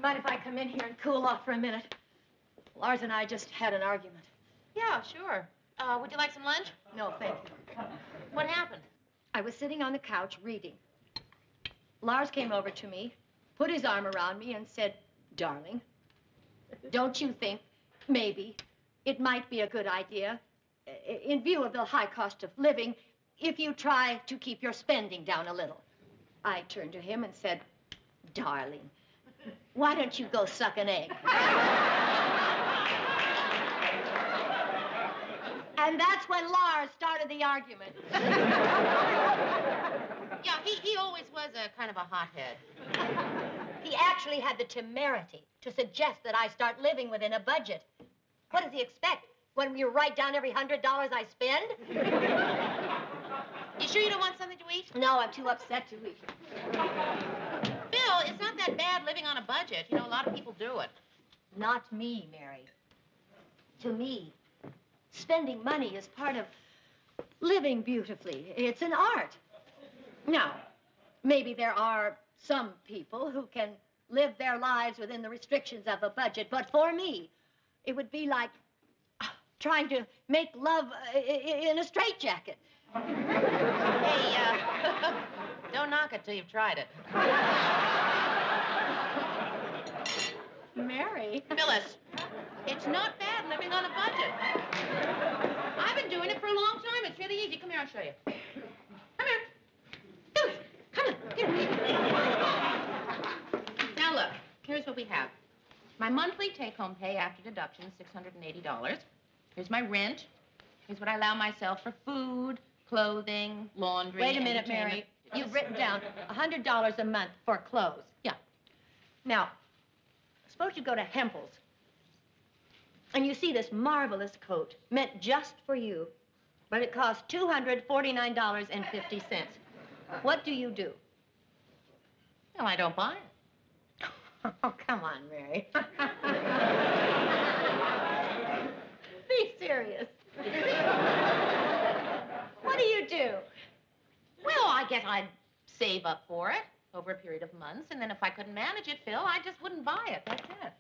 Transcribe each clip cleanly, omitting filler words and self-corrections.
Mind if I come in here and cool off for a minute? Lars and I just had an argument. Yeah, sure. Would you like some lunch? No, thank you. What happened? I was sitting on the couch reading. Lars came over to me, put his arm around me, and said, "Darling, don't you think maybe it might be a good idea, in view of the high cost of living, if you try to keep your spending down a little?" I turned to him and said, "Darling, why don't you go suck an egg?" And that's when Lars started the argument. Yeah, he always was a kind of a hothead. He actually had the temerity to suggest that I start living within a budget. What does he expect? When you write down every $100 I spend? You sure you don't want something to eat? No, I'm too upset to eat. Phil, it's not that bad living on a budget. You know, a lot of people do it. Not me, Mary. To me, spending money is part of living beautifully. It's an art. Now, maybe there are some people who can live their lives within the restrictions of a budget, but for me, it would be like trying to make love in a straitjacket. Hey, don't knock it till you've tried it. Mary. Phyllis, it's not bad living on a budget. I've been doing it for a long time. It's really easy. Come here, I'll show you. Come here. Phyllis, come on. Here. Now look, here's what we have. My monthly take-home pay after deductions, $680. Here's my rent. Here's what I allow myself for food, clothing, laundry. Wait a minute, Mary. You've written down $100 a month for clothes. Yeah. Now, suppose you go to Hempel's and you see this marvelous coat meant just for you, but it costs $249.50. What do you do? Well, I don't buy it. Oh, come on, Mary. Be serious. What do you do? Well, I guess I'd save up for it over a period of months, and then if I couldn't manage it, Phil, I just wouldn't buy it. That's it.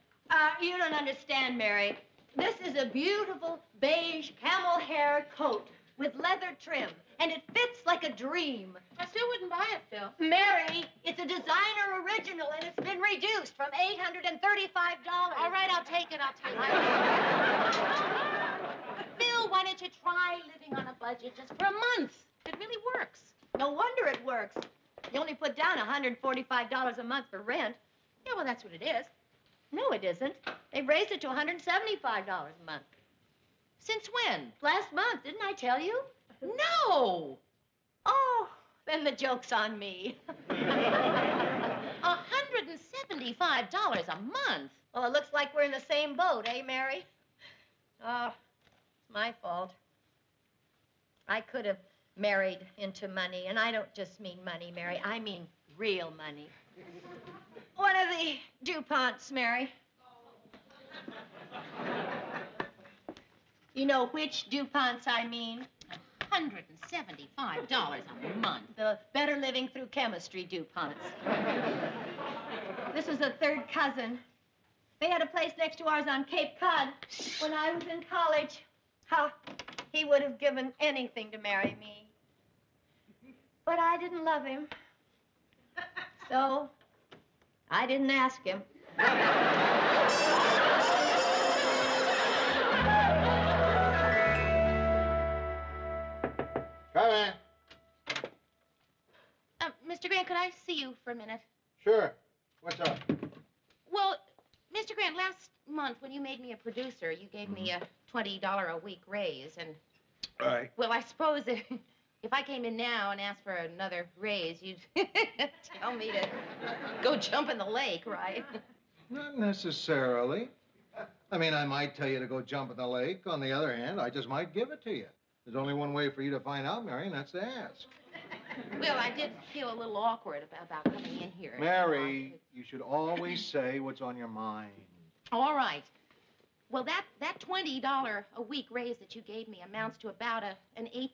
You don't understand, Mary. This is a beautiful beige camel hair coat with leather trim, and it fits like a dream. I still wouldn't buy it, Phil. Mary, it's a designer original, and it's been reduced from $835. All right, I'll take it. Phil, why don't you try living on a budget just for a month? It really works. No wonder it works. You only put down $145 a month for rent. Yeah, well, that's what it is. No, it isn't. They've raised it to $175 a month. Since when? Last month, didn't I tell you? No! Oh, then the joke's on me. $175 a month? Well, it looks like we're in the same boat, eh, Mary? Oh, it's my fault. I could have married into money, and I don't just mean money, Mary. I mean real money. One of the DuPonts, Mary. You know which DuPonts I mean? $175 a month. The Better Living Through Chemistry DuPonts. This was a third cousin. They had a place next to ours on Cape Cod when I was in college. How he would have given anything to marry me. But I didn't love him. So I didn't ask him. Come in. Mr. Grant, could I see you for a minute? Sure. What's up? Well, Mr. Grant, last month when you made me a producer, you gave me a $20 a week raise, and... All right. Well, I suppose if I came in now and asked for another raise, you'd tell me to go jump in the lake, right? Not necessarily. I mean, I might tell you to go jump in the lake. On the other hand, I just might give it to you. There's only one way for you to find out, Mary, and that's to ask. Well, I did feel a little awkward about coming in here. Mary, you should always say what's on your mind. All right. Well, that $20 a week raise that you gave me amounts to about an 8%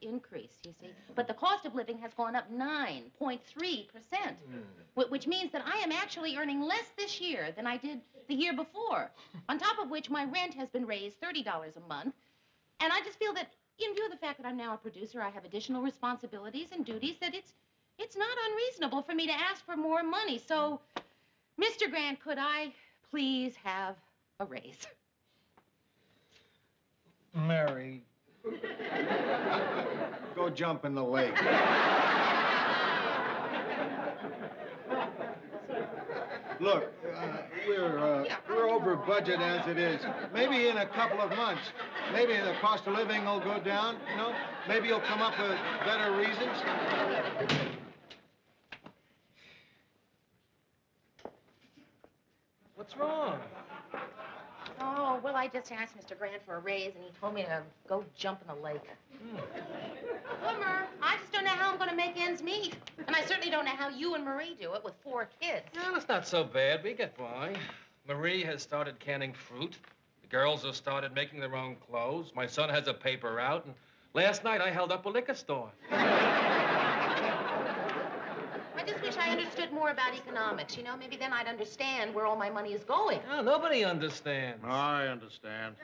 increase, you see. But the cost of living has gone up 9.3%, which means that I am actually earning less this year than I did the year before. On top of which, my rent has been raised $30 a month. And I just feel that in view of the fact that I'm now a producer, I have additional responsibilities and duties, that it's not unreasonable for me to ask for more money. So, Mr. Grant, could I please have a raise? Mary, go jump in the lake. Look, we're over budget as it is. Maybe in a couple of months, maybe the cost of living will go down, you know? Maybe you'll come up with better reasons. What's wrong? Oh, well, I just asked Mr. Grant for a raise, and he told me to go jump in the lake. Bummer. I just don't know how I'm going to make ends meet. And I certainly don't know how you and Marie do it with 4 kids. Well, it's not so bad. We get by. Marie has started canning fruit. The girls have started making their own clothes. My son has a paper route. And last night, I held up a liquor store. I just wish I understood more about economics. You know, maybe then I'd understand where all my money is going. Oh, nobody understands. I understand.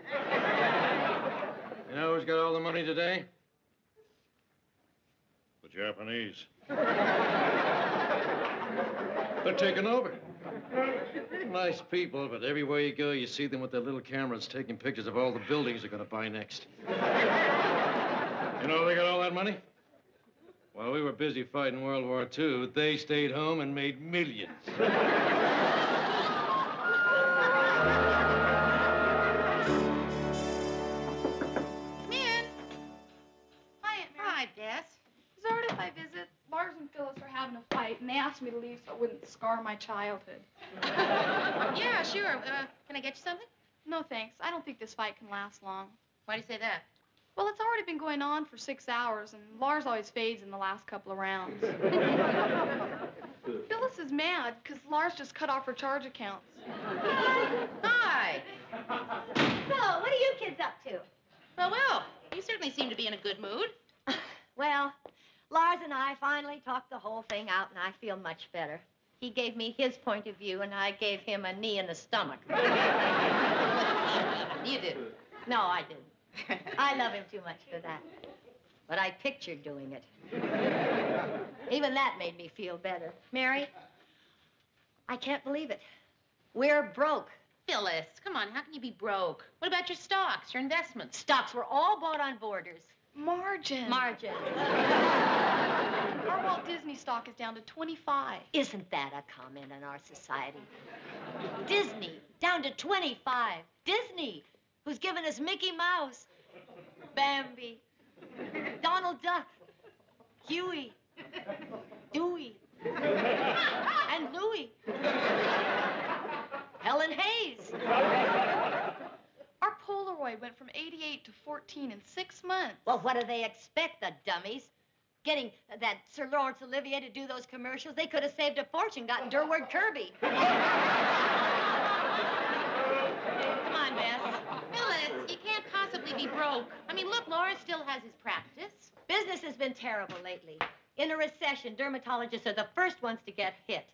You know who's got all the money today? The Japanese. They're taking over. Nice people, but everywhere you go, you see them with their little cameras taking pictures of all the buildings they're going to buy next. You know how they got all that money? While we were busy fighting World War II, they stayed home and made millions. Come in. Hi, Aunt Mary. Hi, Bess. Is it all right if I visit? Lars and Phyllis are having a fight, and they asked me to leave so I wouldn't scar my childhood. Yeah, sure. Can I get you something? No, thanks. I don't think this fight can last long. Why do you say that? Well, it's already been going on for 6 hours, and Lars always fades in the last couple of rounds. Phyllis is mad because Lars just cut off her charge accounts. Hi. So, what are you kids up to? Well, you certainly seem to be in a good mood. Well, Lars and I finally talked the whole thing out, and I feel much better. He gave me his point of view, and I gave him a knee in the stomach. You did. No, I didn't. I love him too much for that. But I pictured doing it. Even that made me feel better. Mary, I can't believe it. We're broke. Phyllis, come on, how can you be broke? What about your stocks, your investments? Stocks were all bought on Borders. Margin. Margin. Our Walt Disney stock is down to 25. Isn't that a comment on our society? Disney, down to 25. Disney, who's given us Mickey Mouse, Bambi, Donald Duck, Huey, Dewey, and Louie, Helen Hayes. Our Polaroid went from 88 to 14 in 6 months. Well, what do they expect, the dummies? Getting that Sir Lawrence Olivier to do those commercials, they could have saved a fortune, gotten Durward Kirby. Come on, Bess. Phyllis, you can't possibly be broke. I mean, look, Lawrence still has his practice. Business has been terrible lately. In a recession, dermatologists are the first ones to get hit.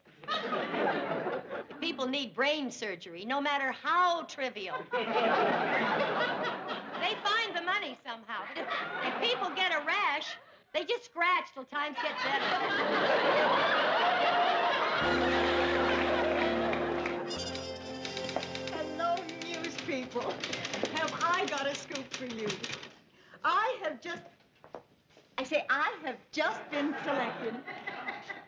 If people need brain surgery, no matter how trivial, they find the money somehow. But if people get a rash, they just scratch till times get better. Hello, news people. Have I got a scoop for you? I have just been selected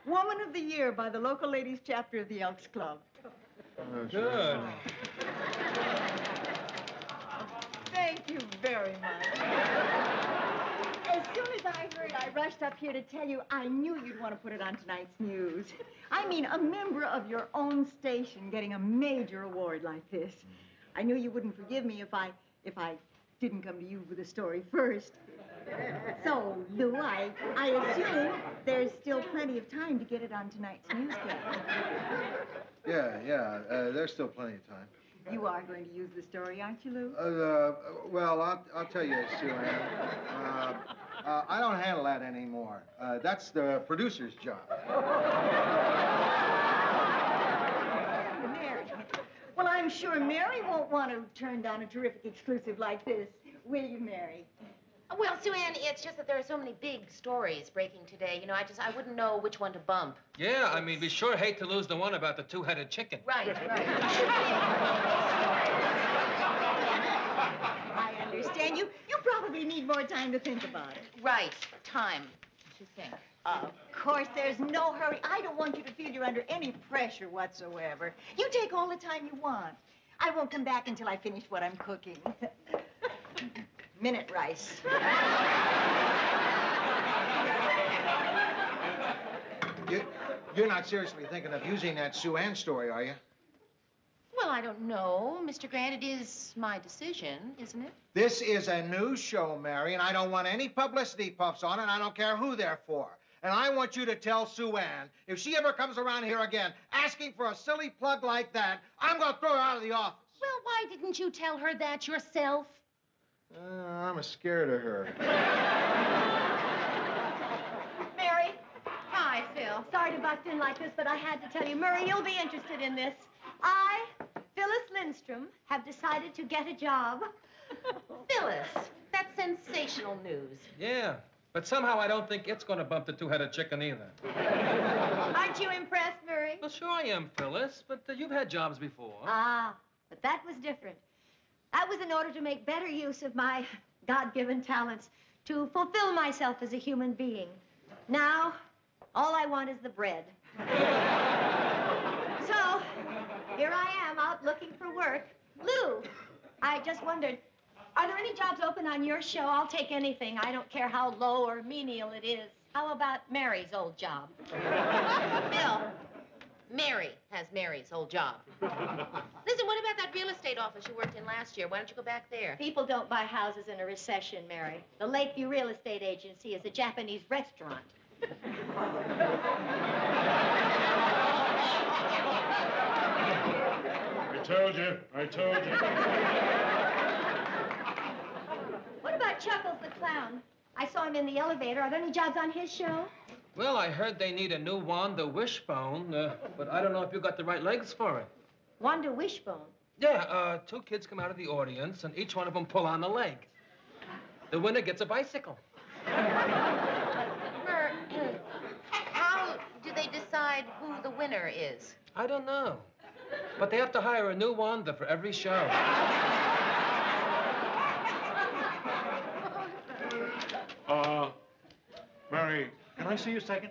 Woman of the Year by the local ladies chapter of the Elks Club. Good. Thank you very much. As soon as I heard, I rushed up here to tell you I knew you'd want to put it on tonight's news. I mean, a member of your own station getting a major award like this. I knew you wouldn't forgive me if I didn't come to you with the story first. So, Lou, I assume there's still plenty of time to get it on tonight's newscast. Yeah, there's still plenty of time. You are going to use the story, aren't you, Lou? Well, I'll tell you, Sue Ann. I don't handle that anymore. That's the producer's job. Mary. Well, I'm sure Mary won't want to turn down a terrific exclusive like this. Will you, Mary? Well, Sue Ann, it's just that there are so many big stories breaking today. You know, I wouldn't know which one to bump. Yeah, I mean, we sure hate to lose the one about the two-headed chicken. Right, right. I understand. You probably need more time to think about it. Right, time to think. Of course, there's no hurry. I don't want you to feel you're under any pressure whatsoever. You take all the time you want. I won't come back until I finish what I'm cooking. Minute rice. You're not seriously thinking of using that Sue Ann story, are you? Well, I don't know, Mr. Grant. It is my decision, isn't it? This is a news show, Mary, and I don't want any publicity puffs on it, and I don't care who they're for. And I want you to tell Sue Ann, if she ever comes around here again asking for a silly plug like that, I'm going to throw her out of the office. Well, why didn't you tell her that yourself? I'm scared of her. Mary. Hi, Phil. Sorry to bust in like this, but I had to tell you. Murray, you'll be interested in this. I, Phyllis Lindstrom, have decided to get a job. Phyllis, that's sensational news. Yeah, but somehow I don't think it's going to bump the two-headed chicken either. Aren't you impressed, Murray? Well, sure I am, Phyllis, but you've had jobs before. Ah, but that was different. That was in order to make better use of my God-given talents, to fulfill myself as a human being. Now, all I want is the bread. So, here I am out looking for work. Lou, I just wondered, are there any jobs open on your show? I'll take anything. I don't care how low or menial it is. How about Mary's old job? Bill, Mary has Mary's old job. Listen, what about that real estate office you worked in last year? Why don't you go back there? People don't buy houses in a recession, Mary. The Lakeview Real Estate Agency is a Japanese restaurant. I told you. What about Chuckles the Clown? I saw him in the elevator. Are there any jobs on his show? Well, I heard they need a new Wanda Wishbone, but I don't know if you got the right legs for it. Wanda Wishbone. Yeah, two kids come out of the audience, and each one of them pull on a leg. The winner gets a bicycle. How do they decide who the winner is? I don't know. But they have to hire a new Wanda for every show. Mary, can I see you a second?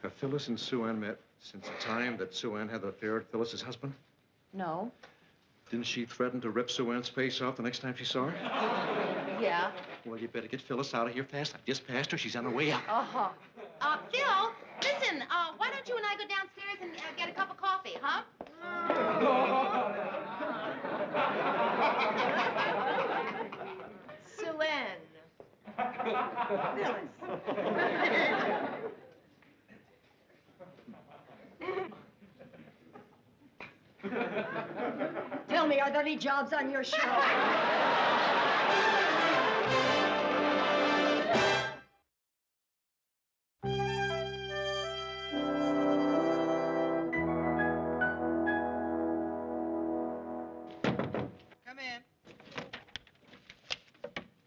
Have Phyllis and Sue Ann met since the time that Sue Ann had the affair at Phyllis's husband? No. Didn't she threaten to rip Sue Ann's face off the next time she saw her? Yeah. Well, you better get Phyllis out of here fast. I just passed her. She's on her way out. Uh-huh. Phil, listen, why don't you and I go downstairs and get a cup of coffee, huh? Sue Ann. Tell me, are there any jobs on your show? Come in.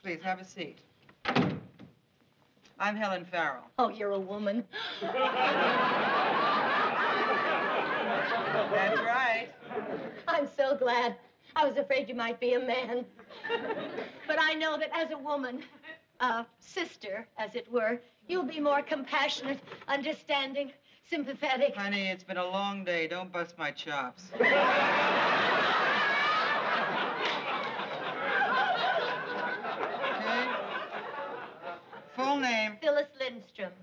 Please, have a seat. I'm Helen Farrell. Oh, you're a woman. That's right. I'm so glad. I was afraid you might be a man. But I know that as a woman, a sister, as it were, you'll be more compassionate, understanding, sympathetic. Honey, it's been a long day. Don't bust my chops. Okay? Full name. Phyllis Lindstrom.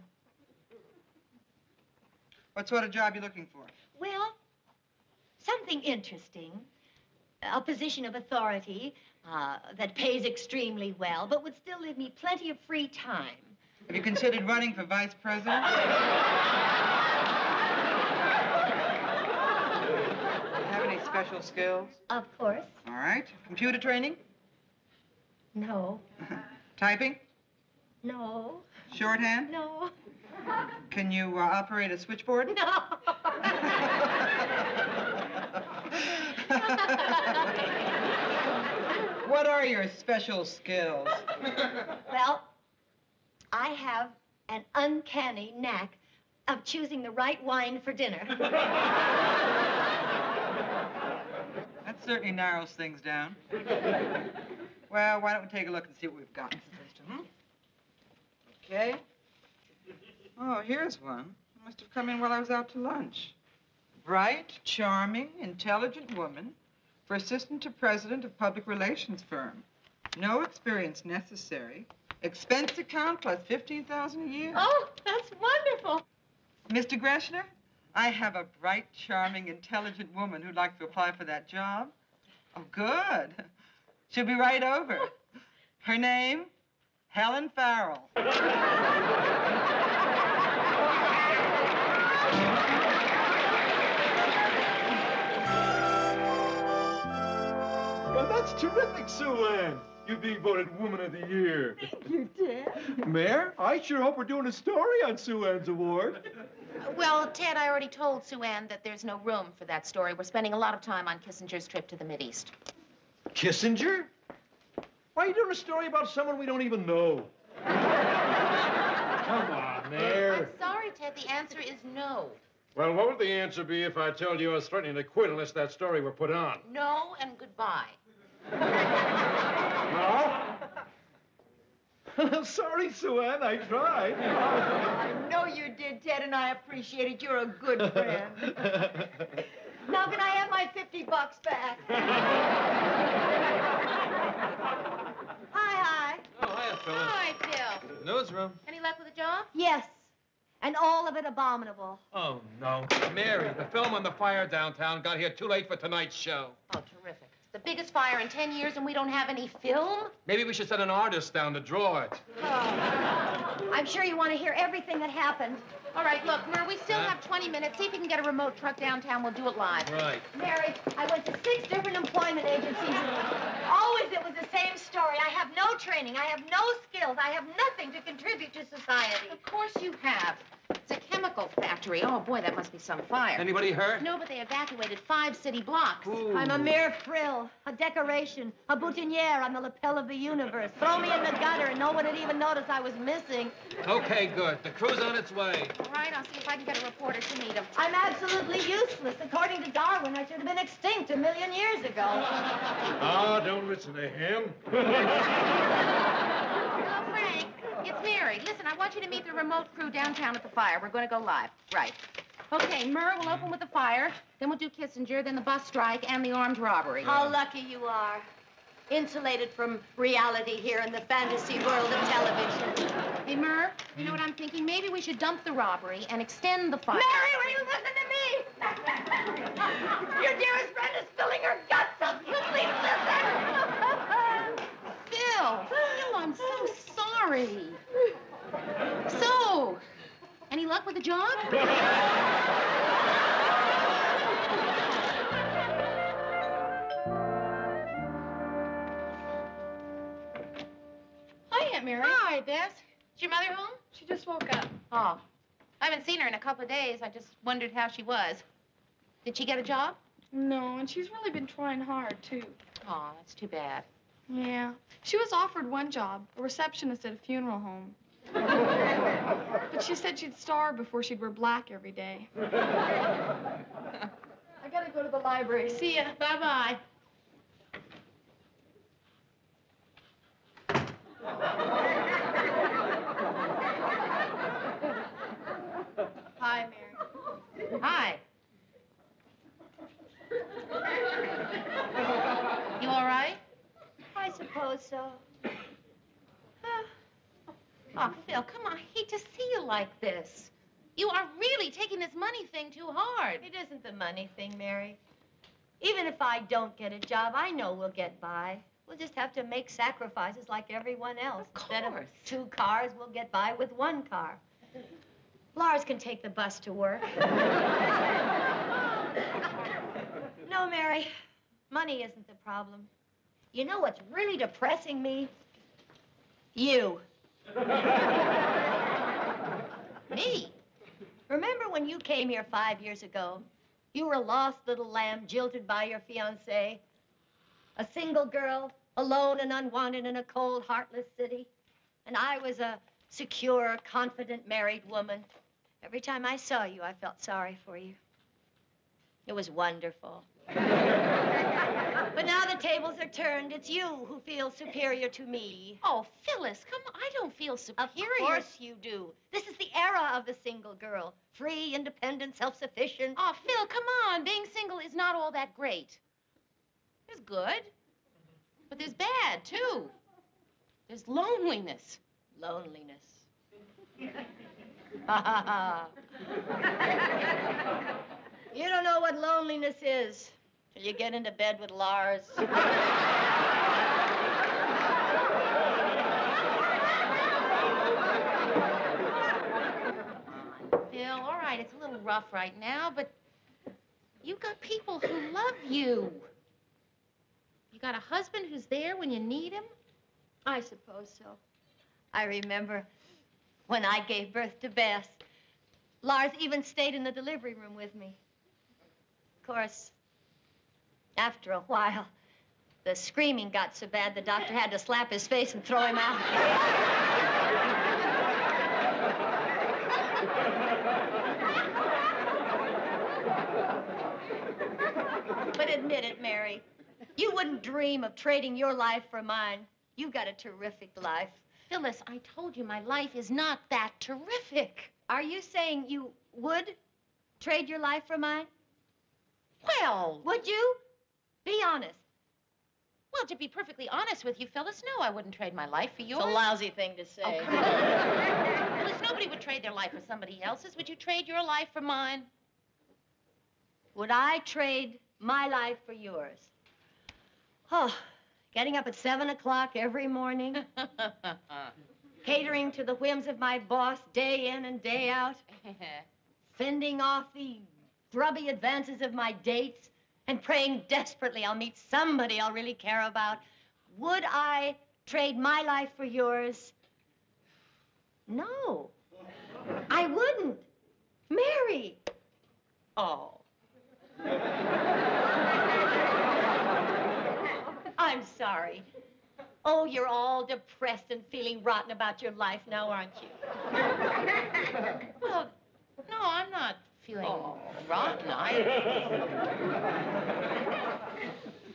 What sort of job you looking for? Well, something interesting. A position of authority that pays extremely well, but would still leave me plenty of free time. Have you considered running for vice president? special skills? Of course. All right. Computer training? No. Typing? No. Shorthand? No. Can you operate a switchboard? No. What are your special skills? Well, I have an uncanny knack of choosing the right wine for dinner. That certainly narrows things down. Well, why don't we take a look and see what we've got? Okay. Oh, here's one. Must have come in while I was out to lunch. Bright, charming, intelligent woman for assistant to president of public relations firm. No experience necessary. Expense account plus $15,000 a year. Oh, that's wonderful. Mr. Greshner, I have a bright, charming, intelligent woman who'd like to apply for that job. Oh, good. She'll be right over. Her name, Helen Farrell. Well, that's terrific, Sue Ann. You being voted Woman of the Year. Thank you, Ted. Mayor, I sure hope we're doing a story on Sue Ann's award. Well, Ted, I already told Sue Ann that there's no room for that story. We're spending a lot of time on Kissinger's trip to the Mideast. Kissinger? Why are you doing a story about someone we don't even know? Come on, Mayor. I'm sorry, Ted. The answer is no. Well, what would the answer be if I told you I was threatening to quit unless that story were put on? No and goodbye. No? Sorry, Sue Ann, I tried. I know you did, Ted, and I appreciate it. You're a good friend. Now, can I have my $50 back? Hi. Oh, hiya, Phyllis. Hi, Phil. Newsroom. Any luck with the job? Yes. And all of it abominable. Oh, no. Mary, the film on the fire downtown got here too late for tonight's show. Oh, terrific. It's the biggest fire in 10 years and we don't have any film? Maybe we should send an artist down to draw it. Oh. I'm sure you want to hear everything that happened. All right, look, Mer, we still have 20 minutes. See if you can get a remote truck downtown. We'll do it live. Right. Mary, I went to 6 different employment agencies. Always it was the same story. I have no training. I have no skills. I have nothing to contribute to society. Of course you have. It's a chemical factory. Oh, boy, that must be some fire. Anybody hurt? No, but they evacuated 5 city blocks. Ooh. I'm a mere frill, a decoration, a boutonniere on the lapel of the universe. Throw me in the gutter and no one would even notice I was missing. Okay, good. The crew's on its way. All right, I'll see if I can get a reporter to meet him. I'm absolutely useless. According to Darwin, I should have been extinct 1,000,000 years ago. Oh, don't listen to him. Hello, Frank. It's Mary. Listen, I want you to meet the remote crew downtown at the fire. We're going to go live. Right. Okay, Murr will open with the fire. Then we'll do Kissinger, then the bus strike, and the armed robbery. How lucky you are. Insulated from reality here in the fantasy world of television. Hey, Murr, you know what I'm thinking? Maybe we should dump the robbery and extend the fire. Mary, will you listen to me? Your dearest friend is spilling her guts up. You please listen. Phil, I'm so sorry. So, any luck with the job? Hi, Aunt Mary. Hi, Bess. Is your mother home? She just woke up. Oh, I haven't seen her in a couple of days. I just wondered how she was. Did she get a job? No, and she's really been trying hard, too. Oh, that's too bad. Yeah. She was offered one job, a receptionist at a funeral home. But she said she'd starve before she'd wear black every day. I gotta go to the library. See ya. Bye-bye. Hi, Mary. Hi. You all right? I suppose so. Oh, Phil, come on. I hate to see you like this. You are really taking this money thing too hard. It isn't the money thing, Mary. Even if I don't get a job, I know we'll get by. We'll just have to make sacrifices like everyone else. Of Instead of course. 2 cars, we'll get by with 1 car. Lars can take the bus to work. No, Mary, money isn't the problem. You know what's really depressing me? You. Me? Remember when you came here 5 years ago? You were a lost little lamb jilted by your fiancé. A single girl, alone and unwanted in a cold, heartless city. And I was a secure, confident married woman. Every time I saw you, I felt sorry for you. It was wonderful. But now the tables are turned. It's you who feel superior to me. Oh, Phyllis, come on. I don't feel superior. Of course you do. This is the era of the single girl. Free, independent, self-sufficient. Oh, Phil, come on. Being single is not all that great. There's good, but there's bad, too. There's loneliness. Loneliness. Ha ha ha. You don't know what loneliness is till you get into bed with Lars. Phil, all right, it's a little rough right now, but you've got people who love you. You got a husband who's there when you need him? I suppose so. I remember when I gave birth to Bess. Lars even stayed in the delivery room with me. Of course, after a while, the screaming got so bad the doctor had to slap his face and throw him out. But admit it, Mary. You wouldn't dream of trading your life for mine. You've got a terrific life. Phyllis, I told you my life is not that terrific. Are you saying you would trade your life for mine? Well, Would you? Be honest. well, to be perfectly honest with you, Phyllis, no, I wouldn't trade my life for yours. It's a lousy thing to say. Oh, Phyllis, nobody would trade their life for somebody else's. Would you trade your life for mine? Would I trade my life for yours? Oh, getting up at 7 o'clock every morning, catering to the whims of my boss day in and day out, fending off the grubby advances of my dates, and praying desperately I'll meet somebody I'll really care about. Would I trade my life for yours? No, I wouldn't. Mary. Oh. I'm sorry. Oh, you're all depressed and feeling rotten about your life now, aren't you? Well, no, I'm not feeling rotten.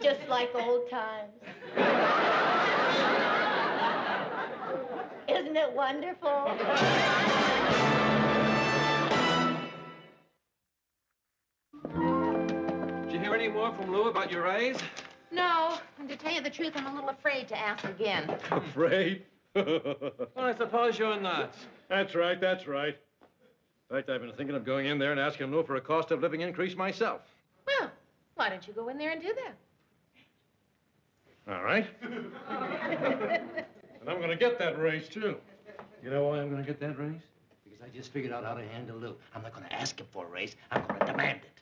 Just like old times. Isn't it wonderful? Did you hear any more from Lou about your raise? No, and to tell you the truth, I'm a little afraid to ask again. Afraid? Well, I suppose you're not. That's right, that's right. In fact, I've been thinking of going in there and asking Lou for a cost of living increase myself. Well, why don't you go in there and do that? All right. And I'm going to get that raise, too. You know why I'm going to get that raise? Because I just figured out how to handle Lou. I'm not going to ask him for a raise. I'm going to demand it.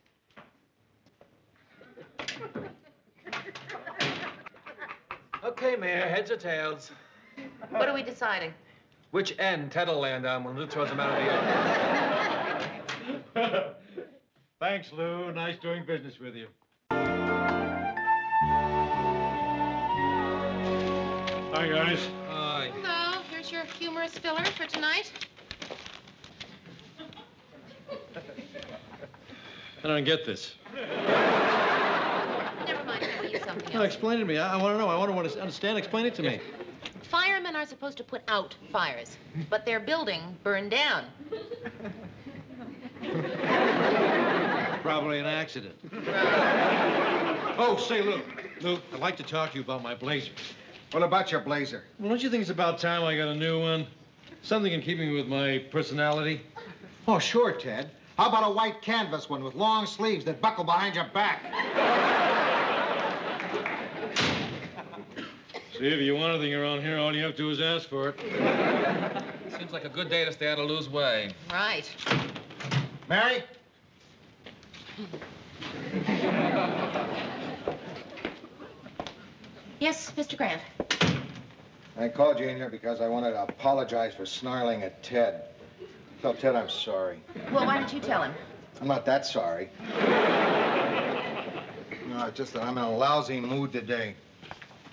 Okay, Mayor, heads or tails? What are we deciding? Which end Ted will land on when Lou throws him out of the office? Thanks, Lou. Nice doing business with you. Hi, guys. Hi. Hello, here's your humorous filler for tonight. I don't get this. Never mind, I'll tell you something No, else. explain it to me. I want to know. I want to understand. Explain it to me. Firemen are supposed to put out fires, but their building burned down. Probably an accident. Oh, say, Lou. Lou, I'd like to talk to you about my blazer. What about your blazer? Well, don't you think it's about time I got a new one? Something in keeping with my personality? Oh, sure, Ted. How about a white canvas one with long sleeves that buckle behind your back? See, if you want anything around here, all you have to do is ask for it. Seems like a good day to stay out of Lou's way. Right. Mary? Yes, Mr. Grant. I called you in here because I wanted to apologize for snarling at Ted. Tell Ted I'm sorry. Well, why didn't you tell him? I'm not that sorry. No, it's just that I'm in a lousy mood today.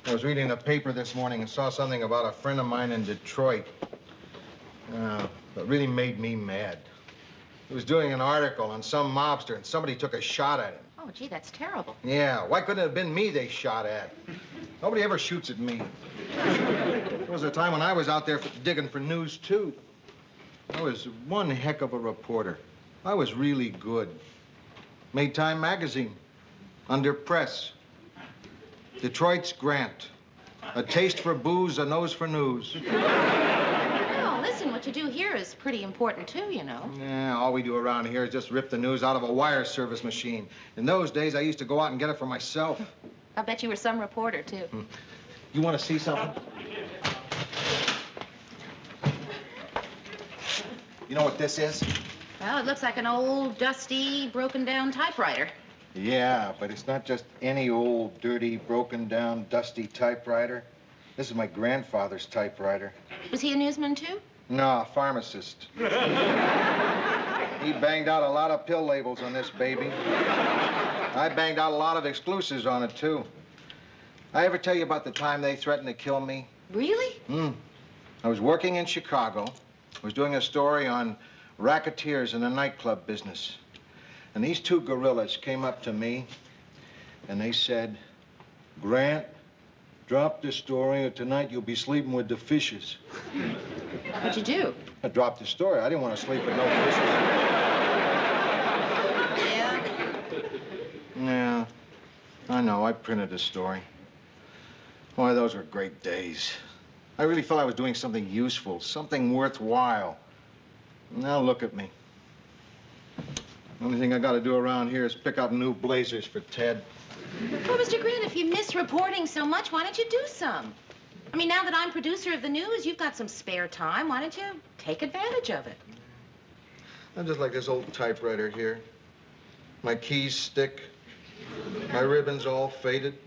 I was reading the paper this morning and saw something about a friend of mine in Detroit. That really made me mad. He was doing an article on some mobster, and somebody took a shot at him. Oh, gee, that's terrible. Yeah, why couldn't it have been me they shot at? Nobody ever shoots at me. There was a time when I was out there digging for news, too. I was one heck of a reporter. I was really good. Made Time magazine. Under press. Detroit's Grant. A taste for booze, a nose for news. Well, listen, what you do here is pretty important, too, you know. Yeah, all we do around here is just rip the news out of a wire service machine. In those days, I used to go out and get it for myself. I bet you were some reporter, too. You want to see something? You know what this is? Well, it looks like an old, dusty, broken-down typewriter. Yeah, but it's not just any old, dirty, broken-down, dusty typewriter. This is my grandfather's typewriter. Was he a newsman, too? No, a pharmacist. He banged out a lot of pill labels on this baby. I banged out a lot of exclusives on it, too. I ever tell you about the time they threatened to kill me? Really? I was working in Chicago. I was doing a story on racketeers in the nightclub business. And these two gorillas came up to me, and they said, Grant, drop the story, or tonight you'll be sleeping with the fishes. What'd you do? I dropped the story. I didn't want to sleep with no fishes. Yeah? Yeah, I know. I printed the story. Boy, those were great days. I really felt I was doing something useful, something worthwhile. Now look at me. The only thing I got to do around here is pick out new blazers for Ted. Well, Mr. Grant, if you miss reporting so much, why don't you do some? I mean, now that I'm producer of the news, you've got some spare time. Why don't you take advantage of it? I'm just like this old typewriter here. My keys stick. My ribbons all faded.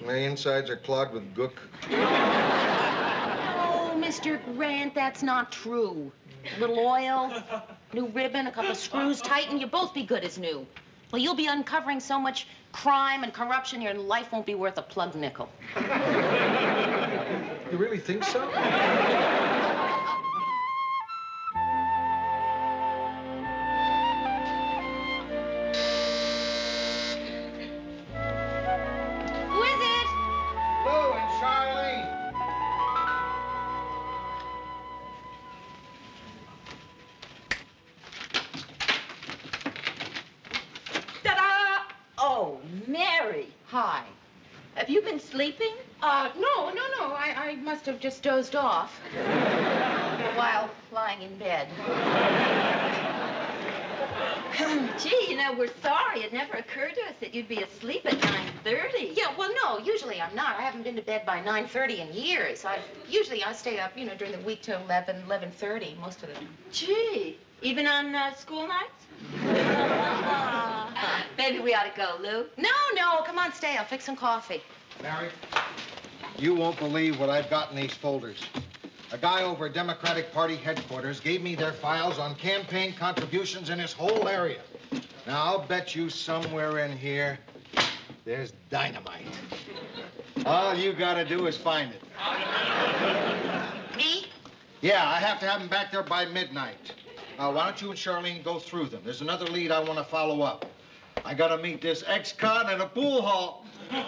My insides are clogged with gook. Oh, Mr. Grant, that's not true. A little oil, new ribbon, a couple of screws tightened, you'll both be good as new. Well, you'll be uncovering so much crime and corruption, your life won't be worth a plug nickel. You really think so? Who is it? Lou and Charlie. Ta-da! Oh, Mary. Hi. Have you been sleeping? No. I must have just dozed off while lying in bed. Gee, you know, we're sorry. It never occurred to us that you'd be asleep at 9:30. Yeah, well, no, usually I'm not. I haven't been to bed by 9:30 in years. Usually I stay up, you know, during the week till 11:30 most of the time. Gee, even on school nights? Maybe we ought to go, Lou. No, come on, stay. I'll fix some coffee. Mary, you won't believe what I've got in these folders. A guy over at Democratic Party headquarters gave me their files on campaign contributions in his whole area. Now, I'll bet you somewhere in here there's dynamite. All you gotta do is find it. Me? Yeah, I have to have them back there by midnight. Why don't you and Charlene go through them? There's another lead I want to follow up. I gotta meet this ex-con at a pool hall. Why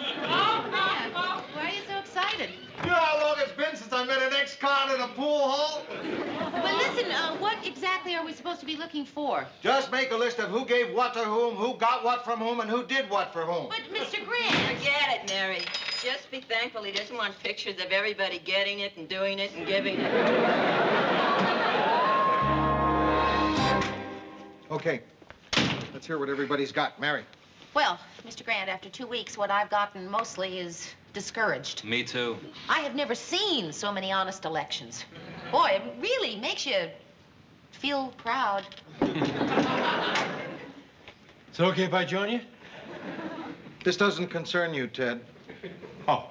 are you so excited? You know how long it's been since I met an ex-con at a pool hall? But listen, what exactly are we supposed to be looking for? Just make a list of who gave what to whom, who got what from whom, and who did what for whom. But, Mr. Grant... Forget it, Mary. Just be thankful he doesn't want pictures of everybody getting it and doing it and giving it. Okay. Let's hear what everybody's got. Mary. Well, Mr. Grant, after 2 weeks, what I've gotten mostly is discouraged. Me too. I have never seen so many honest elections. Boy, it really makes you feel proud. It's okay if I join you? This doesn't concern you, Ted. Oh.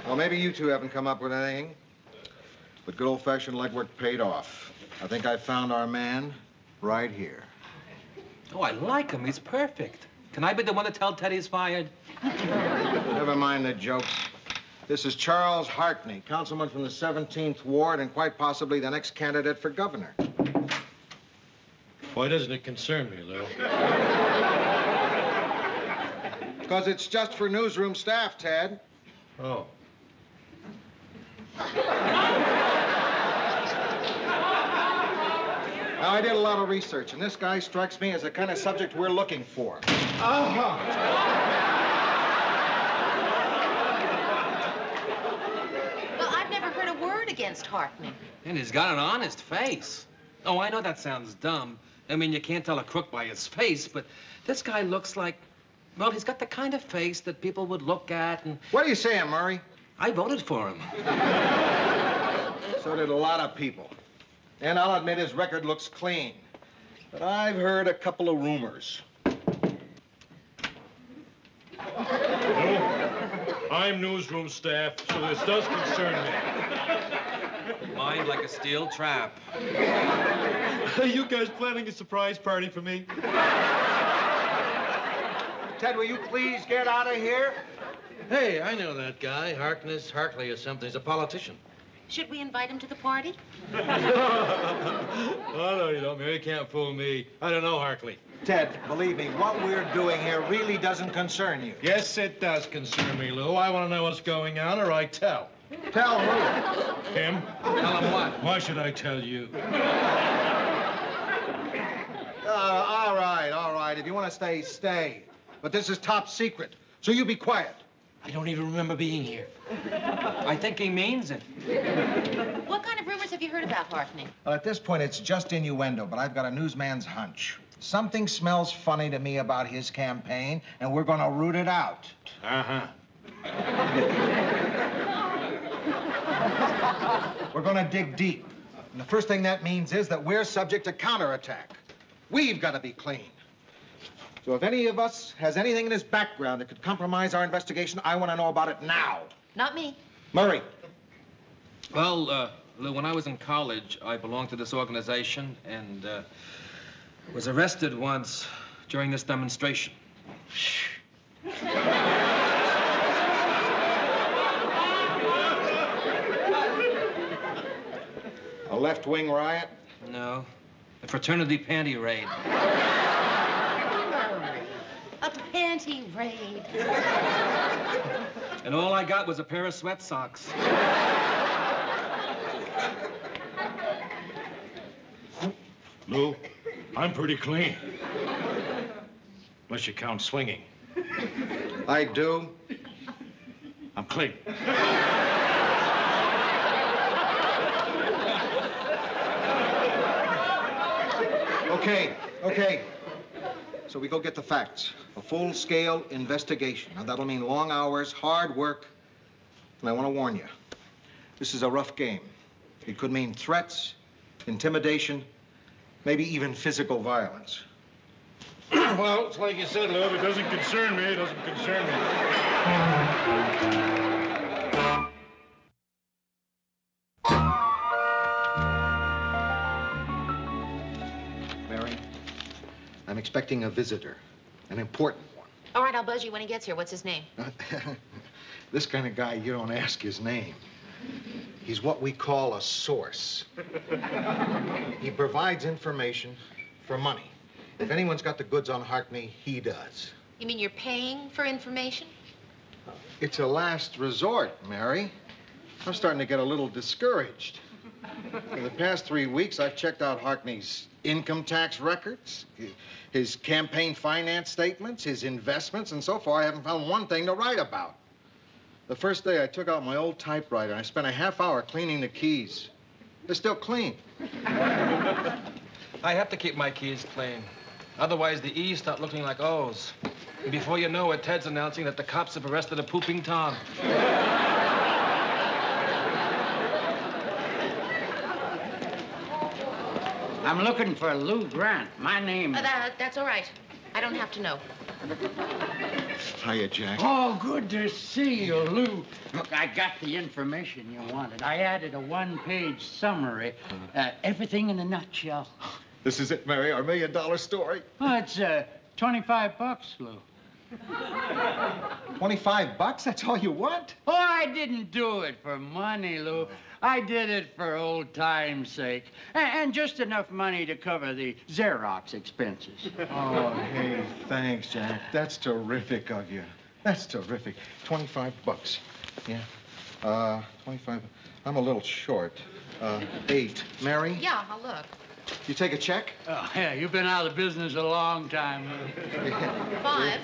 Well, maybe you two haven't come up with anything, but good old-fashioned legwork paid off. I think I found our man right here. Oh, I like him. He's perfect. Can I be the one to tell Ted he's fired? Never mind the jokes. This is Charles Hartney, councilman from the 17th Ward and quite possibly the next candidate for governor. Why doesn't it concern me, Lou? Because it's just for newsroom staff, Ted. Oh. Now, I did a lot of research, and this guy strikes me as the kind of subject we're looking for. Well, I've never heard a word against Hartney. And he's got an honest face. Oh, I know that sounds dumb. I mean, you can't tell a crook by his face, but this guy looks like, well, he's got the kind of face that people would look at and... What are you saying, Murray? I voted for him. So did a lot of people. And I'll admit his record looks clean. But I've heard a couple of rumors. I'm newsroom staff, so this does concern me. Mind like a steel trap. Are you guys planning a surprise party for me? Ted, will you please get out of here? Hey, I know that guy, Hartley or something. He's a politician. Should we invite him to the party? Oh, no, you don't, Mary. You can't fool me. I don't know Hartley. Ted, believe me, what we're doing here really doesn't concern you. Yes, it does concern me, Lou. I want to know what's going on, or I tell. Tell who? Him. Tell him what? Why should I tell you? All right. If you want to stay, stay. But this is top secret, so you be quiet. I don't even remember being here. I think he means it. What kind of rumors have you heard about Hartney? Well, at this point, it's just innuendo, but I've got a newsman's hunch. Something smells funny to me about his campaign, and we're going to root it out. Uh-huh. We're going to dig deep. And the first thing that means is that we're subject to counterattack. We've got to be clean. So if any of us has anything in his background that could compromise our investigation, I want to know about it now. Not me. Murray. Well, Lou, when I was in college, I belonged to this organization and was arrested once during this demonstration. A left-wing riot? No, a fraternity panty raid. A panty raid. And all I got was a pair of sweat socks. Lou, I'm pretty clean. Unless you count swinging. I do. I'm clean. Okay. So we go get the facts. A full-scale investigation. Now, that'll mean long hours, hard work. And I want to warn you, this is a rough game. It could mean threats, intimidation, maybe even physical violence. Well, it's like you said, Lou. If it doesn't concern me, it doesn't concern me. Mary, I'm expecting a visitor, an important one. All right, I'll buzz you when he gets here. What's his name? This kind of guy, you don't ask his name. He's what we call a source. He provides information for money. If anyone's got the goods on Hartney, he does. You mean you're paying for information? It's a last resort, Mary. I'm starting to get a little discouraged. For the past 3 weeks, I've checked out Hartney's income tax records, his campaign finance statements, his investments, and so far I haven't found one thing to write about. The first day I took out my old typewriter and I spent a half hour cleaning the keys. They're still clean. I have to keep my keys clean. Otherwise, the E's start looking like O's. And before you know it, Ted's announcing that the cops have arrested a pooping Tom. I'm looking for Lou Grant. My name is... That's all right. I don't have to know. Hiya, Jack. Oh, good to see you, Lou. Look, I got the information you wanted. I added a one-page summary. Everything in a nutshell. This is it, Mary, our $1 million story. Oh, it's $25, Lou. $25? That's all you want? Oh, I didn't do it for money, Lou. I did it for old time's sake. And just enough money to cover the Xerox expenses. Oh, hey, thanks, Jack. That's terrific of you. That's terrific. $25. Yeah. 25. I'm a little short. 8. Mary? Yeah, I'll look. You take a check? Oh, yeah, you've been out of business a long time, Lou. 5.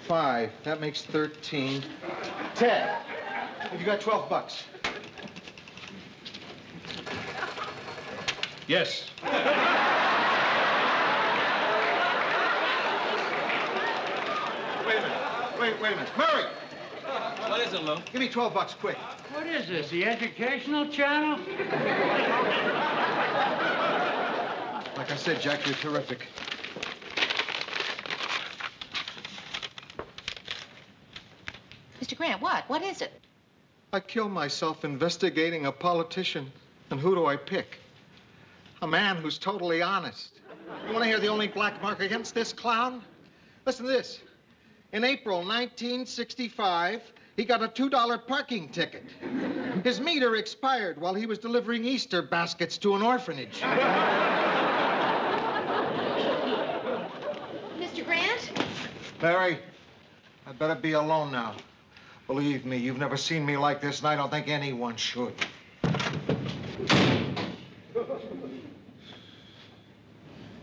5. That makes 13. 10. You got $12. Yes. Wait a minute. Wait a minute. Murray! What is it, Lou? Give me $12, quick. What is this, the educational channel? Like I said, Jack, you're terrific. Mr. Grant, what? What is it? I kill myself investigating a politician. And who do I pick? A man who's totally honest. You want to hear the only black mark against this clown? Listen to this. In April 1965, he got a $2 parking ticket. His meter expired while he was delivering Easter baskets to an orphanage. Mr. Grant? Mary, I better be alone now. Believe me, you've never seen me like this, and I don't think anyone should.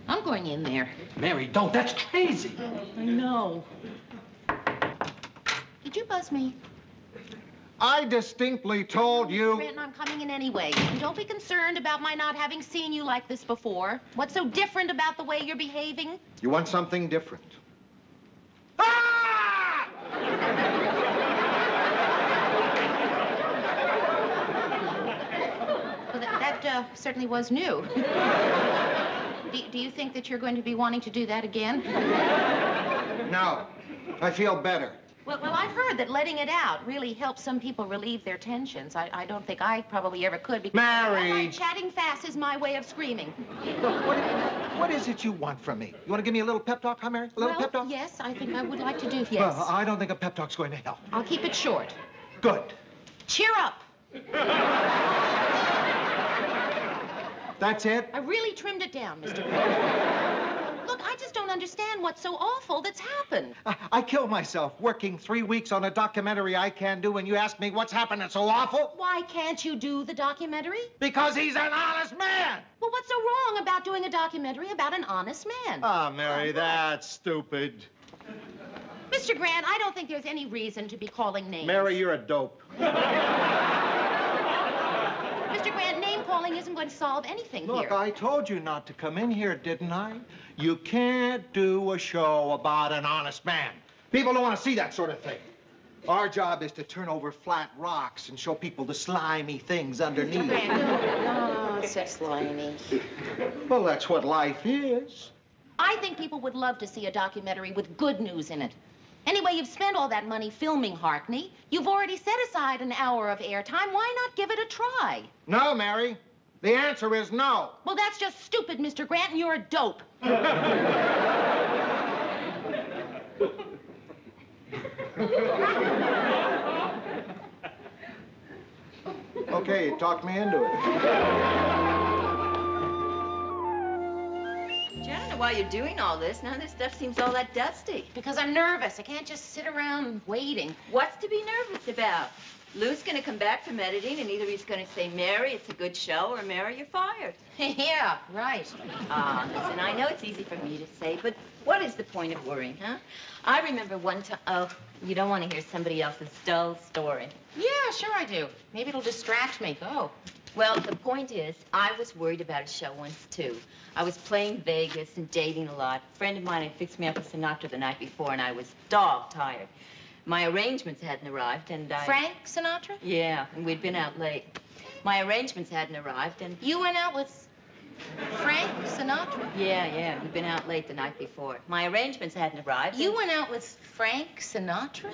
I'm going in there. Mary, don't. That's crazy. I know. Did you buzz me? I distinctly told you... Grant, I'm coming in anyway. And don't be concerned about my not having seen you like this before. What's so different about the way you're behaving? You want something different. Well, that certainly was new. Do you think that you're going to be wanting to do that again? No. I feel better. Well, I've heard that letting it out really helps some people relieve their tensions. I don't think I probably ever could because... Mary! All right, chatting fast is my way of screaming. Look, what is it you want from me? You want to give me a little pep talk, huh, Mary? A little pep talk? Yes, I think I would like to do, yes. Well, I don't think a pep talk's going to help. I'll keep it short. Good. Cheer up. That's it? I really trimmed it down, Mr. Grant. Look, I just don't understand what's so awful that's happened. I killed myself working 3 weeks on a documentary I can do, and you ask me what's happened that's so awful? Why can't you do the documentary? Because he's an honest man! Well, what's so wrong about doing a documentary about an honest man? Ah, Mary, that's stupid. Mr. Grant, I don't think there's any reason to be calling names. Mary, you're a dope. Mr. Grant, name-calling isn't going to solve anything here. Look, I told you not to come in here, didn't I? You can't do a show about an honest man. People don't want to see that sort of thing. Our job is to turn over flat rocks and show people the slimy things underneath. Mr. Grant, oh, so slimy. Well, that's what life is. I think people would love to see a documentary with good news in it. Anyway, you've spent all that money filming Harkney. You've already set aside an hour of airtime. Why not give it a try? No, Mary. The answer is no. Well, that's just stupid, Mr. Grant, and you're a dope. Okay, you talked me into it. Gee, I don't know why you're doing all this. None of this stuff seems all that dusty. Because I'm nervous. I can't just sit around waiting. What's to be nervous about? Lou's going to come back from editing, and either he's going to say, Mary, it's a good show, or Mary, you're fired. Yeah, right. Listen, I know it's easy for me to say, but what is the point of worrying, huh? I remember one time... Oh, you don't want to hear somebody else's dull story. Yeah, sure I do. Maybe it'll distract me. Go. Well, the point is, I was worried about a show once, too. I was playing Vegas and dating a lot. A friend of mine had fixed me up with Sinatra the night before, and I was dog-tired. My arrangements hadn't arrived, and I... Frank Sinatra? Yeah, and we'd been out late. My arrangements hadn't arrived, and... You went out with Frank Sinatra? Yeah. He'd been out late the night before. My arrangements hadn't arrived. You went out with Frank Sinatra?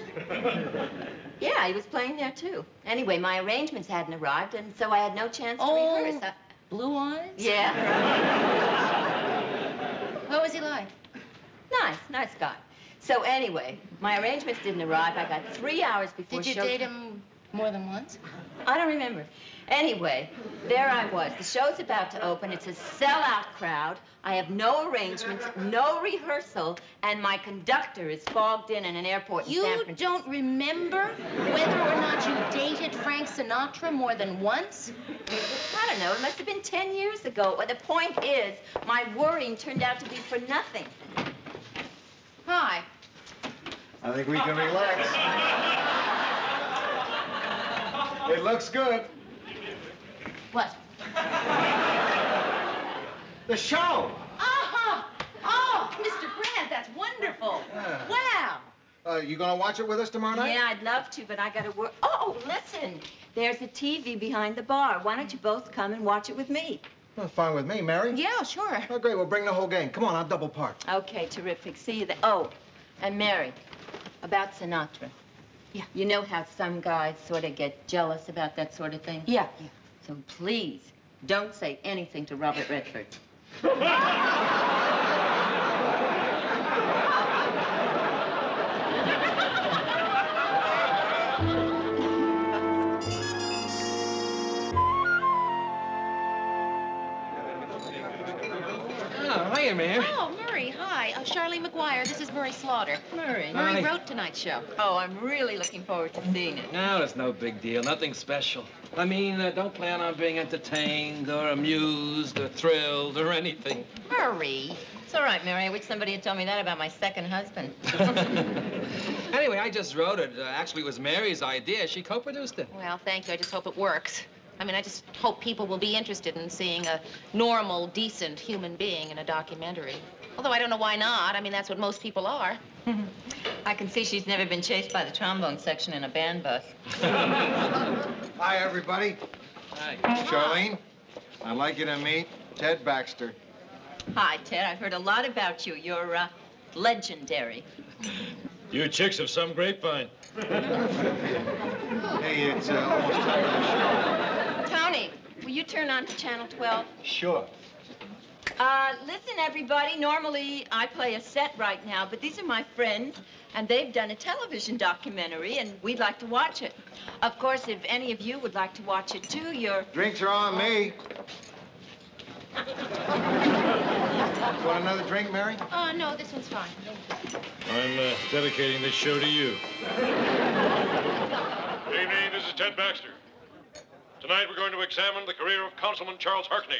Yeah, he was playing there, too. Anyway, my arrangements hadn't arrived, and so I had no chance to rehearse. Blue Eyes? Yeah. What was he like? Nice guy. So anyway, my arrangements didn't arrive. I got 3 hours before Did you date him more than once? I don't remember. Anyway, there I was. The show's about to open. It's a sellout crowd. I have no arrangements, no rehearsal, and my conductor is fogged in an airport in San Francisco. You don't remember whether or not you dated Frank Sinatra more than once? I don't know. It must have been 10 years ago. Well, the point is, my worrying turned out to be for nothing. Hi. I think we can relax. It looks good. What? The show. Oh, Mr. Brandt, that's wonderful. Yeah. Wow. You gonna watch it with us tomorrow night? Yeah, I'd love to, but I gotta work. Oh, listen. There's a TV behind the bar. Why don't you both come and watch it with me? Well, fine with me, Mary. Yeah, sure. Oh, great. We'll bring the whole gang. Come on, I'll double park. Okay, terrific. See you then. Oh, and Mary, about Sinatra. Yeah. You know how some guys sort of get jealous about that sort of thing? Yeah. So please, don't say anything to Robert Redford. Oh, hiya, Mary. Oh, Murray, hi. Charlene McGuire, this is Murray Slaughter. Murray. Murray Hi. wrote tonight's show. Oh, I'm really looking forward to seeing it. No, it's no big deal. Nothing special. I mean, don't plan on being entertained or amused or thrilled or anything. Murray. It's all right, Mary. I wish somebody had told me that about my second husband. Anyway, I just wrote it. Actually, it was Mary's idea. She co-produced it. Well, thank you. I just hope it works. I mean, I just hope people will be interested in seeing a normal, decent human being in a documentary. Although I don't know why not. I mean, that's what most people are. I can see she's never been chased by the trombone section in a band bus. Hi, everybody. Hi. Charlene, I'd like you to meet Ted Baxter. Hi, Ted. I've heard a lot about you. You're, legendary. You chicks have some grapevine. Hey, it's almost time for the show. Tony, will you turn on to Channel 12? Sure. Listen, everybody, normally I play a set right now, but these are my friends, and they've done a television documentary, and we'd like to watch it. Of course, if any of you would like to watch it, too, you're... Drinks are on me. You want another drink, Mary? Oh, no, this one's fine. I'm dedicating this show to you. Good evening, this is Ted Baxter. Tonight we're going to examine the career of Councilman Charles Harkney.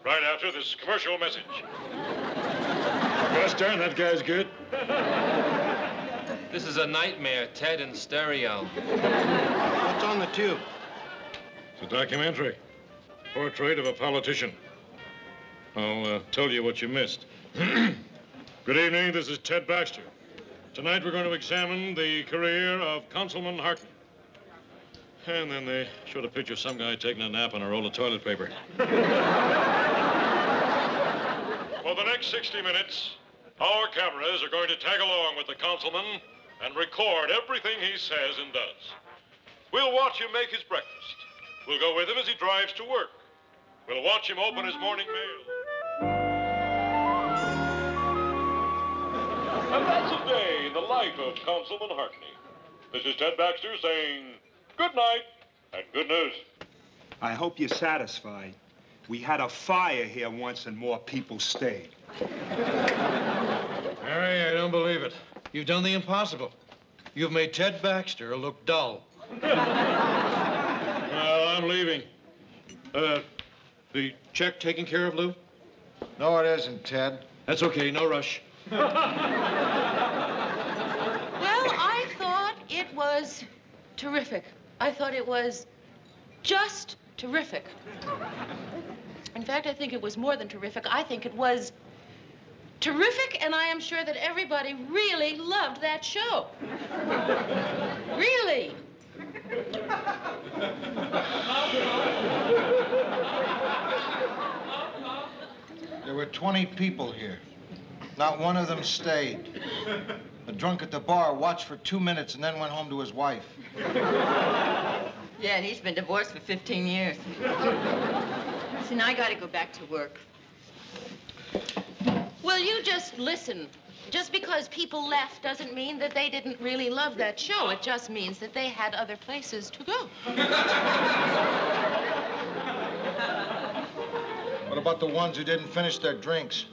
Right after this commercial message. Gosh darn, that guy's good. This is a nightmare, Ted in stereo. What's on the tube? It's a documentary. Portrait of a politician. I'll tell you what you missed. Good evening, this is Ted Baxter. Tonight we're going to examine the career of Councilman Harkney. And then they showed a picture of some guy taking a nap on a roll of toilet paper. For the next 60 minutes, our cameras are going to tag along with the councilman and record everything he says and does. We'll watch him make his breakfast. We'll go with him as he drives to work. We'll watch him open his morning mail. And that's a day in the life of Councilman Harkney. This is Ted Baxter saying good night and good news. I hope you're satisfied. We had a fire here once and more people stayed. Harry, I don't believe it. You've done the impossible. You've made Ted Baxter look dull. Well, I'm leaving. The check taken care of, Lou? No, it isn't, Ted. That's okay, no rush. Well, I thought it was terrific. I thought it was just terrific. In fact, I think it was more than terrific. I think it was terrific, and I am sure that everybody really loved that show. Really. were 20 people here. Not one of them stayed. The drunk at the bar watched for 2 minutes and then went home to his wife. Yeah, and he's been divorced for 15 years. Listen, I gotta go back to work. Will you just listen? Just because people left doesn't mean that they didn't really love that show. It just means that they had other places to go. What about the ones who didn't finish their drinks?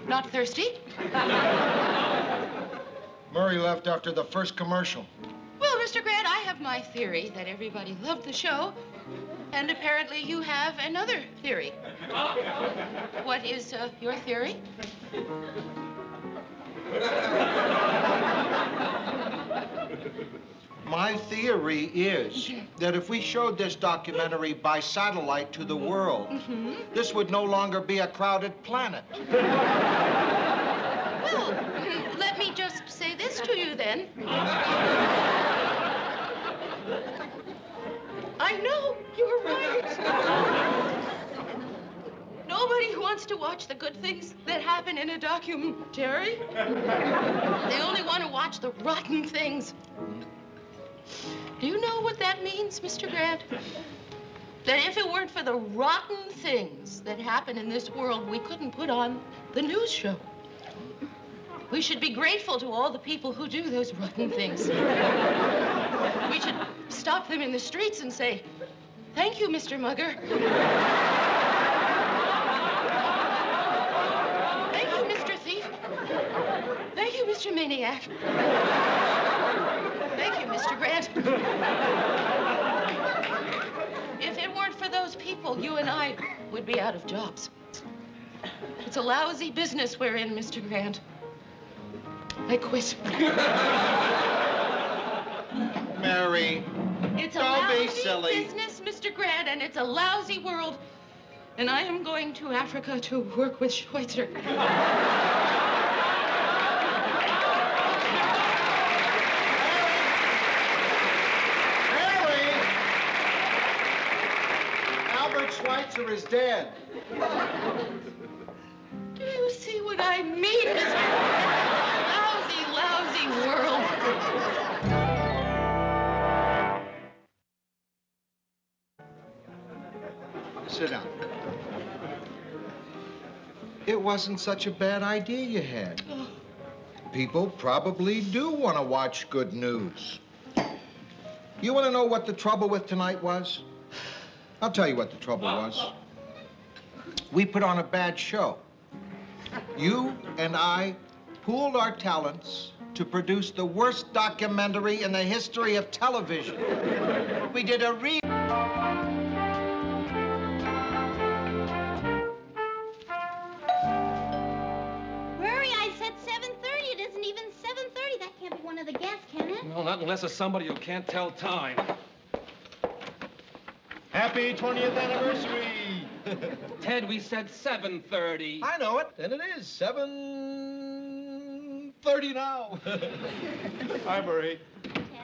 Not thirsty? Murray left after the first commercial. Well, Mr. Grant, I have my theory that everybody loved the show, and apparently you have another theory. What is your theory? My theory is that if we showed this documentary by satellite to the world, this would no longer be a crowded planet. Well, let me just say this to you, then. I know, you're right. Nobody wants to watch the good things that happen in a documentary. They only want to watch the rotten things. Do you know what that means, Mr. Grant? That if it weren't for the rotten things that happen in this world, we couldn't put on the news show. We should be grateful to all the people who do those rotten things. We should stop them in the streets and say, "Thank you, Mr. Mugger." "Thank you, Mr. Thief." "Thank you, Mr. Maniac." "Thank you, Mr. Grant." If it weren't for those people, you and I would be out of jobs. It's a lousy business we're in, Mr. Grant. I quit. Mary, It's a don't be lousy silly. business, Mr. Grant, and it's a lousy world. And I am going to Africa to work with Schweitzer. Albert Schweitzer is dead. Do you see what I mean, Mr. Lousy, lousy world. Sit down. It wasn't such a bad idea you had. People probably do want to watch good news. You want to know what the trouble with tonight was? I'll tell you what the trouble was. We put on a bad show. You and I pooled our talents to produce the worst documentary in the history of television. We did a real... Murray, I said 7:30. It isn't even 7:30. That can't be one of the guests, can it? No, not unless it's somebody who can't tell time. Happy 20th anniversary. Ted, we said 7:30. I know it, and it is 7:30 now. Hi, Murray.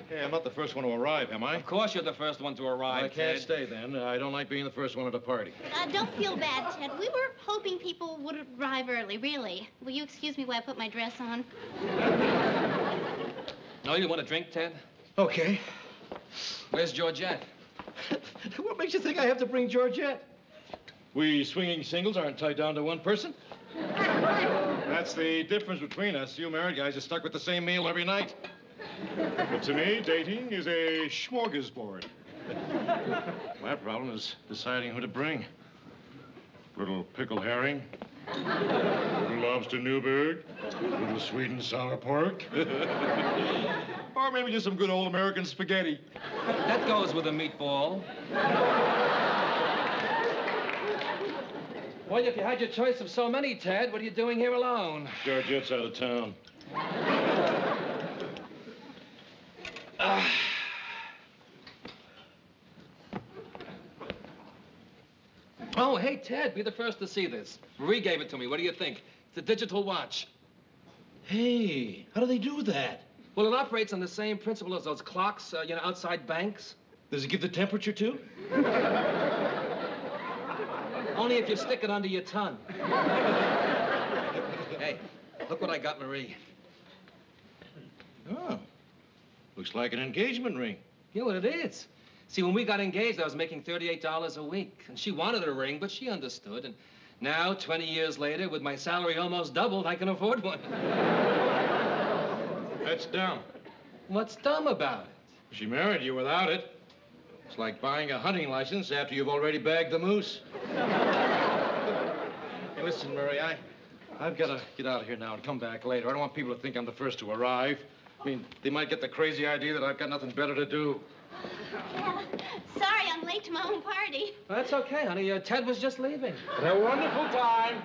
Hey, I'm not the first one to arrive, am I? Of course you're the first one to arrive, I can't Ted. stay then. I don't like being the first one at a party. Don't feel bad, Ted. We were hoping people would arrive early, really. Will you excuse me while I put my dress on? No, you want a drink, Ted? Okay. Where's Georgette? What makes you think I have to bring Georgette? We swinging singles aren't tied down to one person. That's the difference between us. You married guys are stuck with the same meal every night. But to me, dating is a smorgasbord. My problem is deciding who to bring. Little pickled herring, little lobster Newburg, little sweet and sour pork. Or maybe just some good old American spaghetti. That goes with a meatball. Well, if you had your choice of so many, Ted, what are you doing here alone? Georgette's out of town. Oh, hey, Ted, be the first to see this. Marie gave it to me. What do you think? It's a digital watch. Hey, how do they do that? Well, it operates on the same principle as those clocks, outside banks. Does it give the temperature, too? Only if you stick it under your tongue. Hey, look what I got Marie. Oh. Looks like an engagement ring. You know what it is? See, when we got engaged, I was making $38 a week. And she wanted a ring, but she understood. And now, 20 years later, with my salary almost doubled, I can afford one. That's dumb. What's dumb about it? She married you without it. It's like buying a hunting license after you've already bagged the moose. Hey, listen, Murray, I've got to get out of here now and come back later. I don't want people to think I'm the first to arrive. I mean, they might get the crazy idea that I've got nothing better to do. Sorry, I'm late to my own party. Well, that's okay, honey. Ted was just leaving. Had a wonderful time.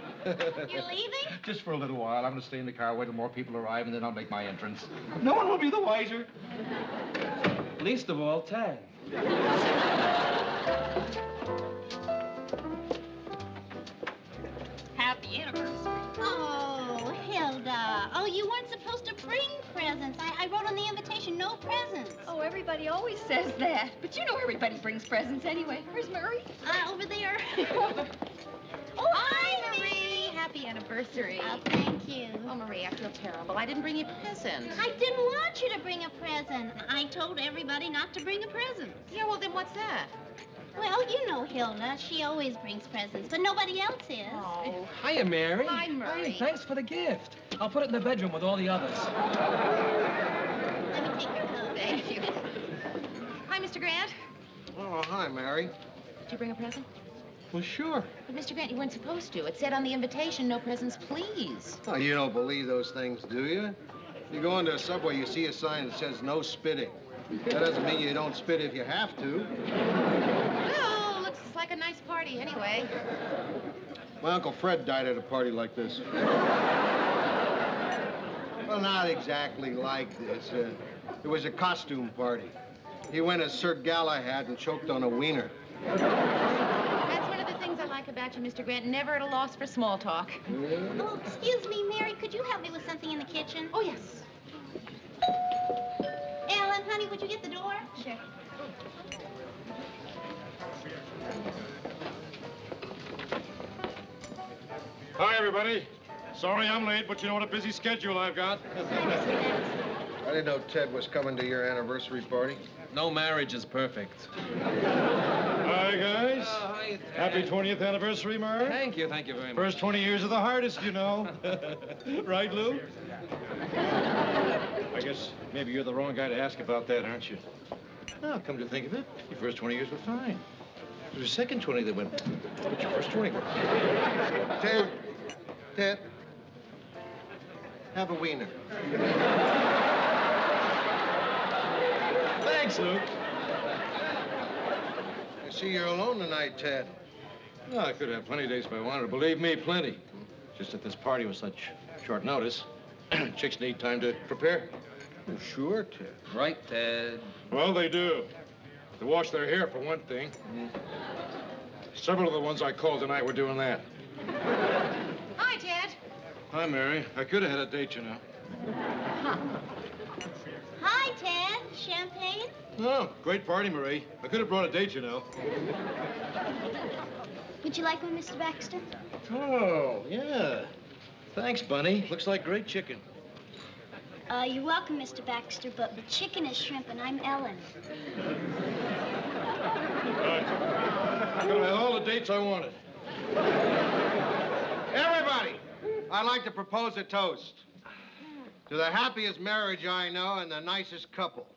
You're leaving? Just for a little while. I'm going to stay in the car, wait till more people arrive, and then I'll make my entrance. No one will be the wiser. Least of all, Ted. Happy anniversary. Oh, Hilda. Oh, you weren't supposed to bring presents. I wrote on the invitation, no presents. Oh, everybody always says that. But you know everybody brings presents anyway. Where's Murray? Over there. Oh, hi, Marie. Happy anniversary. Oh, thank you. Oh, Marie, I feel terrible. I didn't bring you presents. I didn't want you to bring a present. I told everybody not to bring a present. Yeah, well, then what's that? Well, you know Hilda. She always brings presents, but nobody else is. Oh. Hiya, Mary. Hi, Murray. Hey, thanks for the gift. I'll put it in the bedroom with all the others. Let me take your coat. Thank you. Hi, Mr. Grant. Oh, hi, Mary. Did you bring a present? Well, sure. But, Mr. Grant, you weren't supposed to. It said on the invitation, no presents, please. Oh, you don't believe those things, do you? You go into a subway, you see a sign that says no spitting. That doesn't mean you don't spit if you have to. Well, looks like a nice party anyway. My Uncle Fred died at a party like this. Well, not exactly like this. It was a costume party. He went as Sir Galahad and choked on a wiener. That's one of the things I like about you, Mr. Grant. Never at a loss for small talk. Oh, excuse me, Mary. Could you help me with something in the kitchen? Oh, yes. Ellen, honey, would you get the door? Sure. Hi, everybody. Sorry I'm late, but you know what a busy schedule I've got. I didn't know Ted was coming to your anniversary party. No marriage is perfect. Hi, guys. Hi, Ted. Happy 20th anniversary, Murray. Thank you very much. First 20 years are the hardest, you know. Right, Lou? I guess maybe you're the wrong guy to ask about that, aren't you? Well, come to think of it, your first 20 years were fine. It was your second 20 that went, but your first 20 were... Ted, have a wiener. Thanks, Lou. I see you're alone tonight, Ted. Well, I could have plenty of days if I wanted. Believe me, plenty. Just that this party was such short notice. Chicks need time to prepare. Well, sure, Ted. Right, Ted. Well, they do. To wash their hair, for one thing. Several of the ones I called tonight were doing that. Hi, Ted. Hi, Mary. I could have had a date, you know. Hi, Ted. Champagne? Oh, great party, Marie. I could have brought a date, you know. Would you like one, Mr. Baxter? Oh, yeah. Thanks, Bunny. Looks like great chicken. You're welcome, Mr. Baxter, but the chicken is shrimp and I'm Ellen. Right. I could have had all the dates I wanted. Everybody, I'd like to propose a toast to the happiest marriage I know and the nicest couple.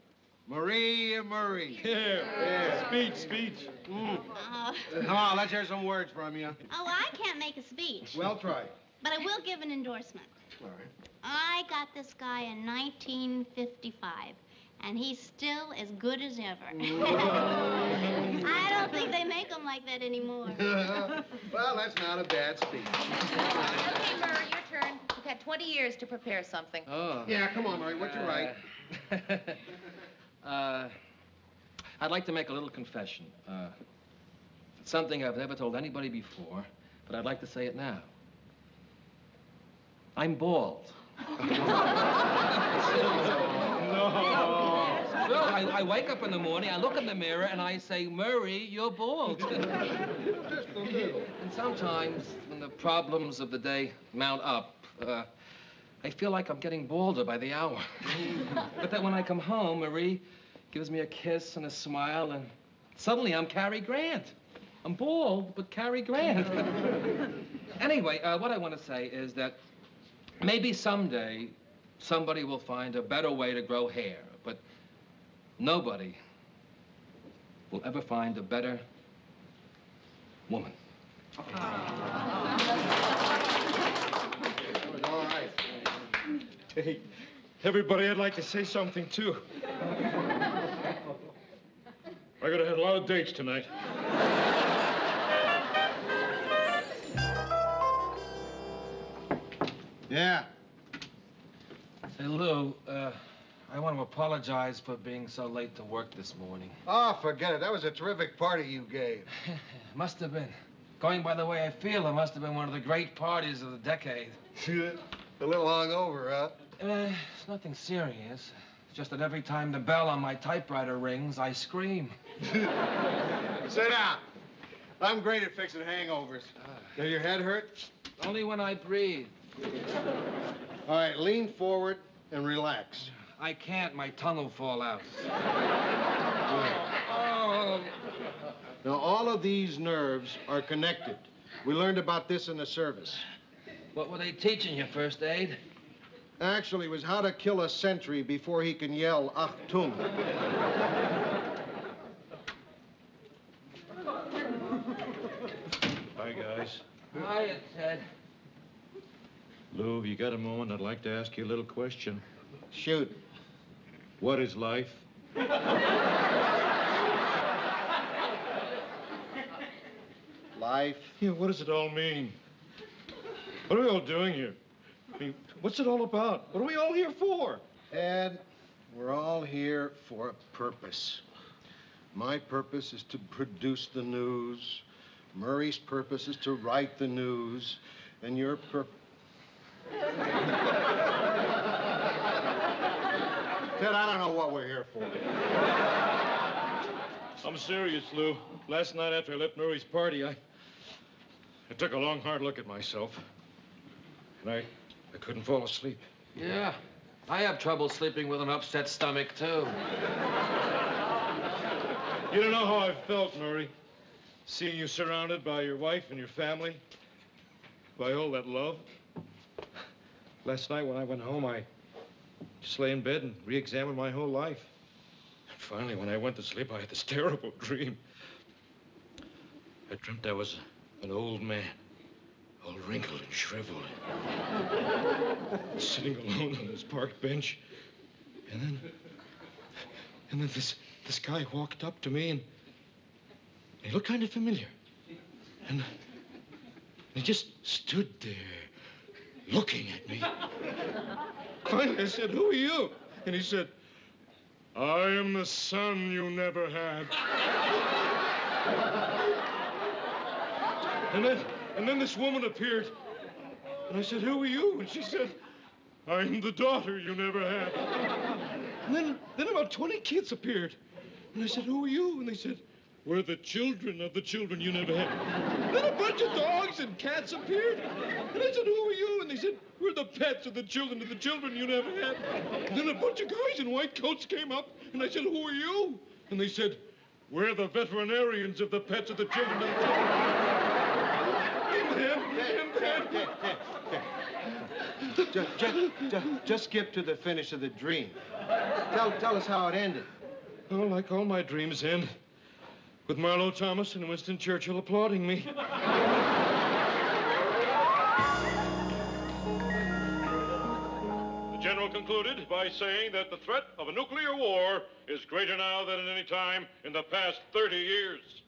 Marie and Marie. Yeah. Speech. Come on, let's hear some words from you. Oh, I can't make a speech. Well, try. But I will give an endorsement. All right. I got this guy in 1955, and he's still as good as ever. I don't think they make them like that anymore. Well, that's not a bad speech. Okay, Murray, your turn. You've had 20 years to prepare something. Oh. Yeah, come on, Murray, what you write? I'd like to make a little confession. It's something I've never told anybody before, but I'd like to say it now. I'm bald. No. Well, I wake up in the morning, I look in the mirror, and I say, Murray, you're bald. And sometimes, when the problems of the day mount up, I feel like I'm getting balder by the hour. But then when I come home, Marie gives me a kiss and a smile, and suddenly I'm Cary Grant. I'm bald, but Cary Grant. Anyway, what I want to say is that maybe someday somebody will find a better way to grow hair, but nobody will ever find a better woman. All right. Hey, everybody, I'd like to say something, too. I could have had a lot of dates tonight. Yeah. Say, Lou, I want to apologize for being so late to work this morning. Oh, forget it. That was a terrific party you gave. Must have been. Going by the way I feel, it must have been one of the great parties of the decade. A little hungover, huh? It's nothing serious. It's just that every time the bell on my typewriter rings, I scream. Sit down. I'm great at fixing hangovers. Does your head hurt? Only when I breathe. All right, lean forward and relax. I can't. My tongue will fall out. Oh. Now, all of these nerves are connected. We learned about this in the service. What were they teaching you, first aid? Actually, it was how to kill a sentry before he can yell, Achtung. Hi, guys. Hiya, Ted. Lou, have you got a moment? I'd like to ask you a little question. Shoot. What is life? Life? Yeah, what does it all mean? What are we all doing here? I mean, what's it all about? What are we all here for? Ed, we're all here for a purpose. My purpose is to produce the news. Murray's purpose is to write the news. And your purpose... Ted, I don't know what we're here for. I'm serious, Lou. Last night after I left Murray's party, I took a long, hard look at myself. And I couldn't fall asleep. Yeah, I have trouble sleeping with an upset stomach, too. You don't know how I felt, Murray. Seeing you surrounded by your wife and your family. By all that love. Last night when I went home, I just lay in bed and re-examined my whole life. And finally, when I went to sleep, I had this terrible dream. I dreamt I was an old man, all wrinkled and shriveled, sitting alone on this park bench. And then this guy walked up to me, and he looked kind of familiar. And he just stood there, looking at me. Finally, I said, "Who are you?" And he said, "I am the son you never had." And then this woman appeared. And I said, "Who are you?" And she said, "I'm the daughter you never had." And then about 20 kids appeared. And I said, "Who are you?" And they said, "We're the children of the children you never had." And then a bunch of dogs and cats appeared. And I said, "Who are you?" And they said, "We're the pets of the children you never had." And then a bunch of guys in white coats came up. And I said, "Who are you?" And they said, "We're the veterinarians of the pets of the children of the children." Just skip to the finish of the dream. Tell us how it ended. Oh, like all my dreams end, with Marlowe Thomas and Winston Churchill applauding me. The general concluded by saying that the threat of a nuclear war is greater now than at any time in the past 30 years.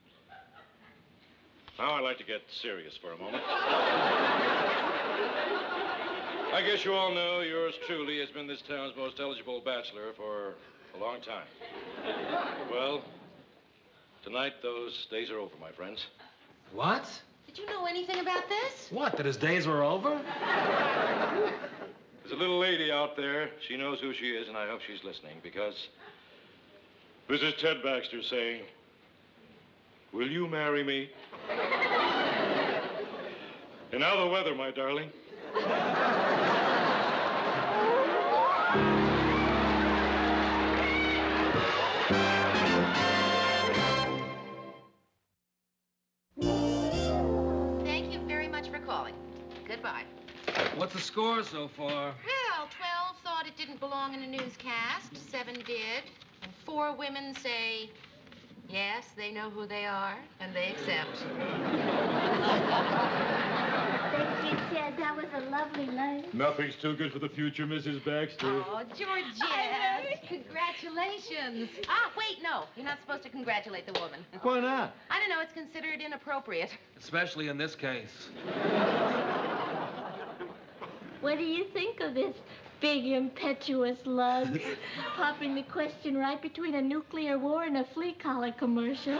Now I'd like to get serious for a moment. I guess you all know yours truly has been this town's most eligible bachelor for a long time. Well, tonight those days are over, my friends. What? Did you know anything about this? What, that his days were over? There's a little lady out there. She knows who she is, and I hope she's listening, because This is Ted Baxter saying, will you marry me? And now the weather, my darling. Thank you very much for calling. Goodbye. What's the score so far? Well, 12 thought it didn't belong in a newscast. 7 did. And 4 women say, yes, they know who they are, and they accept. Thank you, Ted. That was a lovely lunch. Nothing's too good for the future, Mrs. Baxter. Oh, Georgette, congratulations. Ah, wait, no. You're not supposed to congratulate the woman. Why not? I don't know. It's considered inappropriate. Especially in this case. What do you think of this big, impetuous lug? Popping the question right between a nuclear war and a flea collar commercial.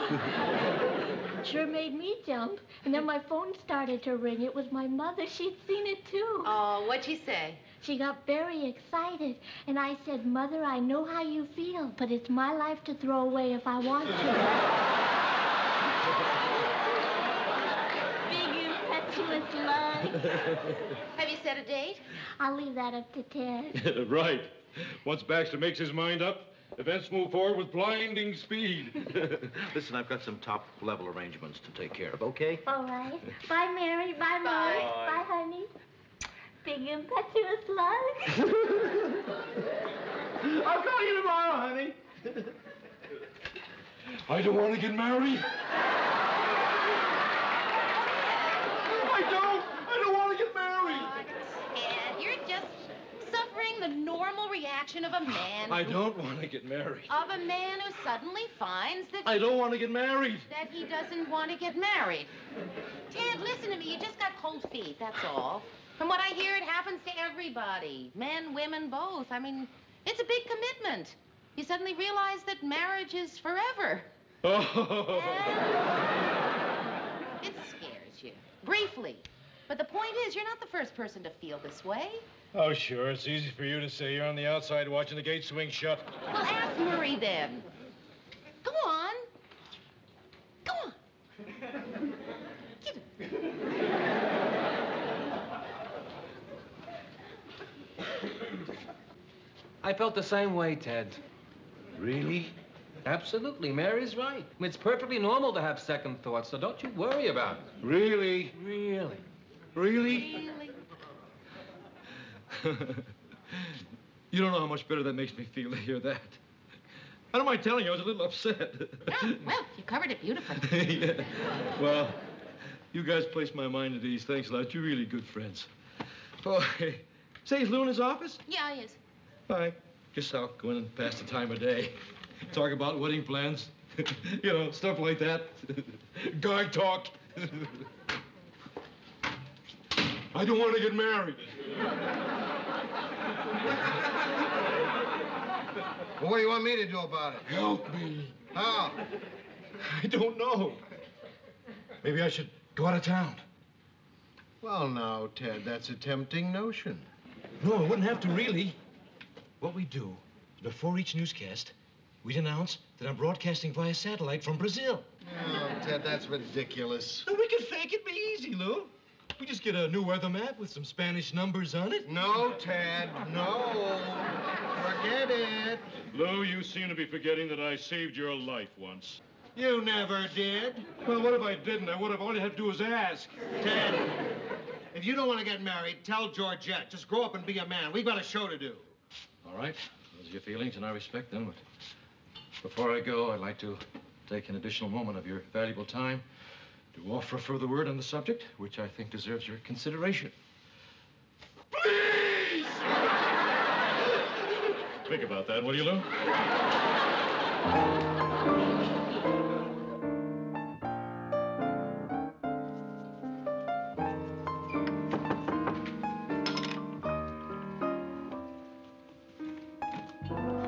Sure made me jump. And then my phone started to ring. It was my mother. She'd seen it, too. Oh, what'd she say? She got very excited. And I said, Mother, I know how you feel, but it's my life to throw away if I want to. Big, impetuous lug. Have you set a date? I'll leave that up to Ted. Right. Once Baxter makes his mind up, events move forward with blinding speed. Listen, I've got some top-level arrangements to take care of, okay? All right. Bye, Mary. Bye, Mary. Bye, honey. Big, impetuous lug. I'll call you tomorrow, honey. I don't want to get married. I don't want to get married. Ted, you're just suffering the normal reaction of a man. I don't want to get married. Of a man who suddenly finds that... I don't want to get married. That he doesn't want to get married. Ted, listen to me. You just got cold feet, that's all. From what I hear, it happens to everybody. Men, women, both. I mean, it's a big commitment. You suddenly realize that marriage is forever. Oh. It scares you. Briefly. But the point is, you're not the first person to feel this way. Oh, sure. It's easy for you to say. You're on the outside watching the gate swing shut. Well, ask Murray then. Go on. Go on. Get it. I felt the same way, Ted. Really? Absolutely. Mary's right. I mean, it's perfectly normal to have second thoughts, so don't you worry about it. Really? Really. Really? You don't know how much better that makes me feel to hear that. I don't mind telling you, I was a little upset. Oh, well, you covered it beautifully. Yeah. Well, you guys placed my mind at ease. Thanks a lot. You're really good friends. Oh, hey. Say, is Lou in his office? Yeah, he is. All right. Guess I'll go in and pass the time of day. Talk about wedding plans. You know, stuff like that. Guy talk. I don't want to get married. Well, what do you want me to do about it? Help me. How? I don't know. Maybe I should go out of town. Well, now, Ted, that's a tempting notion. No, it wouldn't have to really. What we do, before each newscast, we'd announce that I'm broadcasting via satellite from Brazil. Oh, Ted, that's ridiculous. No, we could fake it. Be easy, Lou. We just get a new weather map with some Spanish numbers on it. No, Ted, no. Forget it. Lou, you seem to be forgetting that I saved your life once. You never did. Well, what if I didn't? I would have. All you had to do was ask. Ted, if you don't want to get married, tell Georgette. Just grow up and be a man. We've got a show to do. All right. Those are your feelings, and I respect them. But before I go, I'd like to take an additional moment of your valuable time to offer a further word on the subject, which I think deserves your consideration. Please! Think about that, will you, Lou?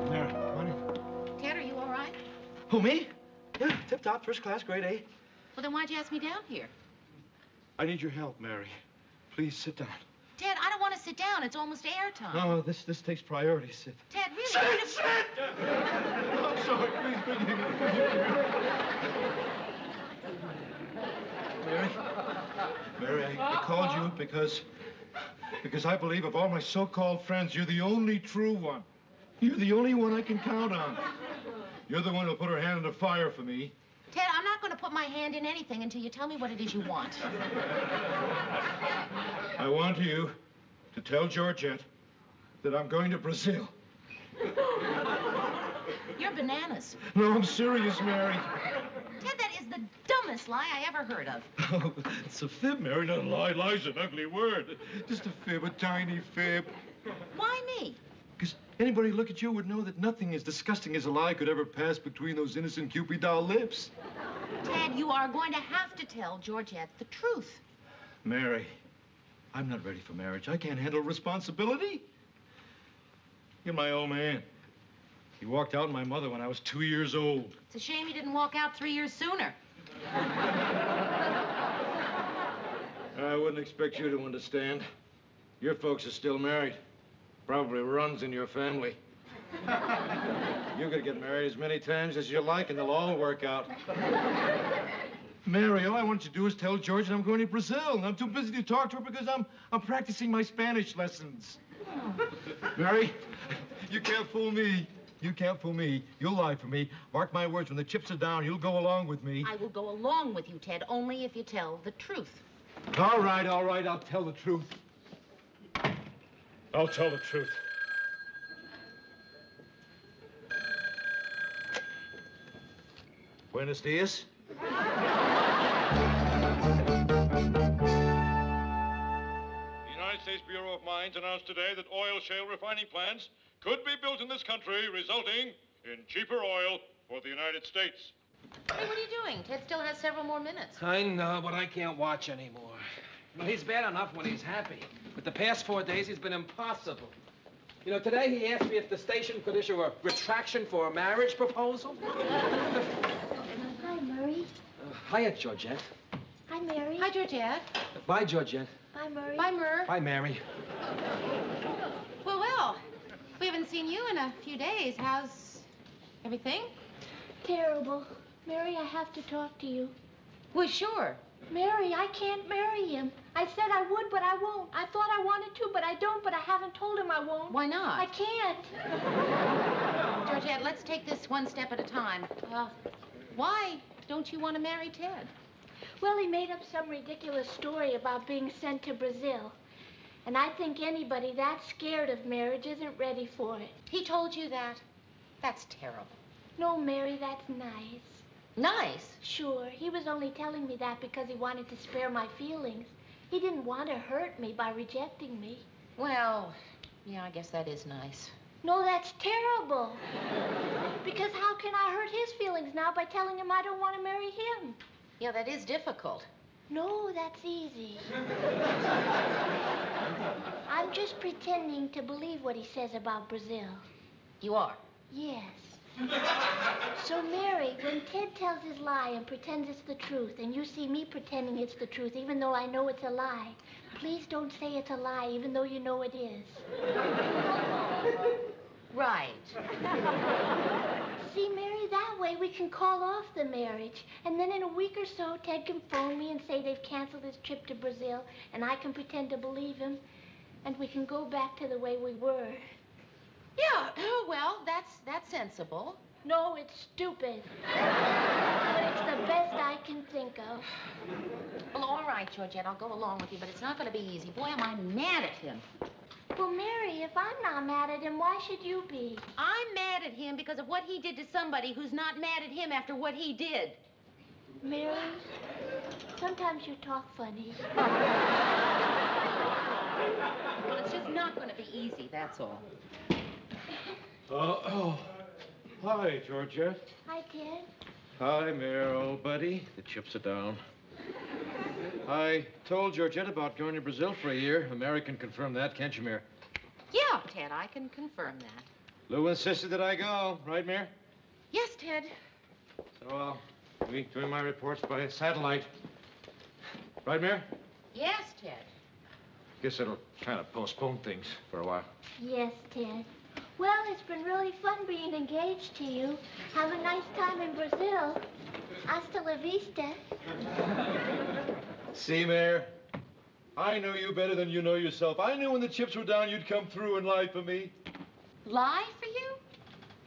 There, come on in. Ted, are you all right? Who, me? Yeah, tip-top, first class, grade A. Well, then why'd you ask me down here? I need your help, Mary. Please sit down. Ted, I don't want to sit down. It's almost airtime. No, this takes priority, Sid. Ted, really? Sid! I'm sorry. Please forgive me. Mary, I called you because I believe of all my so-called friends, you're the only true one. You're the only one I can count on. You're the one who'll put her hand in the fire for me. Ted, I'm not going to put my hand in anything until you tell me what it is you want. I want you to tell Georgette that I'm going to Brazil. You're bananas. No, I'm serious, Mary. Ted, that is the dumbest lie I ever heard of. Oh, it's a fib, Mary, not a lie. Lie's an ugly word. Just a fib, a tiny fib. Why me? Because anybody who look at you would know that nothing as disgusting as a lie could ever pass between those innocent Cupid doll lips. Ted, you are going to have to tell Georgette the truth. Mary, I'm not ready for marriage. I can't handle responsibility. You're my old man. He walked out on my mother when I was 2 years old. It's a shame you didn't walk out 3 years sooner. I wouldn't expect you to understand. Your folks are still married. Probably runs in your family. You could get married as many times as you like, and they'll all work out. Mary, all I want you to do is tell George that I'm going to Brazil, and I'm too busy to talk to her because I'm practicing my Spanish lessons. Mary, you can't fool me. You can't fool me. You'll lie for me. Mark my words, when the chips are down, you'll go along with me. I will go along with you, Ted, only if you tell the truth. All right, I'll tell the truth. I'll tell the truth. Buenos dias. The United States Bureau of Mines announced today that oil shale refining plants could be built in this country, resulting in cheaper oil for the United States. Hey, what are you doing? Ted still has several more minutes. I know, but I can't watch anymore. Well, he's bad enough when he's happy. But the past 4 days, he's been impossible. You know, today he asked me if the station could issue a retraction for a marriage proposal. Hi, Murray. Hiya, Georgette. Hi, Mary. Hi, Georgette. Bye, Georgette. Bye, Murray. Bye, Mur. Bye, Mary. Well, we haven't seen you in a few days. How's everything? Terrible. Mary, I have to talk to you. Well, sure. Mary, I can't marry him. I said I would, but I won't. I thought I wanted to, but I don't, but I haven't told him I won't. Why not? I can't. Georgette, let's take this one step at a time. Why don't you want to marry Ted? Well, he made up some ridiculous story about being sent to Brazil. And I think anybody that scared of marriage isn't ready for it. He told you that? That's terrible. No, Mary, that's nice. Nice? Sure. He was only telling me that because he wanted to spare my feelings. He didn't want to hurt me by rejecting me. Well, yeah, I guess that is nice. No, that's terrible. Because how can I hurt his feelings now by telling him I don't want to marry him? Yeah, that is difficult. No, that's easy. I'm just pretending to believe what he says about Brazil. You are? Yes. So, Mary, when Ted tells his lie and pretends it's the truth, and you see me pretending it's the truth, even though I know it's a lie, please don't say it's a lie, even though you know it is. Right. See, Mary, that way we can call off the marriage. And then in a week or so, Ted can phone me and say they've canceled his trip to Brazil, and I can pretend to believe him, and we can go back to the way we were. Yeah, well, that's sensible. No, it's stupid. But it's the best I can think of. Well, all right, Georgette, I'll go along with you, but it's not going to be easy. Boy, am I mad at him. Well, Mary, if I'm not mad at him, why should you be? I'm mad at him because of what he did to somebody who's not mad at him after what he did. Mary, sometimes you talk funny. Well, it's just not going to be easy, that's all. Hi, Georgette. Hi, Ted. Hi, Mayor, old buddy. The chips are down. I told Georgette about going to Brazil for a year. Mary can confirm that, can't you, Mayor? Yeah, Ted, I can confirm that. Lou insisted that I go, right, Mayor? Yes, Ted. So I'll be doing my reports by satellite. Right, Mayor? Yes, Ted. Guess it'll kind of postpone things for a while. Yes, Ted. Well, it's been really fun being engaged to you. Have a nice time in Brazil. Hasta la vista. See, Mayor, I know you better than you know yourself. I knew when the chips were down you'd come through and lie for me. Lie for you?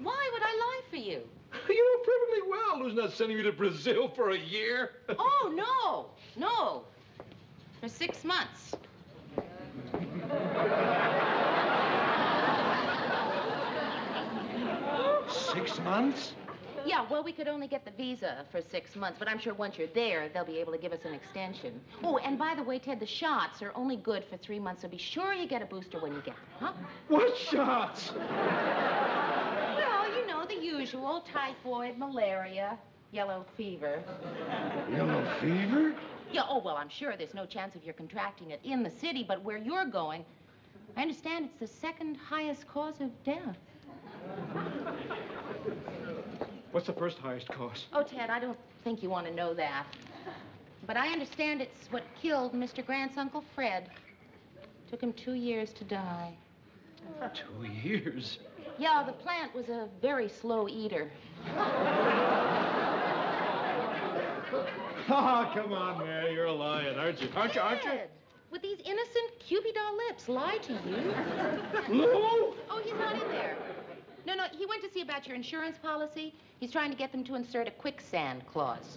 Why would I lie for you? You know perfectly well who's not sending you to Brazil for a year. Oh, no. No. For 6 months. 6 months? Yeah, well, we could only get the visa for 6 months, but I'm sure once you're there, they'll be able to give us an extension. Oh, and by the way, Ted, the shots are only good for 3 months, so be sure you get a booster when you get them, huh? What shots? Well, you know, the usual. Typhoid, malaria, yellow fever. Yellow fever? Yeah, oh, well, I'm sure there's no chance of your contracting it in the city, but where you're going, I understand it's the second highest cause of death. What's the first highest cause? Oh, Ted, I don't think you want to know that. But I understand it's what killed Mr. Grant's Uncle Fred. Took him 2 years to die. 2 years? Yeah, the plant was a very slow eater. Oh, come on, Mary, you're lying, aren't you? Aren't you? Ted, with these innocent Cupid doll lips, lie to you. Lou? Oh, he's not in there. No, he went to see about your insurance policy. He's trying to get them to insert a quicksand clause.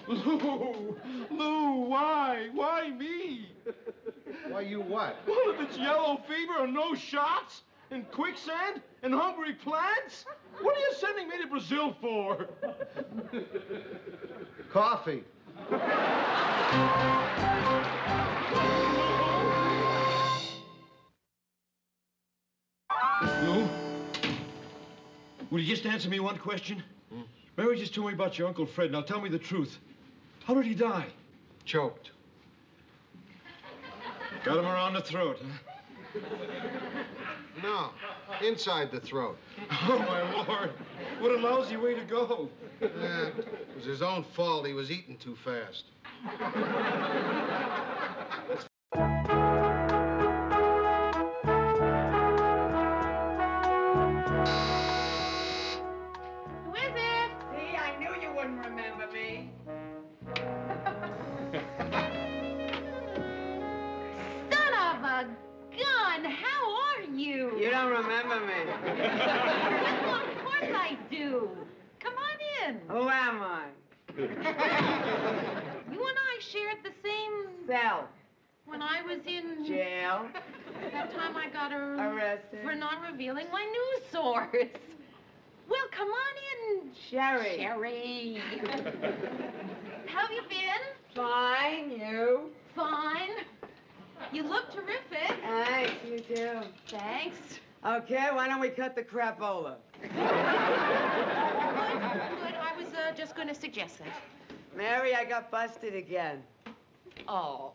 Lou, why? Why me? Why you what? Well, if it's yellow fever and no shots and quicksand and hungry plants, what are you sending me to Brazil for? Coffee. Lou? Will you just answer me one question? Mary just told me about your Uncle Fred. Now tell me the truth. How did he die? Choked. Got him around the throat, huh? No, inside the throat. Oh, my Lord. What a lousy way to go. It was his own fault. He was eating too fast. Who is it? See, I knew you wouldn't remember me. Son of a gun! How are you? You don't remember me. Well, of course I do. Come on in. Who am I? You and I shared the same Cell. when I was in Jail. that time I got Arrested. for not revealing my news source. Well, come on in. Sherry. Sherry. How have you been? Fine, you? Fine. You look terrific. Thanks, you too. Thanks. Okay, why don't we cut the crapola? Good. I was just going to suggest that. Mary, I got busted again. Oh,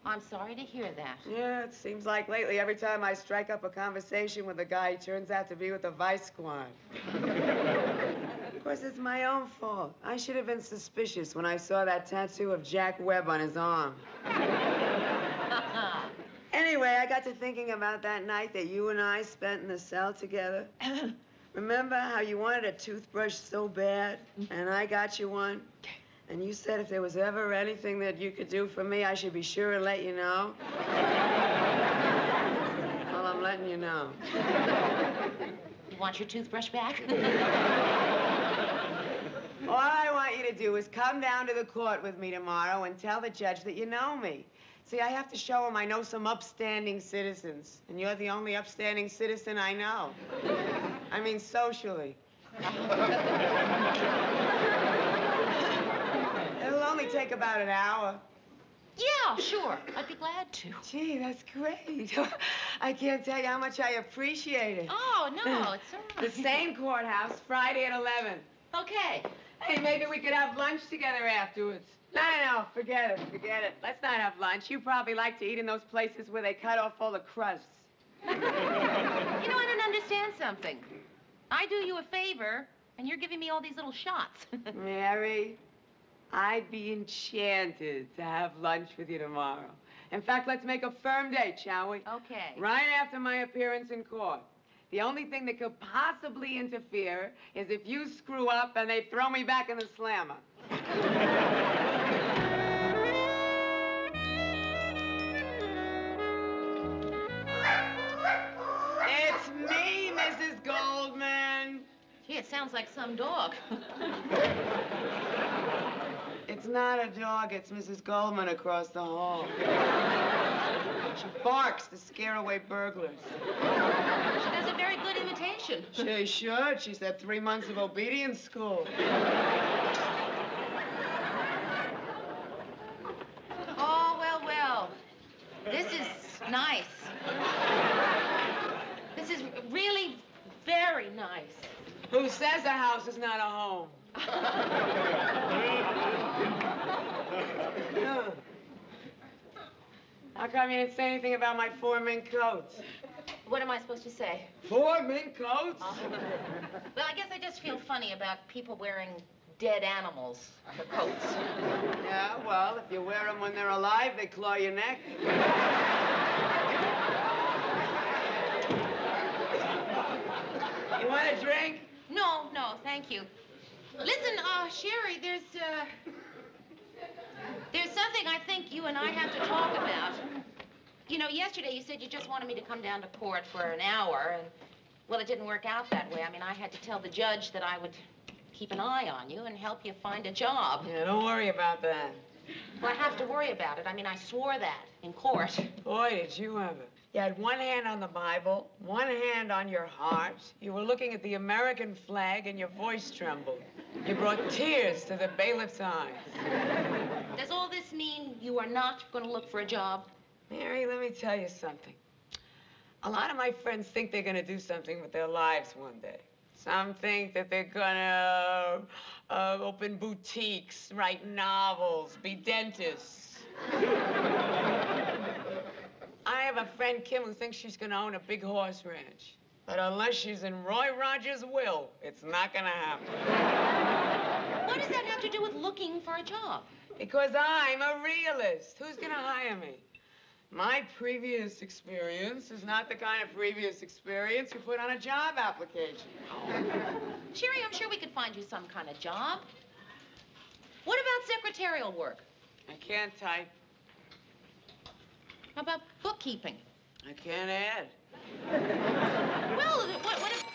I'm sorry to hear that. Yeah, it seems like lately every time I strike up a conversation with a guy, he turns out to be with the vice squad. Of course, it's my own fault. I should have been suspicious when I saw that tattoo of Jack Webb on his arm. Anyway, I got to thinking about that night that you and I spent in the cell together. Remember how you wanted a toothbrush so bad, and I got you one? And you said if there was ever anything that you could do for me, I should be sure and let you know. Well, I'm letting you know. You want your toothbrush back? All I want you to do is come down to the court with me tomorrow and tell the judge that you know me. See, I have to show him I know some upstanding citizens, and you're the only upstanding citizen I know. I mean, socially. It'll only take about an hour. Yeah, sure. I'd be glad to. Gee, that's great. I can't tell you how much I appreciate it. Oh, no, it's all right. The same courthouse, Friday at 11. Okay. Hey, maybe we could have lunch together afterwards. No, forget it. Let's not have lunch. You probably like to eat in those places where they cut off all the crusts. You know, I don't understand something. I do you a favor, and you're giving me all these little shots. Mary, I'd be enchanted to have lunch with you tomorrow. In fact, let's make a firm date, shall we? Okay. Right after my appearance in court. The only thing that could possibly interfere is if you screw up and they throw me back in the slammer. It's me, Mrs. Goldman. Gee, it sounds like some dog. It's not a dog, it's Mrs. Goldman across the hall. She barks to scare away burglars. She does a very good imitation. She should. She's had 3 months of obedience school. Oh, well, well. This is nice. This is really very nice. Who says a house is not a home? How come you didn't say anything about my 4 mink coats? What am I supposed to say? 4 mink coats? Well, I guess I just feel funny about people wearing dead animals for coats. Yeah, well, if you wear them when they're alive, they claw your neck. You want a drink? No, no, thank you. Listen, Sherry, there's something I think you and I have to talk about. You know, yesterday you said you just wanted me to come down to court for an hour, and, well, it didn't work out that way. I mean, I had to tell the judge that I would keep an eye on you and help you find a job. Yeah, don't worry about that. Well, I have to worry about it. I mean, I swore that in court. Boy, did you ever. You had one hand on the Bible, one hand on your heart. You were looking at the American flag, and your voice trembled. You brought tears to the bailiff's eyes. Does all this mean you are not going to look for a job? Mary, let me tell you something. A lot of my friends think they're going to do something with their lives one day. Some think that they're going to open boutiques, write novels, be dentists. I have a friend, Kim, who thinks she's going to own a big horse ranch. But unless she's in Roy Rogers' will, it's not going to happen. What does that have to do with looking for a job? Because I'm a realist. Who's going to hire me? My previous experience is not the kind of previous experience you put on a job application. Sherry, I'm sure we could find you some kind of job. What about secretarial work? I can't type. How about bookkeeping? I can't add. Well, what if...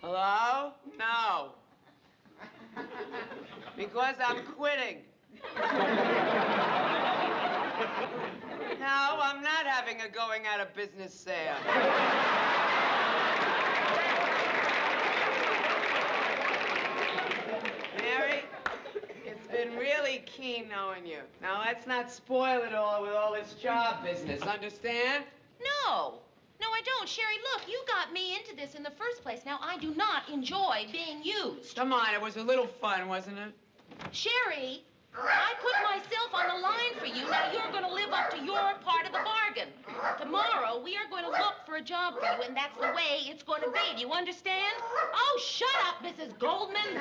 Hello? No. Because I'm quitting. No, I'm not having a going out of business sale. Mary, it's been really keen knowing you. Now, let's not spoil it all with all this job business, understand? No. No, I don't. Sherry, look, you got me into this in the first place. Now, I do not enjoy being used. Come on, it was a little fun, wasn't it? Sherry, I put myself on the line for you. Now, you're going to live up to your part of the bargain. Tomorrow, we are going to look for a job for you, and that's the way it's going to be. Do you understand? Oh, shut up, Mrs. Goldman.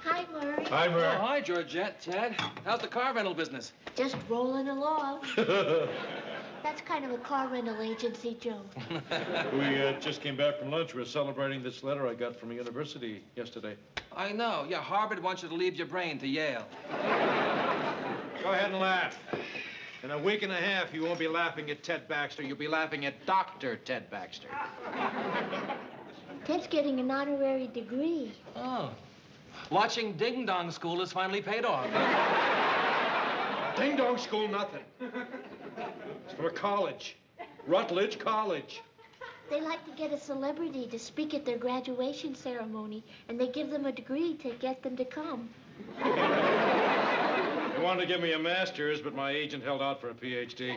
Hi, Murray. Hi, Murray. Oh, hi, Georgette, Ted. How's the car rental business? Just rolling along. That's kind of a car rental agency joke. We just came back from lunch. We were celebrating this letter I got from the university yesterday. I know. Yeah, Harvard wants you to leave your brain to Yale. Go ahead and laugh. In a week and a half, you won't be laughing at Ted Baxter. You'll be laughing at Dr. Ted Baxter. Ted's getting an honorary degree. Oh. Watching Ding Dong School has finally paid off. Ding Dong School, nothing. It's for college. Rutledge College. They like to get a celebrity to speak at their graduation ceremony, and they give them a degree to get them to come. They wanted to give me a master's, but my agent held out for a PhD.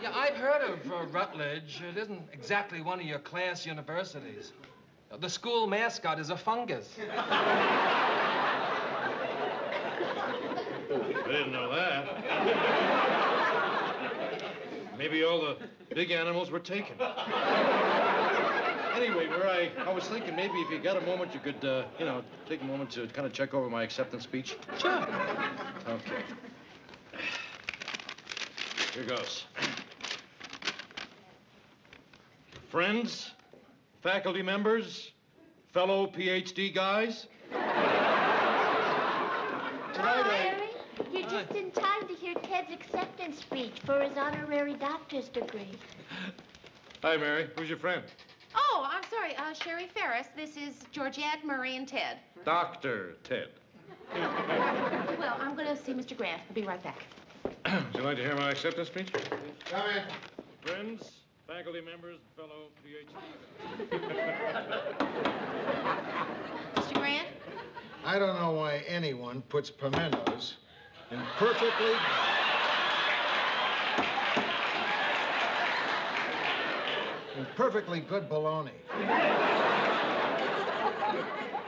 Yeah, I've heard of Rutledge. It isn't exactly one of your class universities. The school mascot is a fungus. I didn't know that. Maybe all the big animals were taken. Anyway, I was thinking maybe if you got a moment, you could, take a moment to kind of check over my acceptance speech. Sure. Okay. Here goes. Friends, faculty members, fellow PhD guys. Hi, Larry. You're just in time to hear Ted's acceptance speech for his honorary doctor's degree. Hi, Mary. Who's your friend? Oh, I'm sorry, Sherry Ferris. This is Georgette, Murray, and Ted. Dr. Ted. Well, I'm going to see Mr. Grant. I'll be right back. Would you like to hear my acceptance speech? Come in. Friends, faculty members, fellow PhD. Mr. Grant? I don't know why anyone puts pimentos in perfectly good bologna.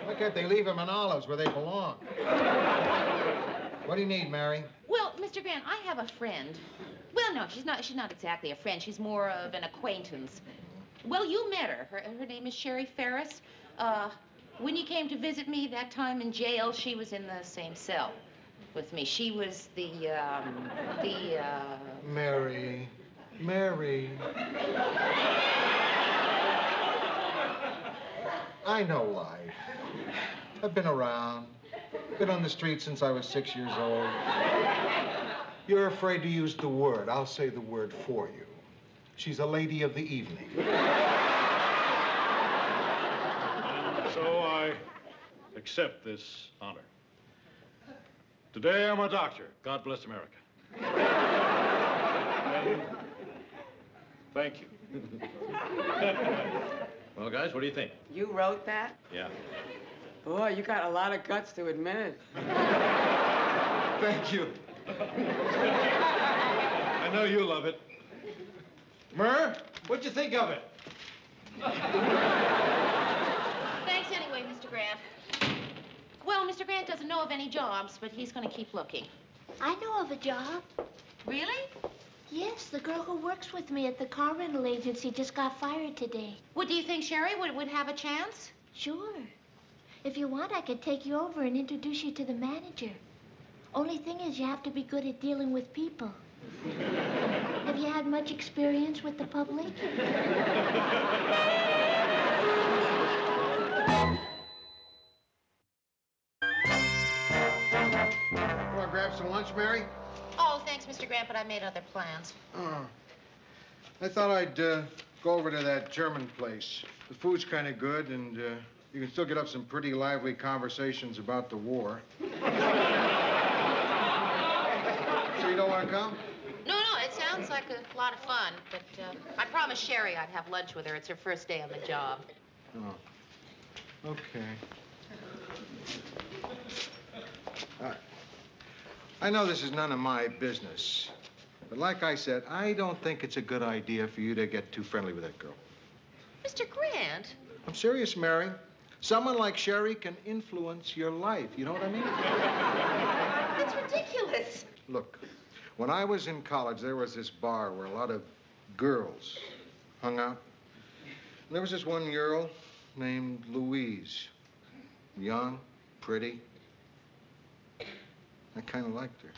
Why can't they leave them in olives where they belong? What do you need, Mary? Well, Mr. Grant, I have a friend. Well, no, she's not exactly a friend. She's more of an acquaintance. Well, you met her. Her name is Sherry Ferris. When you came to visit me that time in jail, she was in the same cell with me. She was Mary. I know life. I've been around. Been on the street since I was 6 years old. You're afraid to use the word. I'll say the word for you. She's a lady of the evening. So I accept this honor. Today I'm a doctor. God bless America. And thank you. Well, guys, what do you think? You wrote that? Yeah. Boy, you got a lot of guts to admit it. Thank you. I know you love it. Murr, what'd you think of it? Thanks anyway, Mr. Grant. Well, Mr. Grant doesn't know of any jobs, but he's going to keep looking. I know of a job. Really? Yes, the girl who works with me at the car rental agency just got fired today. What do you think, Sherry? Would have a chance? Sure. If you want, I could take you over and introduce you to the manager. Only thing is, you have to be good at dealing with people. Have you had much experience with the public? Want to grab some lunch, Mary? Oh, thanks, Mr. Grant, but I made other plans. Oh. I thought I'd go over to that German place. The food's kind of good, and you can still get up some pretty lively conversations about the war. So you don't want to come? No, it sounds like a lot of fun, but I promised Sherry I'd have lunch with her. It's her first day on the job. Oh. Okay. I know this is none of my business, but like I said, I don't think it's a good idea for you to get too friendly with that girl. Mr. Grant? I'm serious, Mary. Someone like Sherry can influence your life. You know what I mean? It's ridiculous. Look, when I was in college, there was this bar where a lot of girls hung out. And there was this one girl named Louise. Young, pretty. I kind of liked her.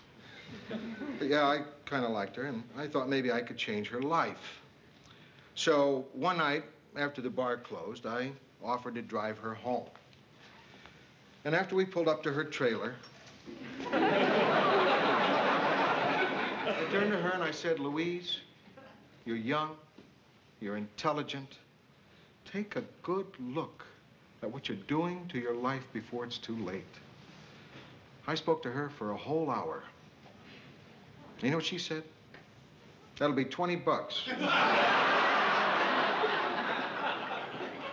Yeah, I kind of liked her, and I thought maybe I could change her life. So one night, after the bar closed, I offered to drive her home. And after we pulled up to her trailer, I turned to her and I said, Louise, you're young, you're intelligent. Take a good look at what you're doing to your life before it's too late. I spoke to her for a whole hour. You know what she said? That'll be $20.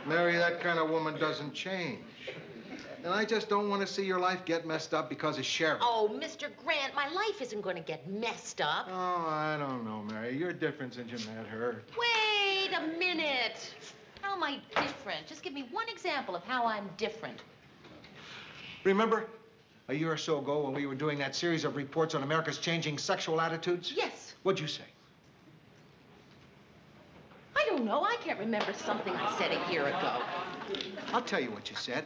Mary, that kind of woman doesn't change. And I just don't want to see your life get messed up because of Sherry. Oh, Mr. Grant, my life isn't going to get messed up. Oh, I don't know, Mary. You're different since you met her. Wait a minute. How am I different? Just give me one example of how I'm different. Remember a year or so ago when we were doing that series of reports on America's changing sexual attitudes? Yes. What'd you say? know? I can't remember something I said a year ago. I'll tell you what you said.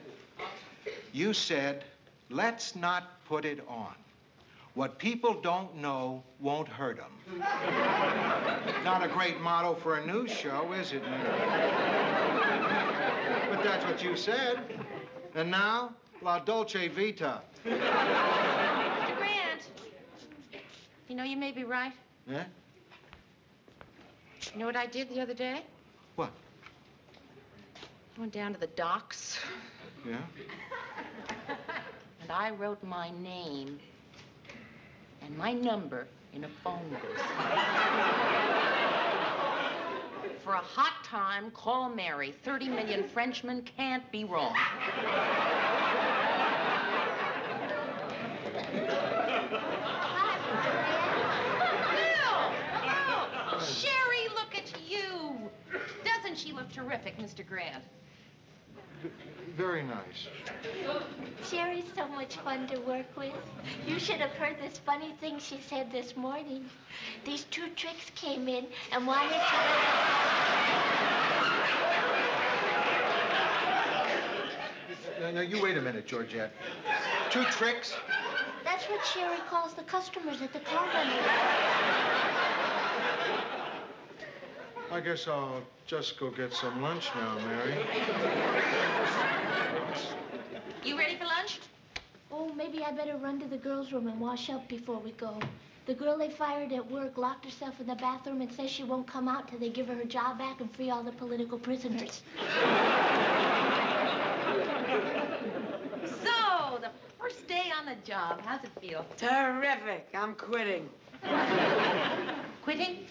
You said, let's not put it on. What people don't know won't hurt them. Not a great motto for a news show, is it, Mary? But that's what you said. And now, la dolce vita. Mr. Grant, you know, you may be right. Yeah? You know what I did the other day? What? I went down to the docks. Yeah? And I wrote my name and my number in a phone book. For a hot time, call Mary. 30 million Frenchmen can't be wrong. Bill! Sherry, look at you. Doesn't she look terrific, Mr. Grant? Very nice. Sherry's so much fun to work with. You should have heard this funny thing she said this morning. These two tricks came in and wanted to... Now, you wait a minute, Georgette. Two tricks? That's what Sherry calls the customers at the car rental. I guess I'll just go get some lunch now, Mary. You ready for lunch? Oh, maybe I better run to the girls' room and wash up before we go. The girl they fired at work locked herself in the bathroom and says she won't come out till they give her job back and free all the political prisoners. So, the first day on the job, how's it feel? Terrific. I'm quitting. Quitting?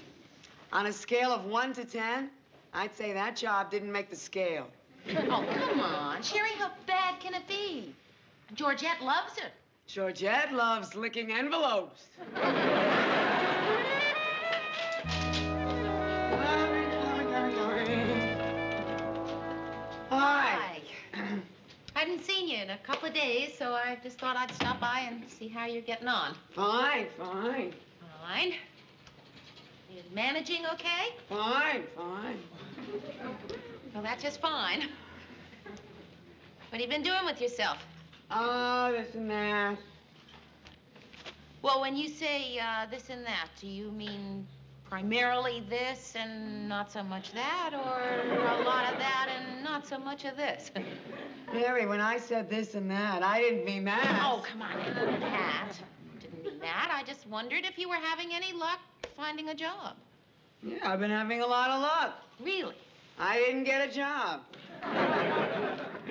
On a scale of 1 to 10, I'd say that job didn't make the scale. Oh, come on. Sherry, how bad can it be? Georgette loves it. Georgette loves licking envelopes. Hi. I hadn't seen you in a couple of days, so I just thought I'd stop by and see how you're getting on. Fine, fine. Fine. You managing okay? Fine, fine. Well, that's just fine. What have you been doing with yourself? Oh, this and that. Well, when you say this and that, do you mean primarily this and not so much that, or a lot of that and not so much of this? Mary, when I said this and that, I didn't mean that. Oh, come on, Pat. Didn't mean that. I just wondered if you were having any luck finding a job. Yeah, I've been having a lot of luck. Really? I didn't get a job.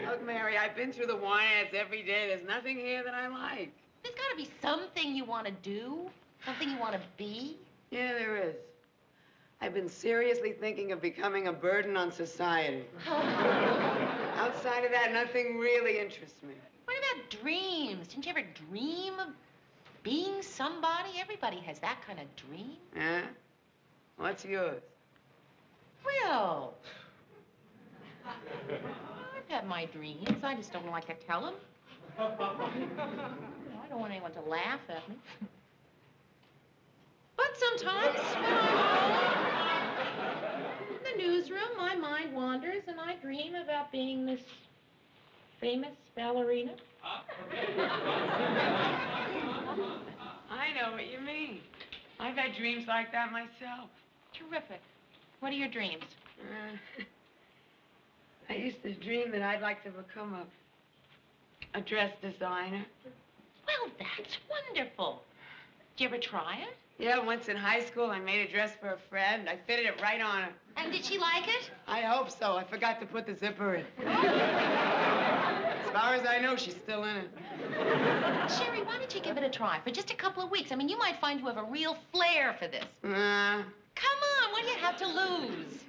Look, Mary, I've been through the wine ads every day. There's nothing here that I like. There's got to be something you want to do, something you want to be. Yeah, there is. I've been seriously thinking of becoming a burden on society. Outside of that, nothing really interests me. What about dreams? Didn't you ever dream of being somebody? Everybody has that kind of dream. Yeah? What's yours? Well, I've had my dreams. I just don't like to tell them. I don't want anyone to laugh at me. But sometimes when I'm home in the newsroom, my mind wanders and I dream about being this famous ballerina. I know what you mean. I've had dreams like that myself. Terrific. What are your dreams? I used to dream that I'd like to become a dress designer. Well, that's wonderful. Did you ever try it? Yeah, once in high school, I made a dress for a friend. I fitted it right on her. And did she like it? I hope so. I forgot to put the zipper in. As far as I know, she's still in it. Sherry, why don't you give it a try for just a couple of weeks? I mean, you might find you have a real flair for this. Come on, what do you have to lose?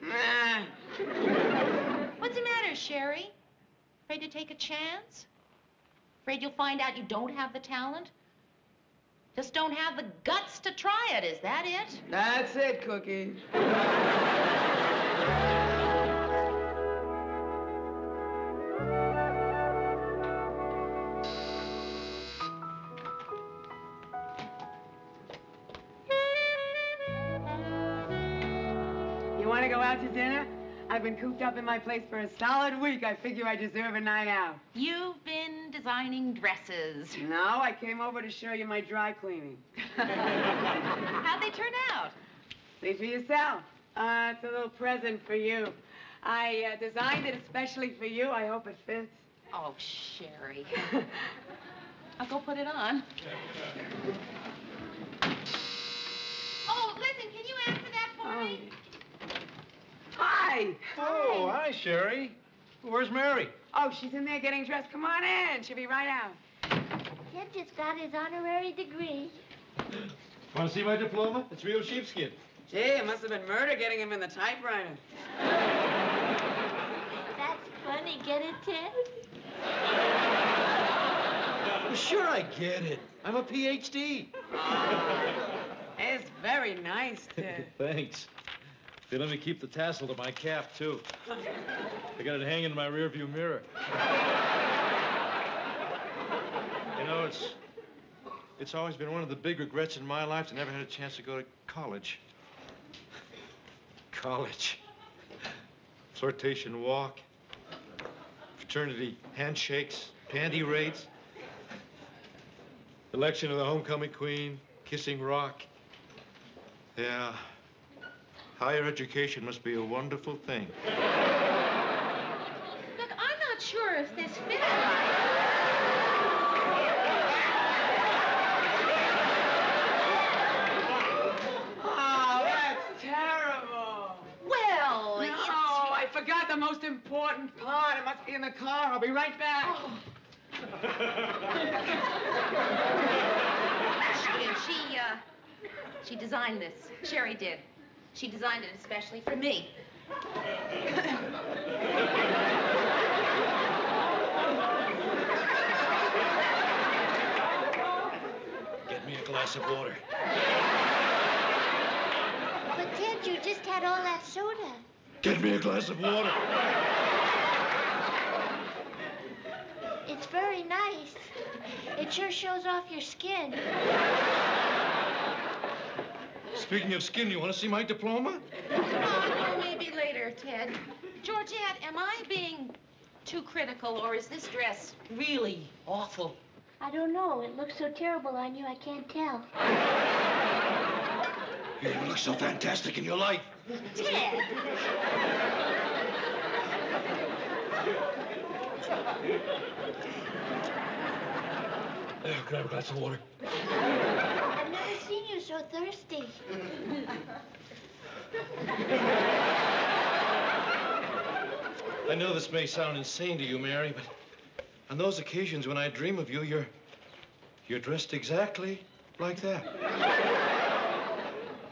What's the matter, Sherry? Afraid to take a chance? Afraid you'll find out you don't have the talent? Just don't have the guts to try it, is that it? That's it, Cookie. You want to go out to dinner? I've been cooped up in my place for a solid week. I figure I deserve a night out. You've been designing dresses. No, I came over to show you my dry cleaning. How'd they turn out? See for yourself. It's a little present for you. I designed it especially for you. I hope it fits. Oh, Sherry. I'll go put it on. Oh, listen, can you answer that for me? Hi. Oh, hi, Sherry. Where's Mary? Oh, she's in there getting dressed. Come on in. She'll be right out. Ted just got his honorary degree. Want to see my diploma? It's real sheepskin. Gee, it must have been murder getting him in the typewriter. That's funny. Get it, Ted? Well, sure I get it. I'm a PhD. It's very nice, Ted. Thanks. They let me keep the tassel to my cap, too. I got it hanging in my rearview mirror. You know, it's always been one of the big regrets in my life to never had a chance to go to college. College. Flirtation walk. Fraternity handshakes. Panty raids. Election of the homecoming queen. Kissing rock. Yeah. Higher education must be a wonderful thing. Look, I'm not sure if this fits right. Oh, that's terrible. Well, No, I forgot the most important part. It must be in the car. I'll be right back. Oh. She designed this. Sherry did. She designed it especially for me. Get me a glass of water. But, Ted, you just had all that soda. Get me a glass of water. It's very nice. It sure shows off your skin. Speaking of skin, you want to see my diploma? Oh, maybe later, Ted. Georgette, am I being too critical, or is this dress really awful? I don't know. It looks so terrible on you, I can't tell. You look so fantastic in your life. Ted! There, can I have a glass of water? I've never seen you so thirsty. I know this may sound insane to you, Mary, but on those occasions when I dream of you, you're dressed exactly like that.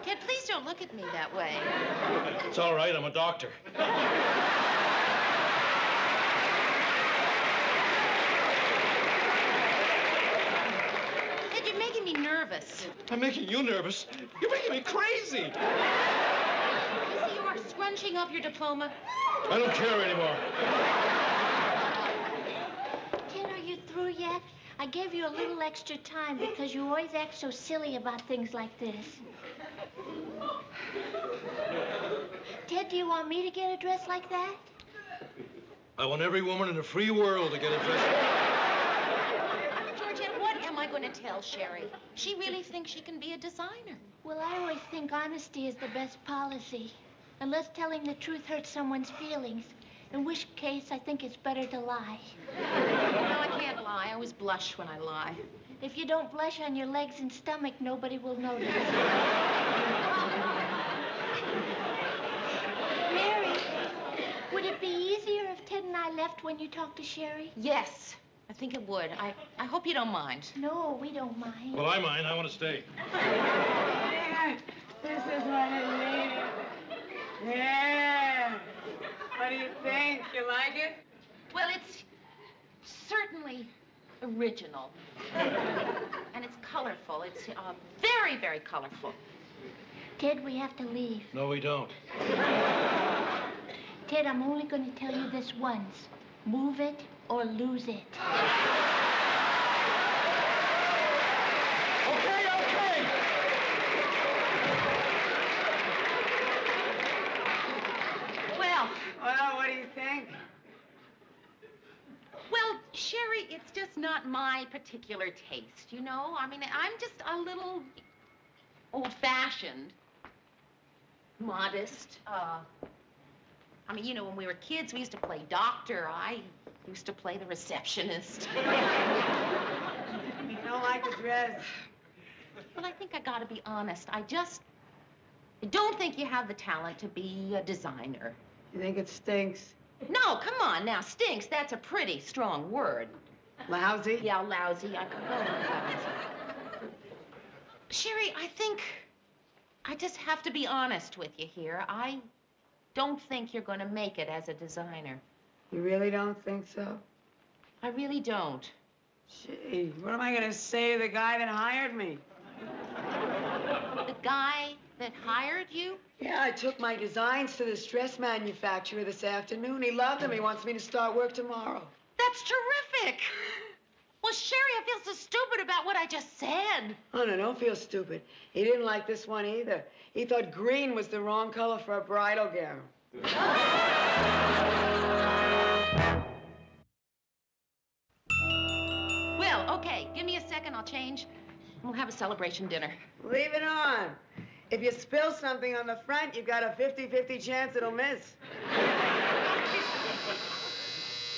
Ted, please don't look at me that way. It's all right, I'm a doctor. Ted, you're making me nervous. I'm making you nervous. You're making me crazy. You see, you are scrunching up your diploma. I don't care anymore. Ted, are you through yet? I gave you a little extra time because you always act so silly about things like this. Ted, do you want me to get a dress like that? I want every woman in the free world to get a dress like that. Georgette, what am I going to tell Sherry? She really thinks she can be a designer. Well, I always think honesty is the best policy. Unless telling the truth hurts someone's feelings. In which case, I think it's better to lie. No, I can't lie. I always blush when I lie. If you don't blush on your legs and stomach, nobody will notice. Mary, would it be easier if Ted and I left when you talked to Sherry? Yes, I think it would. I hope you don't mind. No, we don't mind. Well, I mind. I want to stay. Yeah, this is what I needed. Yeah. What do you think? You like it? Well, it's certainly original. And it's colorful. It's very, very colorful. Ted, we have to leave. No, we don't. Ted, I'm only going to tell you this once. Move it or lose it. Okay. Well, it's just not my particular taste, you know? I mean, I'm just a little old-fashioned, modest. I mean, you know, when we were kids, we used to play doctor. I used to play the receptionist. You don't like the dress? Well, I think I gotta be honest. I don't think you have the talent to be a designer. You think it stinks? No, come on now. Stinks, that's a pretty strong word. Lousy? Yeah, lousy. I could go with lousy. Sherry, I think I just have to be honest with you here. I don't think you're going to make it as a designer. You really don't think so? I really don't. Gee, what am I going to say to the guy that hired me? The guy that hired you? Yeah, I took my designs to this dress manufacturer this afternoon. He loved them. He wants me to start work tomorrow. That's terrific. Well, Sherry, I feel so stupid about what I just said. Oh, no, don't feel stupid. He didn't like this one either. He thought green was the wrong color for a bridal gown. Well, okay, give me a second, I'll change. We'll have a celebration dinner. Leave it on. If you spill something on the front, you've got a 50-50 chance it'll miss.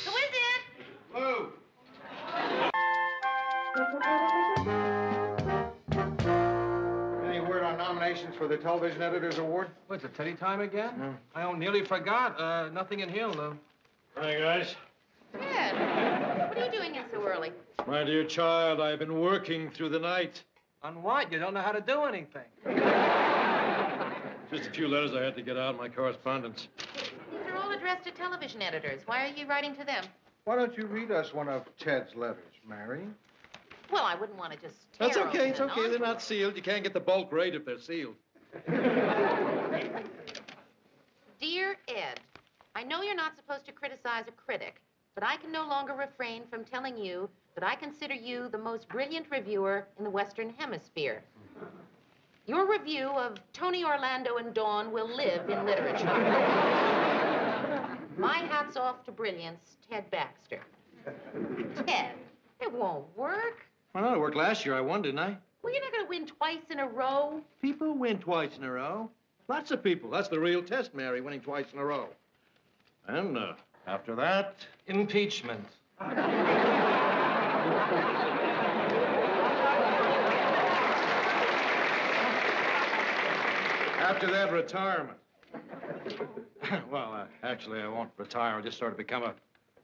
Who is it? Lou. Any word on nominations for the Television Editors Award? What's it, Teddy time again? I nearly forgot. Nothing in here, Lou. Hi, guys. Ted, what are you doing in so early? My dear child, I've been working through the night. On what? You don't know how to do anything. Just a few letters I had to get out, my correspondence. These are all addressed to television editors. Why are you writing to them? Why don't you read us one of Ted's letters, Mary? Well, I wouldn't want to just That's tear okay, it's open an okay. They're envelope. not sealed. You can't get the bulk rate if they're sealed. Dear Ed, I know you're not supposed to criticize a critic, but I can no longer refrain from telling you that I consider you the most brilliant reviewer in the Western Hemisphere. Your review of Tony Orlando and Dawn will live in literature. My hat's off to brilliance, Ted Baxter. Ted, it won't work. Why not? It worked last year. I won, didn't I? Well, you're not going to win twice in a row. People win twice in a row. Lots of people. That's the real test, Mary, winning twice in a row. And after that... Impeachment. After that, retirement. Well, actually, I won't retire. I'll just sort of become a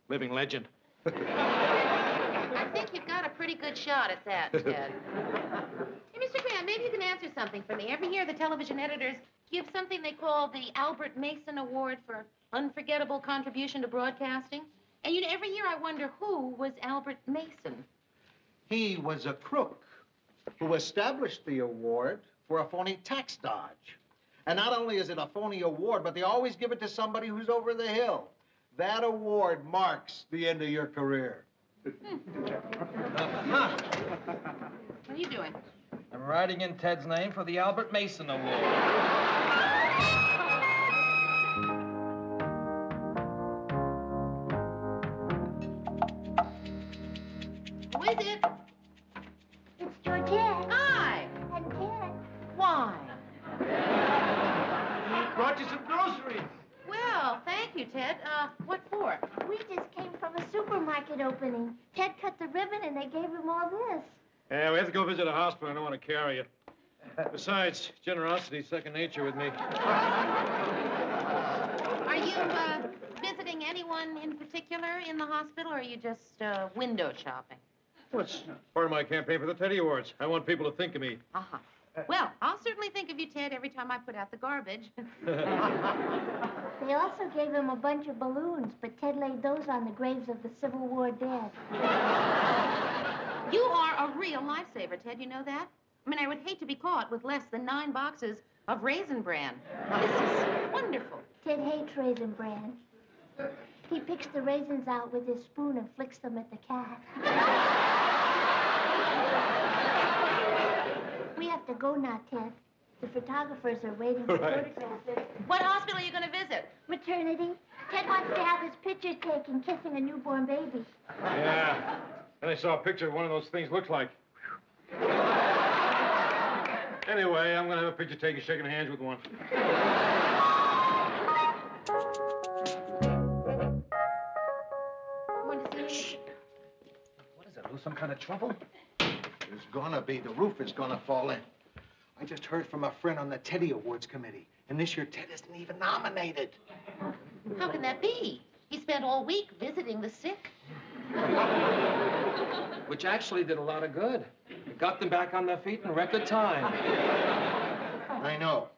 living legend. I think you've got a pretty good shot at that, Ted. Hey, Mr. Graham, maybe you can answer something for me. Every year, the television editors give something they call the Albert Mason Award for unforgettable contribution to broadcasting. And, you know, every year I wonder who was Albert Mason. He was a crook who established the award for a phony tax dodge. And not only is it a phony award, but they always give it to somebody who's over the hill. That award marks the end of your career. What are you doing? I'm writing in Ted's name for the Albert Mason Award. Who is it? It's Georgette. Hi. And Ted. Why? Brought you some groceries. Well, thank you, Ted. What for? We just came from a supermarket opening. Ted cut the ribbon and they gave him all this. Yeah, we have to go visit a hospital. I don't want to carry it. Besides, generosity's second nature with me. Are you, visiting anyone in particular in the hospital, or are you just, window shopping? What's part of my campaign for the Teddy Awards? I want people to think of me. Uh-huh. Well, I'll certainly think of you, Ted, every time I put out the garbage. They also gave him a bunch of balloons, but Ted laid those on the graves of the Civil War dead. You are a real lifesaver, Ted. You know that? I mean, I would hate to be caught with less than 9 boxes of Raisin Bran. This is wonderful. Ted hates Raisin Bran. He picks the raisins out with his spoon and flicks them at the cat. We have to go now, Ted. The photographers are waiting to photograph us. What hospital are you going to visit? Maternity. Ted wants to have his picture taken kissing a newborn baby. Yeah. Then I saw a picture of one of those things looked like. Anyway, I'm going to have a picture taken shaking hands with one. Shh. What is it, Lou? Some kind of trouble? There's gonna be. The roof is gonna fall in. I just heard from a friend on the Teddy Awards committee, and this year Ted isn't even nominated. How can that be? He spent all week visiting the sick. Which actually did a lot of good. It got them back on their feet in record time. I know.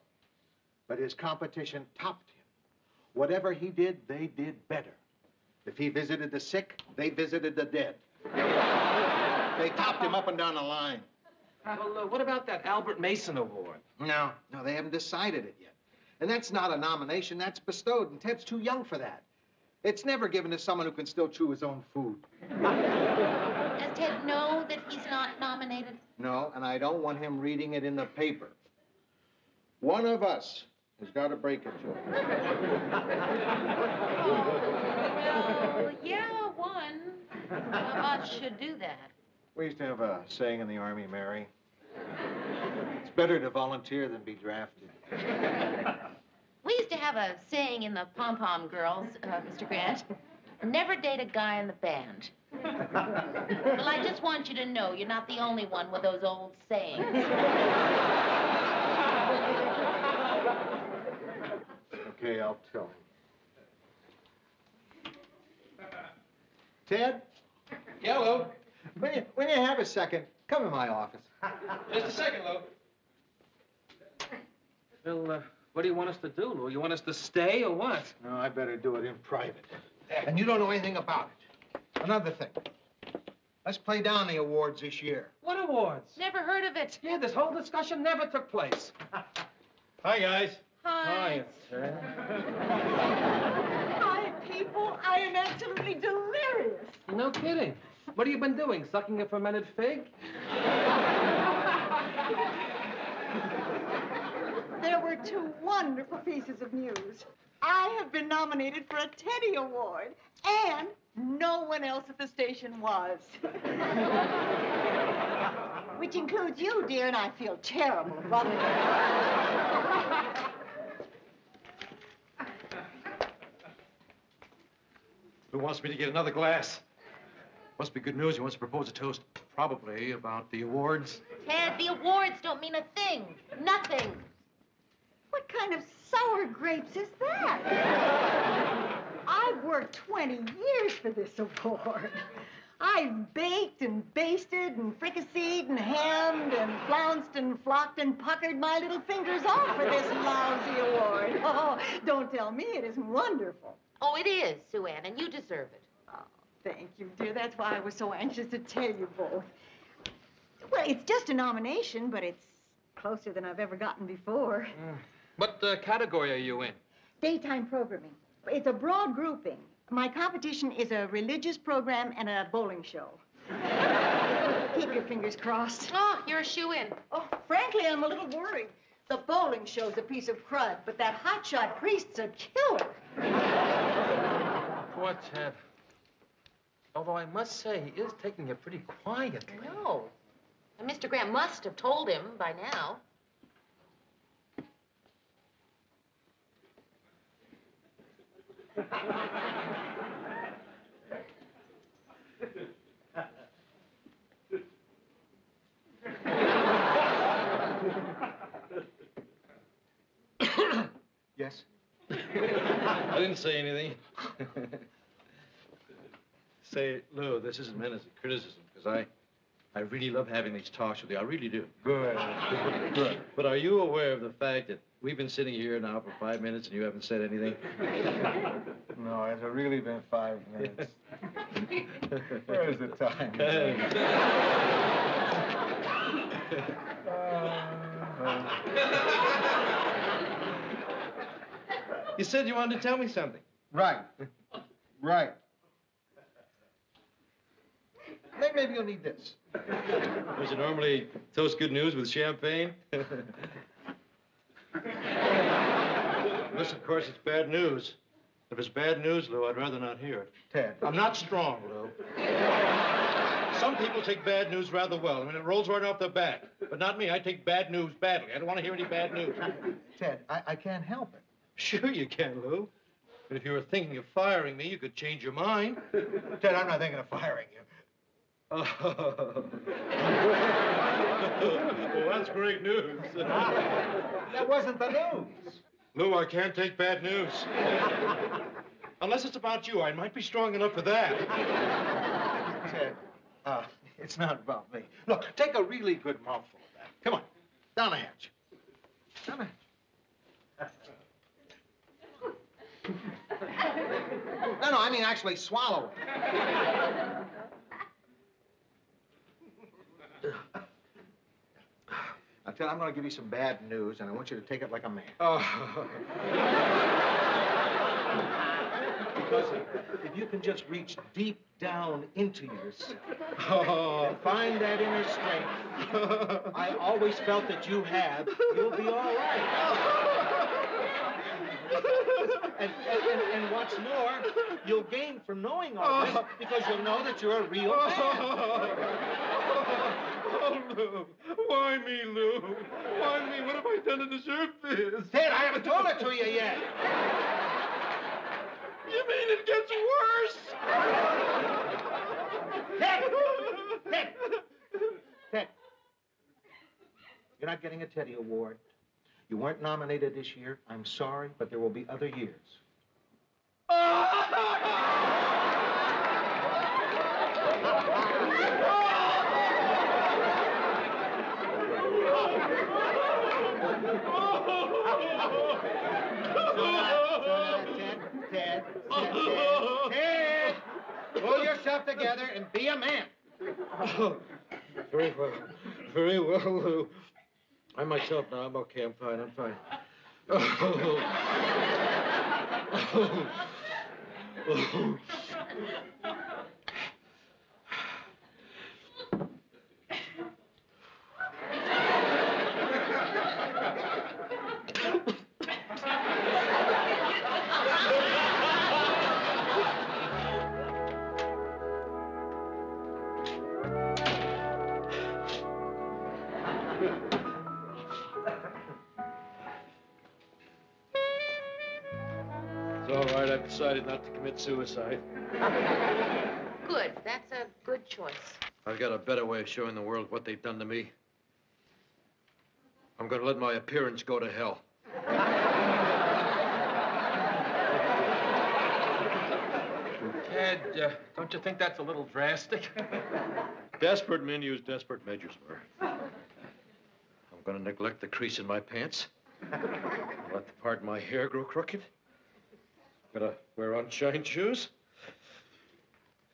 But his competition topped him. Whatever he did, they did better. If he visited the sick, they visited the dead. They topped him up and down the line. Well, what about that Albert Mason Award? No, they haven't decided it yet. And that's not a nomination, that's bestowed, and Ted's too young for that. It's never given to someone who can still chew his own food. Does Ted know that he's not nominated? No, and I don't want him reading it in the paper. One of us has got to break it to him. Well, yeah, one of us should do that. We used to have a saying in the Army, Mary. It's better to volunteer than be drafted. We used to have a saying in the Pom-Pom Girls, Mr. Grant. Never date a guy in the band. Well, I just want you to know you're not the only one with those old sayings. Okay, I'll tell him. Ted? Yellow. When you have a second, come in my office. Just a second, Lou. Well, what do you want us to do, Lou? You want us to stay or what? No, I better do it in private. And you don't know anything about it. Another thing. Let's play down the awards this year. What awards? Never heard of it. Yeah, this whole discussion never took place. Hi, guys. Hi. Ted. Hi, people. I am absolutely delirious. No kidding. What have you been doing? Sucking a fermented fig? There were two wonderful pieces of news. I have been nominated for a Teddy Award, and no one else at the station was. Which includes you, dear, and I feel terrible about it. Who wants me to get another glass? Must be good news. He wants to propose a toast, probably about the awards. Ted, the awards don't mean a thing. Nothing. What kind of sour grapes is that? I've worked 20 years for this award. I've baked and basted and fricasseed and hammed and flounced and flocked and puckered my little fingers off for this lousy award. Oh, don't tell me it isn't wonderful. Oh, it is, Sue Ann, and you deserve it. Oh, thank you, dear. That's why I was so anxious to tell you both. Well, it's just a nomination, but it's closer than I've ever gotten before. What category are you in? Daytime programming. It's a broad grouping. My competition is a religious program and a bowling show. Keep your fingers crossed. Oh, you're a shoo-in. Oh, frankly, I'm a little worried. The bowling show's a piece of crud, but that hotshot priest's a killer. Poor Ted. Although I must say, he is taking it pretty quietly. No. And Mr. Grant must have told him by now. Yes? I didn't say anything. Say, Lou, this isn't meant as a criticism, because I really love having these talks with you. I really do. Good. Good. But are you aware of the fact that we've been sitting here now for 5 minutes and you haven't said anything? No, it's really been 5 minutes. Where's the time? You said you wanted to tell me something. Right. Right. Maybe you'll need this. Does you normally toast good news with champagne? Unless, of course, it's bad news. If it's bad news, Lou, I'd rather not hear it. Ted. I'm not strong, Lou. Some people take bad news rather well. I mean, it rolls right off their back. But not me. I take bad news badly. I don't want to hear any bad news. Ted, I can't help it. Sure you can, Lou. But if you were thinking of firing me, you could change your mind. Ted, I'm not thinking of firing you. Oh. Well, that's great news. That wasn't the news. Lou, I can't take bad news. Unless it's about you. I might be strong enough for that. Ted, it's not about me. Look, take a really good mouthful of that. Come on, down the hatch. Down the hatch. No, I mean actually swallow it. Now, Ted, I'm going to give you some bad news, and I want you to take it like a man. Because if you can just reach deep down into yourself and find that inner strength, I always felt that you have, you'll be all right. And what's more, you'll gain from knowing all this because you'll know that you're a real man. Oh, Lou. Why me, Lou? Why me? What have I done to deserve this? Ted, I haven't told it to you yet. You mean it gets worse? Ted! You're not getting a Teddy Award. You weren't nominated this year. I'm sorry, but there will be other years. Ted! Pull yourself together and be a man. Very well. Very well, Lou. I'm myself now. I'm okay. I'm fine. I'm fine. It's all right. I've decided not to commit suicide. Good. That's a good choice. I've got a better way of showing the world what they've done to me. I'm going to let my appearance go to hell. Ted, don't you think that's a little drastic? Desperate men use desperate measures, Murr. I'm going to neglect the crease in my pants. Let the part of my hair grow crooked. I'm going to wear unshined shoes.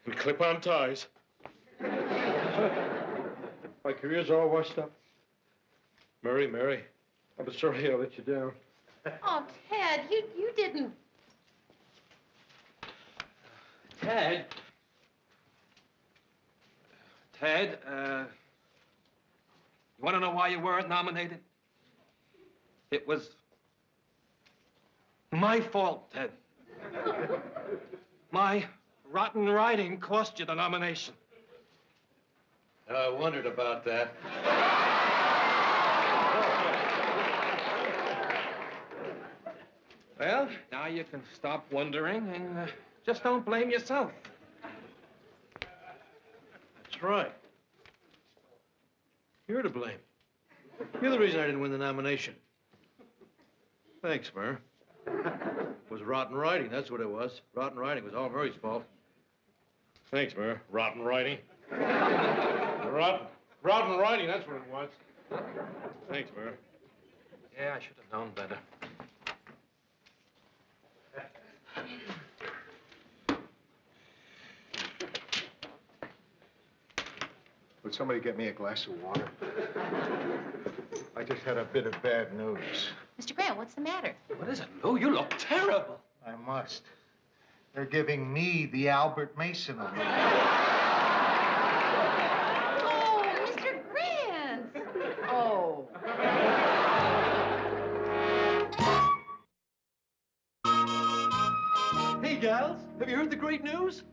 And clip-on ties. My career's all washed up. Mary, I'm sorry I let you down. Oh, Ted, you didn't. Ted, you want to know why you weren't nominated? It was my fault, Ted. My rotten writing cost you the nomination. I wondered about that. Well, now you can stop wondering and just don't blame yourself. That's right. You're to blame. You're the reason I didn't win the nomination. Thanks, Murr. It was rotten writing, that's what it was. Rotten writing was all Murray's fault. Thanks, Murr. Rotten writing. Rotten writing, that's what it was. Thanks, Murr. Yeah, I should have known better. Would somebody get me a glass of water? I just had a bit of bad news. Mr. Grant, what's the matter? What is it, Lou? You look terrible. I must. They're giving me the Albert Mason Award. Oh, Mr. Grant. Oh. Hey, gals, have you heard the great news?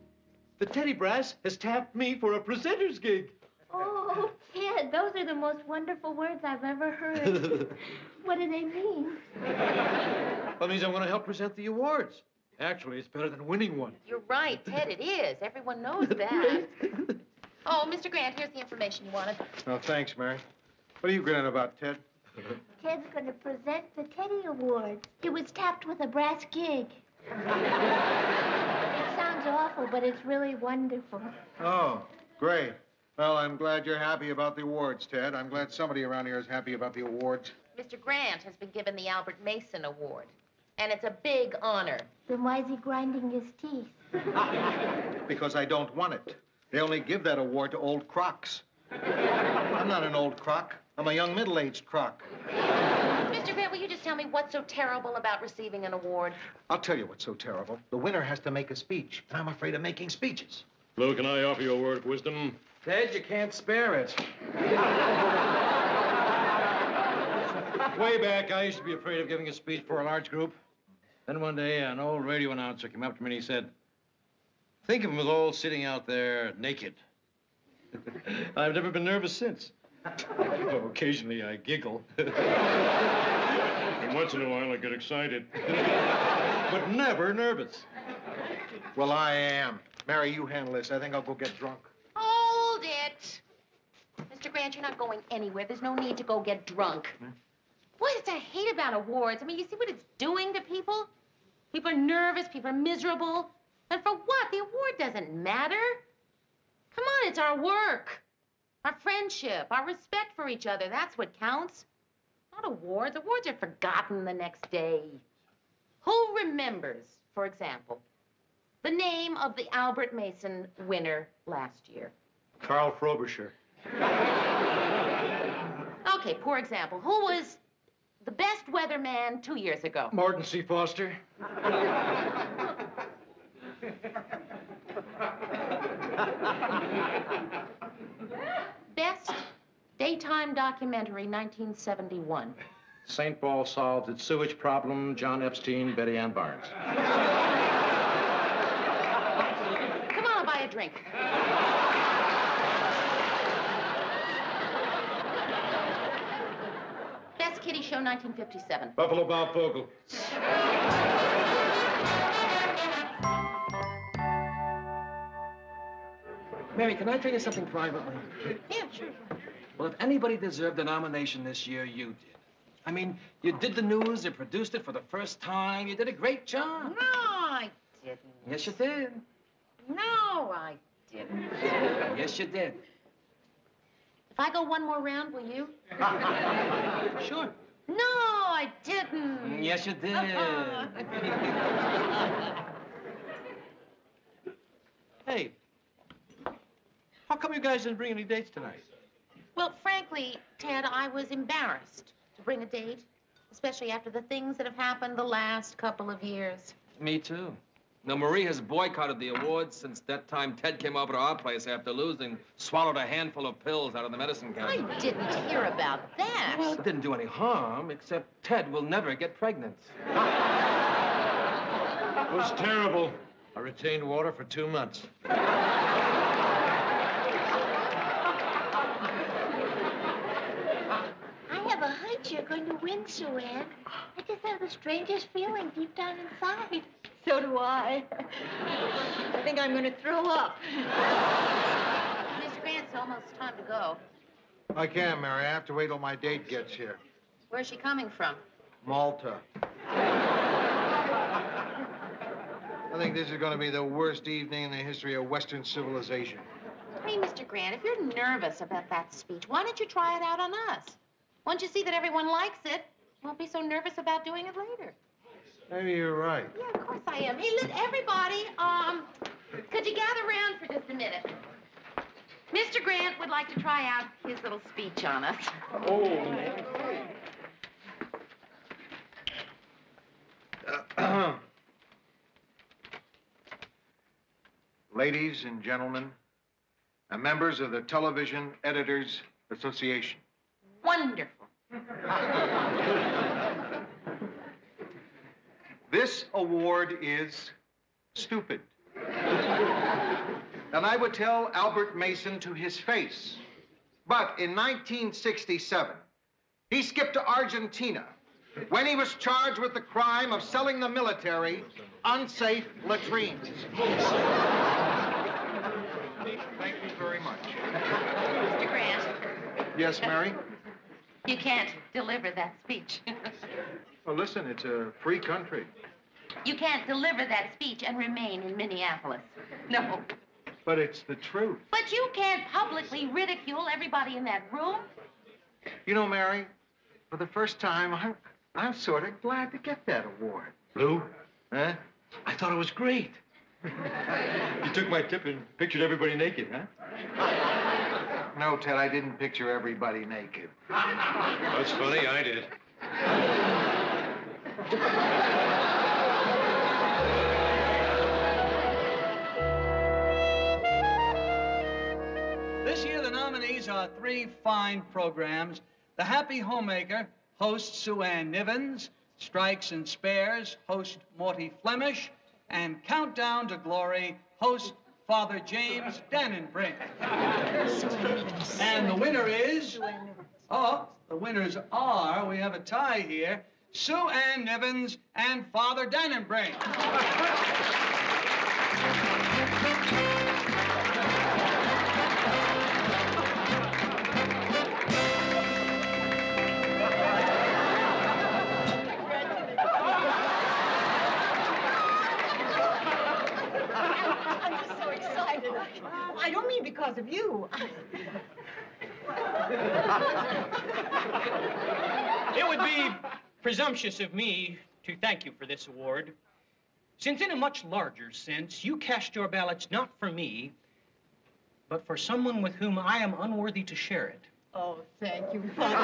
The Teddy Brass has tapped me for a presenter's gig. Oh, Ted, those are the most wonderful words I've ever heard. What do they mean? That means I'm going to help present the awards. Actually, it's better than winning one. You're right, Ted, it is. Everyone knows that. Oh, Mr. Grant, here's the information you wanted. Oh, thanks, Mary. What are you grinning about, Ted? Ted's going to present the Teddy Awards. He was tapped with a brass gig. It sounds awful, but it's really wonderful. Oh, great. Well, I'm glad you're happy about the awards, Ted. I'm glad somebody around here is happy about the awards. Mr. Grant has been given the Albert Mason Award, and it's a big honor. Then why is he grinding his teeth? Because I don't want it. They only give that award to old crocs. I'm not an old croc. I'm a young middle-aged croc. Mr. Grant, will you just tell me what's so terrible about receiving an award? I'll tell you what's so terrible. The winner has to make a speech, and I'm afraid of making speeches. Lou, can I offer you a word of wisdom? Ted, you can't spare it. Way back, I used to be afraid of giving a speech for a large group. Then one day, an old radio announcer came up to me and he said, think of them as all sitting out there naked. I've never been nervous since. Well, occasionally I giggle. And once in a while I get excited. But never nervous. Well, I am. Mary, you handle this. I think I'll go get drunk. Hold it. Mr. Grant, you're not going anywhere. There's no need to go get drunk. What is I hate about awards? I mean, you see what it's doing to people? People are nervous, people are miserable. And for what? The award doesn't matter. Come on, it's our work. Our friendship, our respect for each other. That's what counts. Not awards. Awards are forgotten the next day. Who remembers, for example, the name of the Albert Mason winner last year? Carl Frobisher. Okay, poor example. Who was the best weatherman 2 years ago? Morton C. Foster. Best daytime documentary, 1971. St. Paul solved its sewage problem, John Epstein, Betty Ann Barnes. Come on, I'll buy a drink. Best kiddie show, 1957. Buffalo Bob Fogle. Mary, can I tell you something privately? Yeah, sure. Well, if anybody deserved a nomination this year, you did. I mean, you did the news, you produced it for the first time. You did a great job. No, I didn't. Yes, you did. No, I didn't. Yes, you did. If I go one more round, will you? Sure. No, I didn't. Yes, you did. Hey, how come you guys didn't bring any dates tonight? Well, frankly, Ted, I was embarrassed to bring a date, especially after the things that have happened the last couple of years. Me too. Now, Marie has boycotted the awards since that time Ted came over to our place after losing, swallowed a handful of pills out of the medicine cabinet. I didn't hear about that. Well, it didn't do any harm, except Ted will never get pregnant. It was terrible. I retained water for 2 months. I have a hunch you're going to win, Sue Ann. I just have the strangest feeling deep down inside. So do I. I think I'm going to throw up. Mr. Grant, it's almost time to go. I can't, Mary. I have to wait till my date gets here. Where's she coming from? Malta. I think this is going to be the worst evening in the history of Western civilization. Hey, Mr. Grant, if you're nervous about that speech, why don't you try it out on us? Once you see that everyone likes it, you won't be so nervous about doing it later. Maybe you're right. Yeah, of course I am. Hey, look, everybody, could you gather around for just a minute? Mr. Grant would like to try out his little speech on us. Ladies and gentlemen, and members of the Television Editors Association. Wonderful. This award is stupid. and I would tell Albert Mason to his face. But in 1967, he skipped to Argentina when he was charged with the crime of selling the military unsafe latrines. Thank you very much. Mr. Grant. Yes, Mary? You can't deliver that speech. Well, listen, it's a free country. You can't deliver that speech and remain in Minneapolis. No. But it's the truth. But you can't publicly ridicule everybody in that room. You know, Mary, for the first time, I'm sort of glad to get that award. Lou? Huh? I thought it was great. You took my tip and pictured everybody naked, huh? No, Ted, I didn't picture everybody naked. That's funny, I did. This year, the nominees are 3 fine programs. The Happy Homemaker, host Sue Ann Nivens. Strikes and Spares, host Morty Flemish. And Countdown to Glory, host Father James Dannenbrink. And the winner is... Oh, the winners are, we have a tie here, Sue Ann Nivens and Father Dannenbrink. I'm just so excited. I don't mean because of you. It would be presumptuous of me to thank you for this award, since in a much larger sense, you cast your ballots not for me, but for someone with whom I am unworthy to share it. Oh, thank you, Father.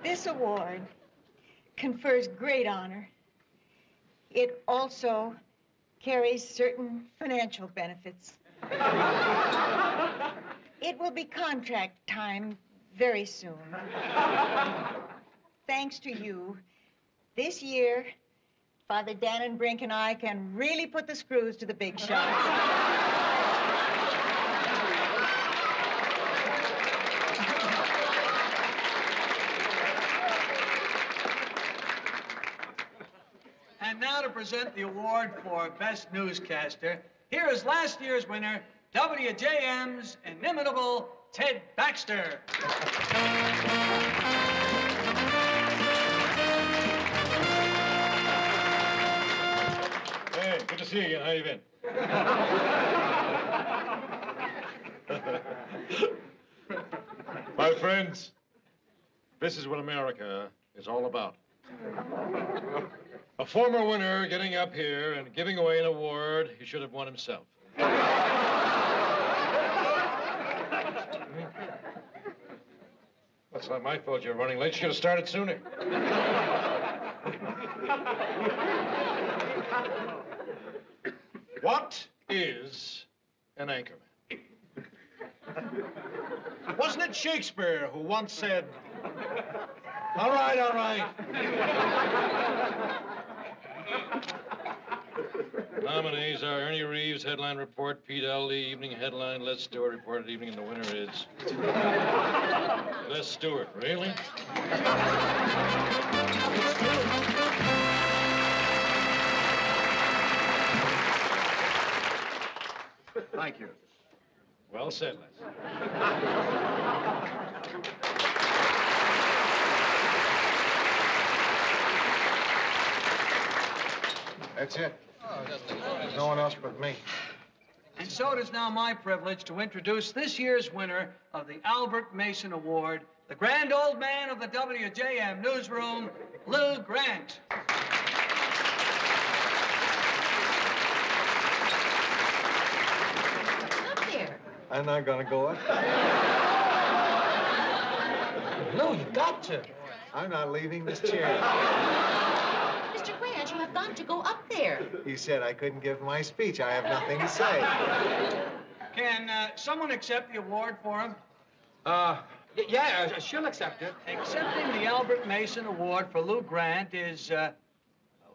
This award confers great honor. It also carries certain financial benefits. It will be contract time very soon. Thanks to you, this year, Father Dannenbrink and I can really put the screws to the big shots. And now to present the award for Best Newscaster, here is last year's winner, WJM's inimitable Ted Baxter. Hey, good to see you again. How you been? My friends, this is what America is all about. A former winner getting up here and giving away an award he should have won himself. That's not my fault you're running late. You should have started sooner. What is an anchorman? Wasn't it Shakespeare who once said, all right, all right. Nominees are Ernie Reeves, headline report, Pete Aldi, evening headline, Les Stewart, reported evening, and the winner is... Les Stewart. Really? Thank you. Well said, Les. That's it. No one else but me. And so it is now my privilege to introduce this year's winner of the Albert Mason Award, the grand old man of the WJM newsroom, Lou Grant. Up there. I'm not gonna go up. No, you've got to. I'm not leaving this chair. Mr. Grant, you have got to go up there. He said I couldn't give my speech. I have nothing to say. Can someone accept the award for him? Yeah, she'll accept it. Accepting the Albert Mason Award for Lou Grant is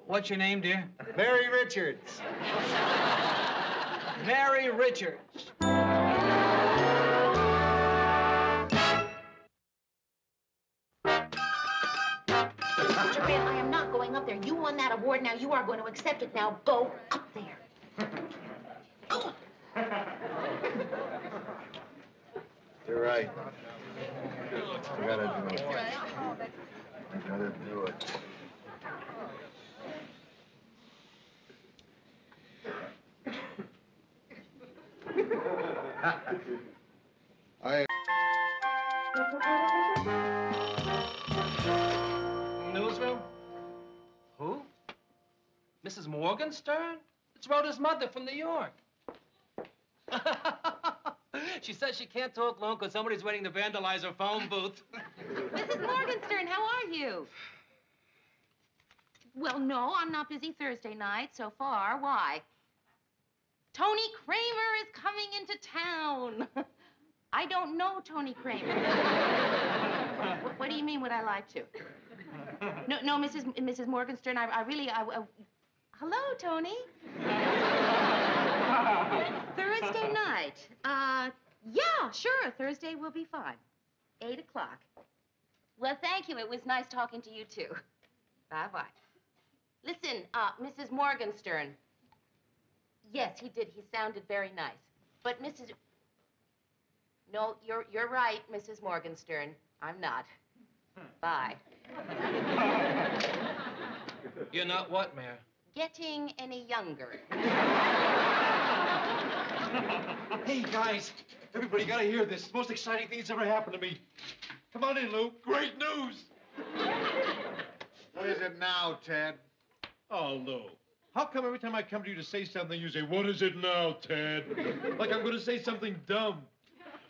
What's your name, dear? Mary Richards. Mary Richards. Mr. Grant, I am not going up there. You won that award. Now you are going to accept it. Now go up there. Go. You're right. I gotta do it. I gotta do it. Newsville? Who? Mrs. Morgenstern? It's Rhoda's mother from New York. She says she can't talk long because somebody's waiting to vandalize her phone booth. Mrs. Morgenstern, how are you? Well, no, I'm not busy Thursday night so far. Why? Tony Kramer is coming into town. I don't know Tony Kramer. What do you mean, would I like to? No, Mrs. Morgenstern, I really, hello, Tony. Thursday night. Yeah, sure, Thursday will be fine. 8 o'clock. Well, thank you. It was nice talking to you, too. Bye-bye. Listen, Mrs. Morgenstern. Yes, he did. He sounded very nice. But Mrs. No, you're right, Mrs. Morgenstern. I'm not. Bye. You're not what, Mayor? Getting any younger. Hey, guys. Everybody gotta hear this. It's the most exciting thing that's ever happened to me. Come on in, Lou. Great news. What is it now, Ted? Oh, Lou. How come every time I come to you to say something, you say, what is it now, Ted? Like I'm gonna say something dumb.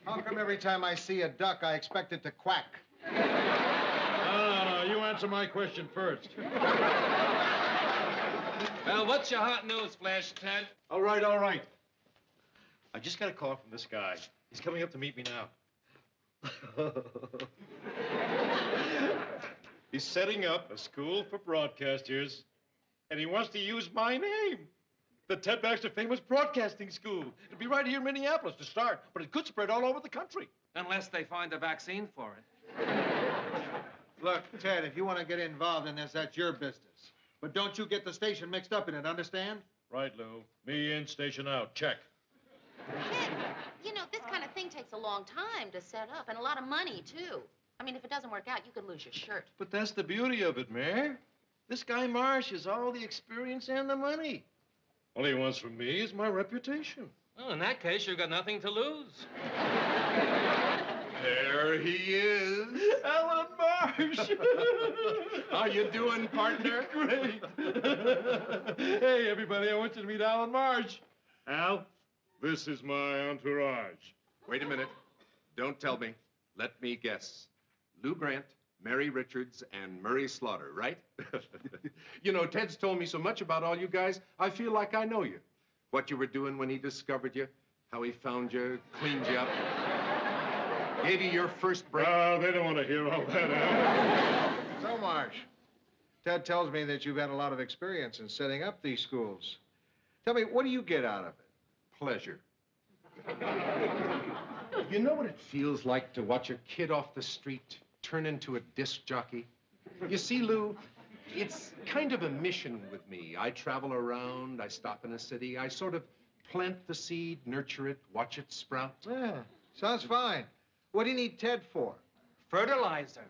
How come every time I see a duck, I expect it to quack? No. You answer my question first. Well, what's your hot news flash, Ted? All right. I just got a call from this guy. He's coming up to meet me now. He's setting up a school for broadcasters, and he wants to use my name. The Ted Baxter Famous Broadcasting School. It'll be right here in Minneapolis to start, but it could spread all over the country. Unless they find a vaccine for it. Look, Ted, if you want to get involved in this, that's your business. But don't you get the station mixed up in it, understand? Right, Lou. Me in, station out. Check. Ted, you know, this kind of thing takes a long time to set up, and a lot of money, too. I mean, if it doesn't work out, you could lose your shirt. But that's the beauty of it, Mayor. This guy Marsh has all the experience and the money. All he wants from me is my reputation. Well, in that case, you've got nothing to lose. There he is. Alan Marsh. How you doing, partner? Great. Hey, everybody, I want you to meet Alan Marsh. Al, this is my entourage. Wait a minute. Don't tell me. Let me guess. Lou Grant, Mary Richards, and Murray Slaughter, right? You know, Ted's told me so much about all you guys, I feel like I know you. What you were doing when he discovered you, how he found you, cleaned you up, gave you your first break. Oh, they don't want to hear all that, Al. So, Marsh, Ted tells me that you've had a lot of experience in setting up these schools. Tell me, what do you get out of it? Pleasure. You know what it feels like to watch a kid off the street turn into a disc jockey? You see, Lou, it's kind of a mission with me. I travel around, I stop in a city, I sort of plant the seed, nurture it, watch it sprout. Yeah, sounds fine. What do you need Ted for? Fertilizer.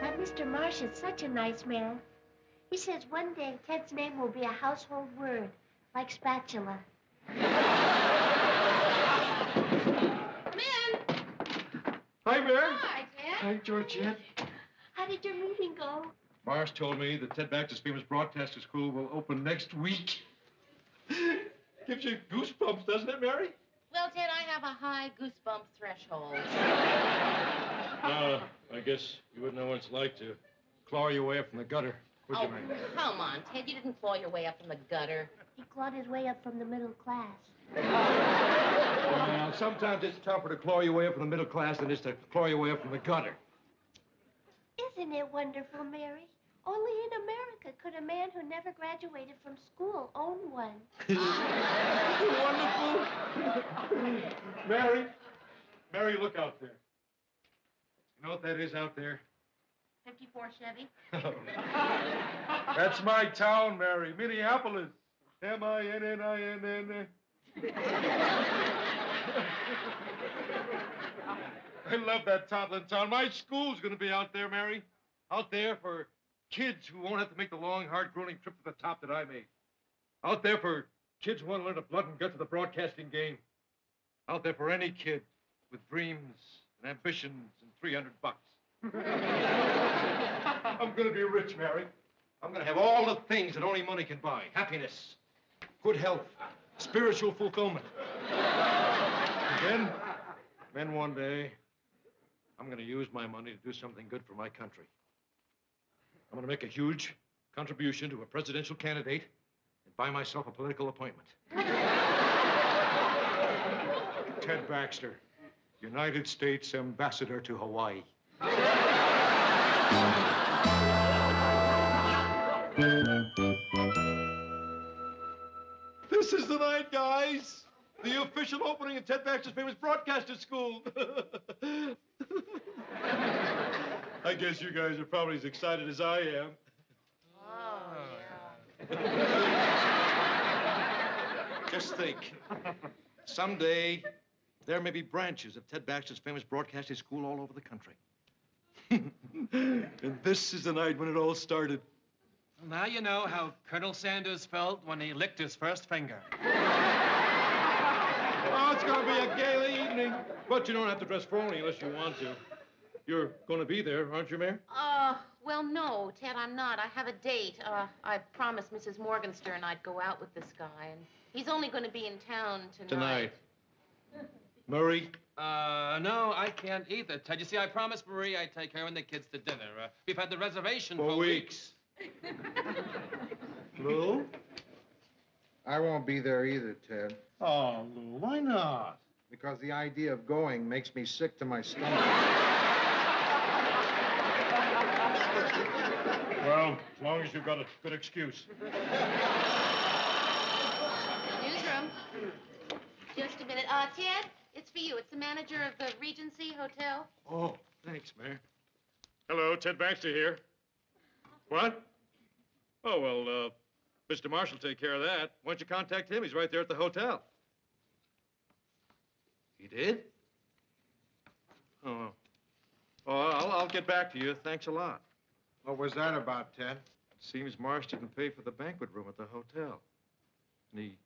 That Mr. Marsh is such a nice man. He says one day Ted's name will be a household word, like spatula. Hi, Mary. Hi, Ted. Hi, Georgette. How did your meeting go? Marsh told me that Ted Baxter's Famous Broadcaster School will open next week. Gives you goosebumps, doesn't it, Mary? Well, Ted, I have a high goosebump threshold. I guess you wouldn't know what it's like to claw your way up from the gutter. What'd you make? Come on, Ted. You didn't claw your way up from the gutter. He clawed his way up from the middle class. Well, sometimes it's tougher to claw your way up from the middle class than it is to claw your way up from the gutter. Isn't it wonderful, Mary? Only in America could a man who never graduated from school own one. Wonderful. Mary, look out there. You know what that is out there? 54 Chevy. That's my town, Mary. Minneapolis. M-I-N-N-I-N-N. I love that toddling town. My school's going to be out there, Mary. Out there for kids who won't have to make the long, hard, grueling trip to the top that I made. Out there for kids who want to learn the blood and guts of the broadcasting game. Out there for any kid with dreams and ambitions and $300. I'm going to be rich, Mary. I'm going to have all the things that only money can buy. Happiness, good health, spiritual fulfillment. And then one day, I'm going to use my money to do something good for my country. I'm going to make a huge contribution to a presidential candidate and buy myself a political appointment. Ted Baxter, United States Ambassador to Hawaii. This is the night, guys. The official opening of Ted Baxter's famous broadcaster school. I guess you guys are probably as excited as I am. Just think. Someday, there may be branches of Ted Baxter's famous broadcasting school all over the country. And this is the night when it all started. Well, now you know how Colonel Sanders felt when he licked his first finger. Oh, it's going to be a gay evening. But you don't have to dress formally unless you want to. You're going to be there, aren't you, Mayor? Well, no, Ted, I'm not. I have a date. I promised Mrs. Morgenstern I'd go out with this guy, and he's only going to be in town tonight. Murray? No, I can't either, Ted. You see, I promised Marie I'd take her and the kids to dinner. We've had the reservation for weeks. Lou? I won't be there either, Ted. Oh, Lou, why not? Because the idea of going makes me sick to my stomach. Well, as long as you've got a good excuse. Newsroom. Just a minute. Ted, it's for you. It's the manager of the Regency Hotel. Oh, thanks, Mayor. Hello, Ted Baxter here. What? Oh, well, Mr. Marsh will take care of that. Why don't you contact him? He's right there at the hotel. He did? Oh. Oh, I'll get back to you. Thanks a lot. What was that about, Ted? Seems Marsh didn't pay for the banquet room at the hotel. And he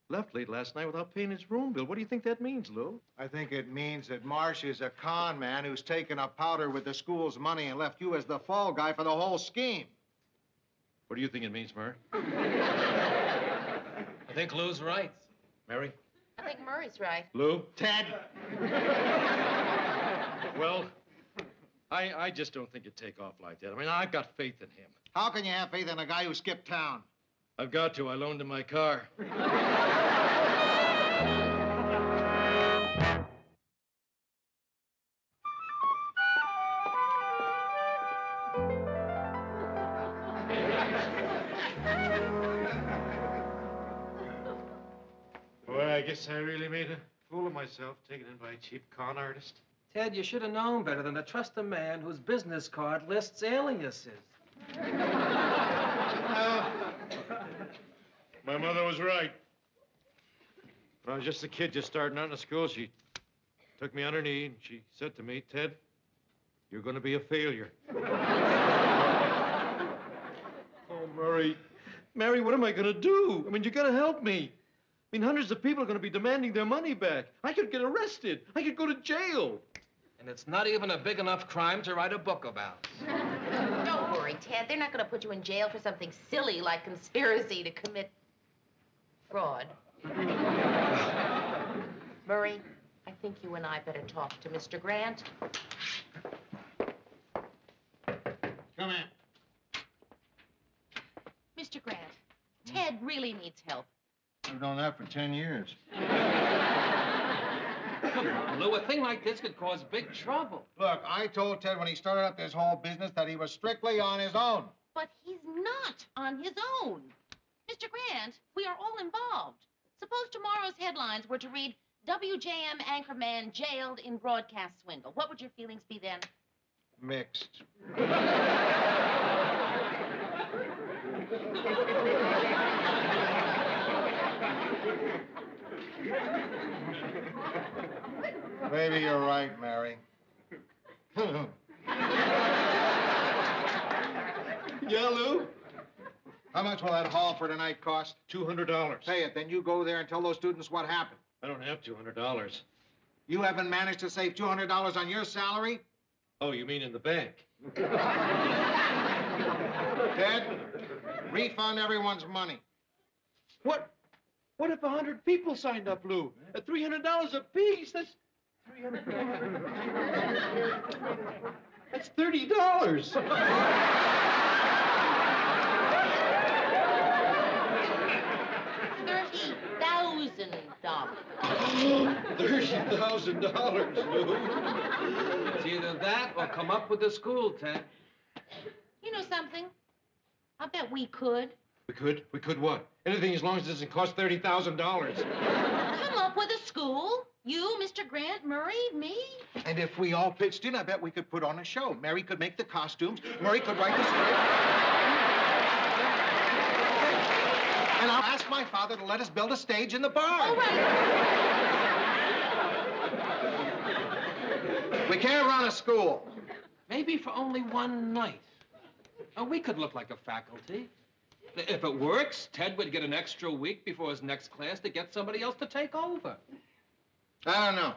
left late last night without paying his room bill. What do you think that means, Lou? I think it means that Marsh is a con man who's taken a powder with the school's money and left you as the fall guy for the whole scheme. What do you think it means, Murray? I think Lou's right. Mary? I think Murray's right. Lou? Ted! Well, I just don't think it'd take off like that. I mean, I've got faith in him. How can you have faith in a guy who skipped town? I've got to. I loaned him my car. Boy, I guess I really made a fool of myself taking in by a cheap con artist. Ted, you should have known better than to trust a man whose business card lists aliases. My mother was right. When I was just a kid, just starting out in school, she took me on her knee and she said to me, Ted, you're going to be a failure. Oh, Murray. Mary, what am I going to do? I mean, you got to help me. I mean, hundreds of people are going to be demanding their money back. I could get arrested. I could go to jail. And it's not even a big enough crime to write a book about. Don't worry, Ted. They're not going to put you in jail for something silly like conspiracy to commit fraud. Murray, I think you and I better talk to Mr. Grant. Come in. Ted really needs help. I've known that for 10 years. Come on, Lou, a thing like this could cause big trouble. Look, I told Ted when he started up this whole business that he was strictly on his own. But he's not on his own. Mr. Grant, we are all involved. Suppose tomorrow's headlines were to read, WJM anchorman jailed in broadcast swindle. What would your feelings be then? Mixed. Maybe you're right, Mary. Yeah, Lou? How much will that hall for tonight cost? $200. Pay it, then you go there and tell those students what happened. I don't have $200. You haven't managed to save $200 on your salary? Oh, you mean in the bank? Ted, refund everyone's money. What if 100 people signed up, Lou? At $300 apiece, that's $300. That's $30. $30,000, Lou. It's either that or come up with the school, Ted. You know something? I bet we could. We could? We could what? Anything as long as it doesn't cost $30,000. Come up with a school. You, Mr. Grant, Murray, me. And if we all pitched in, I bet we could put on a show. Mary could make the costumes. Murray could write the script. And I'll ask my father to let us build a stage in the barn. All right. We can't run a school. Maybe for only one night. Oh, we could look like a faculty. If it works, Ted would get an extra week before his next class to get somebody else to take over. I don't know.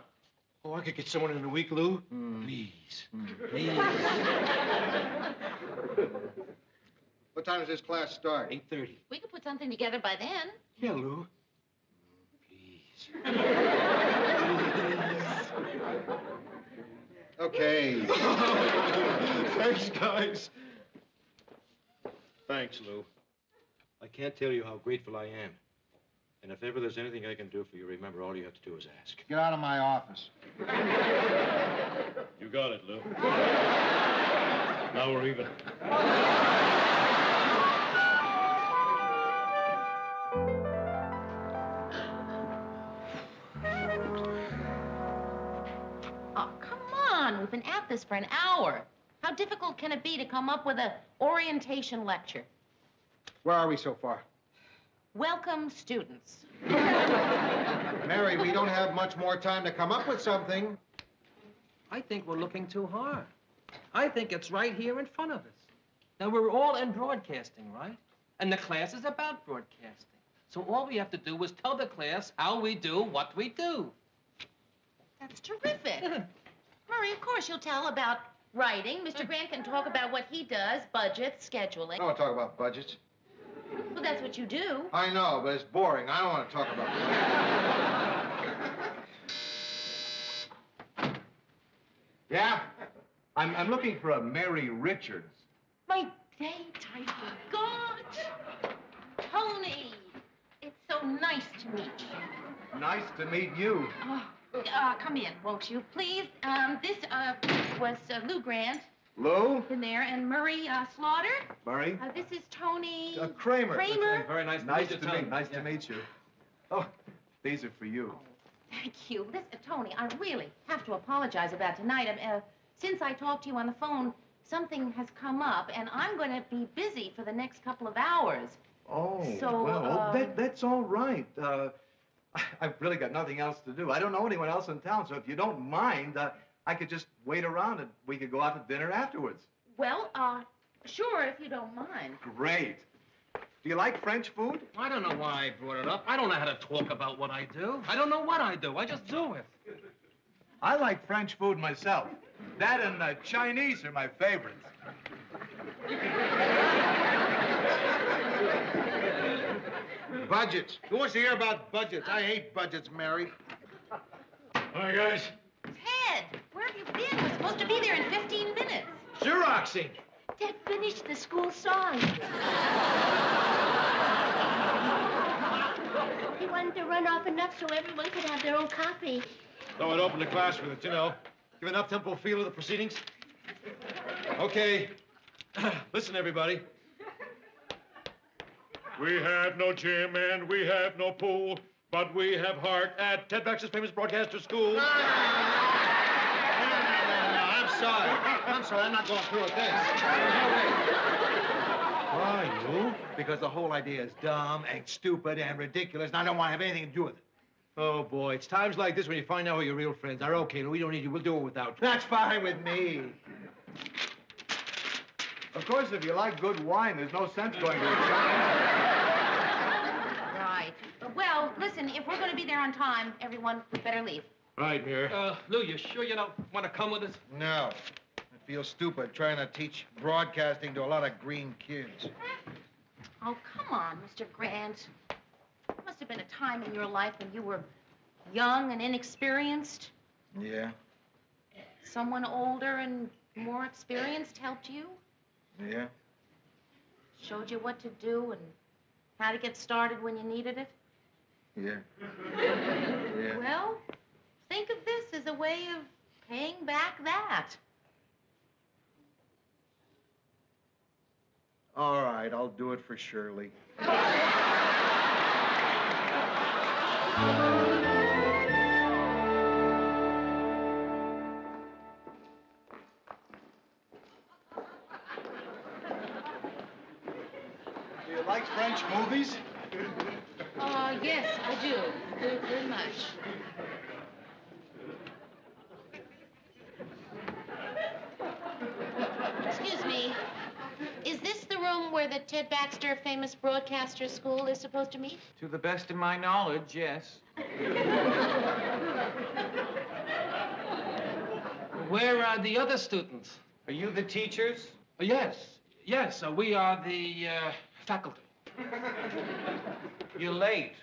Oh, I could get someone in a week, Lou. Please. Please. What time does this class start? 8:30. We could put something together by then. Yeah, Lou. Okay. Thanks, guys. Thanks, Lou. I can't tell you how grateful I am. And if ever there's anything I can do for you, remember, all you have to do is ask. Get out of my office. You got it, Lou. Now we're even. Oh, come on. We've been at this for an hour. How difficult can it be to come up with an orientation lecture? Where are we so far? Welcome, students. Mary, we don't have much more time to come up with something. I think we're looking too hard. I think it's right here in front of us. Now, we're all in broadcasting, right? And the class is about broadcasting. So all we have to do is tell the class how we do what we do. That's terrific. Murray, of course you'll tell about writing. Mr. Grant can talk about what he does, budgets, scheduling. I don't want to talk about budgets. Well, that's what you do. I know, but it's boring. I don't want to talk about budgets. Yeah? I'm looking for a Mary Richards. My date, I forgot. Tony, it's so nice to meet you. Nice to meet you. Come in, won't you, please? This was Lou Grant. Lou? In there, and Murray Slaughter. Murray? This is Tony... Kramer. Kramer. Very nice Nice to meet you. Oh, these are for you. Thank you. Tony, I really have to apologize about tonight. Since I talked to you on the phone, something has come up, and I'm going to be busy for the next couple of hours. Oh, So, well, that's all right. I've really got nothing else to do. I don't know anyone else in town, so if you don't mind, I could just wait around and we could go out to dinner afterwards. Well, sure, if you don't mind. Great. Do you like French food? I don't know why I brought it up. I don't know how to talk about what I do. I don't know what I do. I just do it. I like French food myself. That and Chinese are my favorites. Budgets. Who wants to hear about budgets? I hate budgets, Mary. Hi, guys. Ted, where have you been? We're supposed to be there in 15 minutes. Xeroxing. Dad finished the school song. them to run off enough so everyone could have their own copy. Thought I'd open the class with it, you know. Give an up-tempo feel to the proceedings. Okay. Listen, everybody. We have no gym and we have no pool, but we have heart at Ted Baxter's famous broadcaster school. No, I'm sorry. I'm not going through with this. Why, you? Because the whole idea is dumb and stupid and ridiculous, and I don't want to have anything to do with it. Oh, boy, it's times like this when you find out who your real friends are. Okay, we don't need you. We'll do it without you. That's fine with me. Of course, if you like good wine, there's no sense going to a Right. Well, listen, if we're going to be there on time, everyone, we better leave. Right, Mir. Lou, you sure you don't want to come with us? No. I feel stupid trying to teach broadcasting to a lot of green kids. Oh, come on, Mr. Grant. There must have been a time in your life when you were young and inexperienced. Yeah? Someone older and more experienced helped you, Yeah? showed you what to do and how to get started when you needed it. Yeah. Yeah. Well, think of this as a way of paying back that. All right, I'll do it for Shirley. Do you like French movies? Yes, I do. Very much. Excuse me. Is this the room where the Ted Baxter famous broadcaster school is supposed to meet? To the best of my knowledge, yes. Where are the other students? Are you the teachers? Yes. We are the faculty. You're late.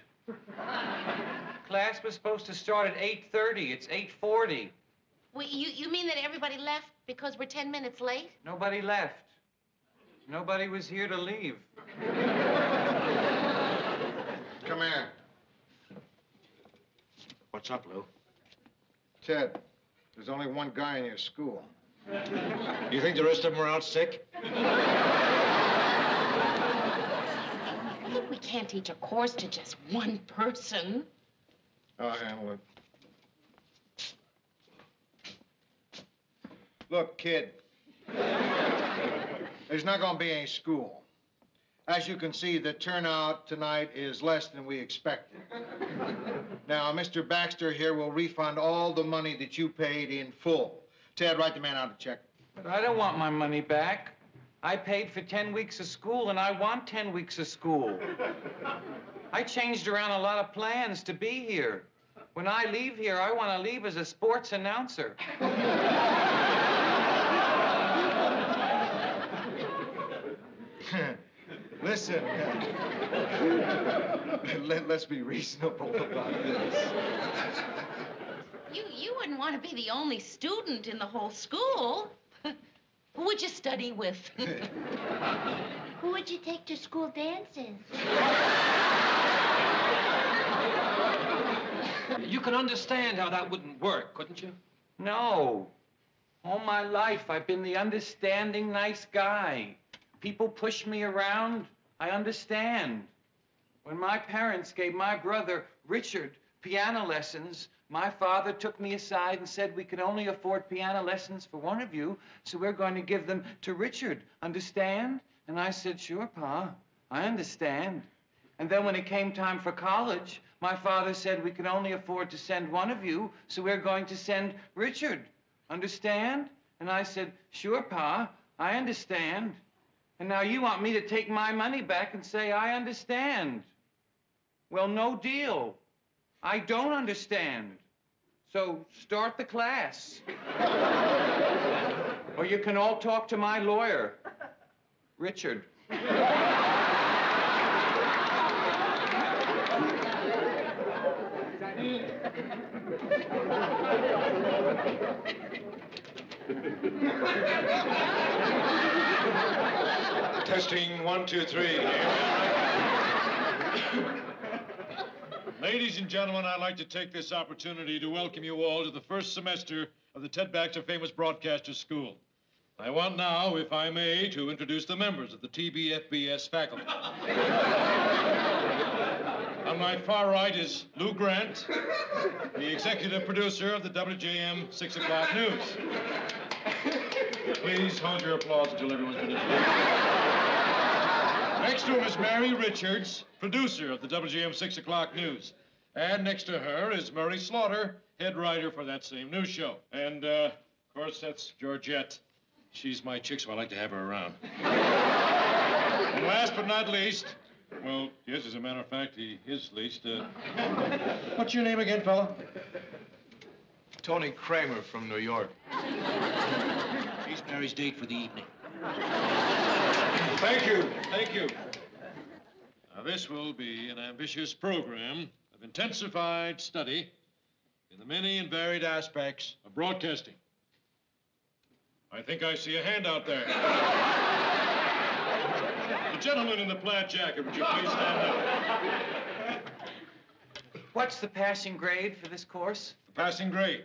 Class was supposed to start at 8:30. It's 8:40. Well, you mean that everybody left because we're 10 minutes late? Nobody left. Nobody was here to leave. Come here. What's up, Lou? Ted, there's only one guy in your school. You think the rest of them are out sick? I think we can't teach a course to just one person. I'll handle it. Look, kid, there's not going to be any school. As you can see, the turnout tonight is less than we expected. Now, Mr. Baxter here will refund all the money that you paid in full. Ted, write the man out a check. But I don't want my money back. I paid for 10 weeks of school, and I want 10 weeks of school. I changed around a lot of plans to be here. When I leave here, I want to leave as a sports announcer. Listen, let's be reasonable about this. You wouldn't want to be the only student in the whole school. Who would you study with? Who would you take to school dances? You can understand how that wouldn't work, couldn't you? No. All my life, I've been the understanding, nice guy. People push me around. I understand. When my parents gave my brother, Richard, piano lessons, my father took me aside and said we could only afford piano lessons for one of you, so we're going to give them to Richard. Understand? And I said, sure, Pa, I understand. And then when it came time for college, my father said we could only afford to send one of you, so we're going to send Richard. Understand? And I said, sure, Pa, I understand. And now you want me to take my money back and say I understand. Well, no deal. I don't understand. So start the class. Or you can all talk to my lawyer, Richard. Testing 1, 2, 3. Ladies and gentlemen, I'd like to take this opportunity to welcome you all to the first semester of the Ted Baxter Famous Broadcaster School. I want now, if I may, to introduce the members of the TBFBS faculty. On my far right is Lou Grant, the executive producer of the WJM 6 o'clock news. Please hold your applause until everyone's been introduced. Next to him is Mary Richards, producer of the WJM 6 o'clock news. And next to her is Murray Slaughter, head writer for that same news show. And, of course, that's Georgette. She's my chick, so I like to have her around. And last but not least, well, yes, as a matter of fact, he is least. What's your name again, fella? Tony Kramer from New York. She's Mary's date for the evening. Thank you. Thank you. Now, this will be an ambitious program of intensified study in the many and varied aspects of broadcasting. I think I see a hand out there. The gentleman in the plaid jacket, would you please stand up? What's the passing grade for this course? The passing grade.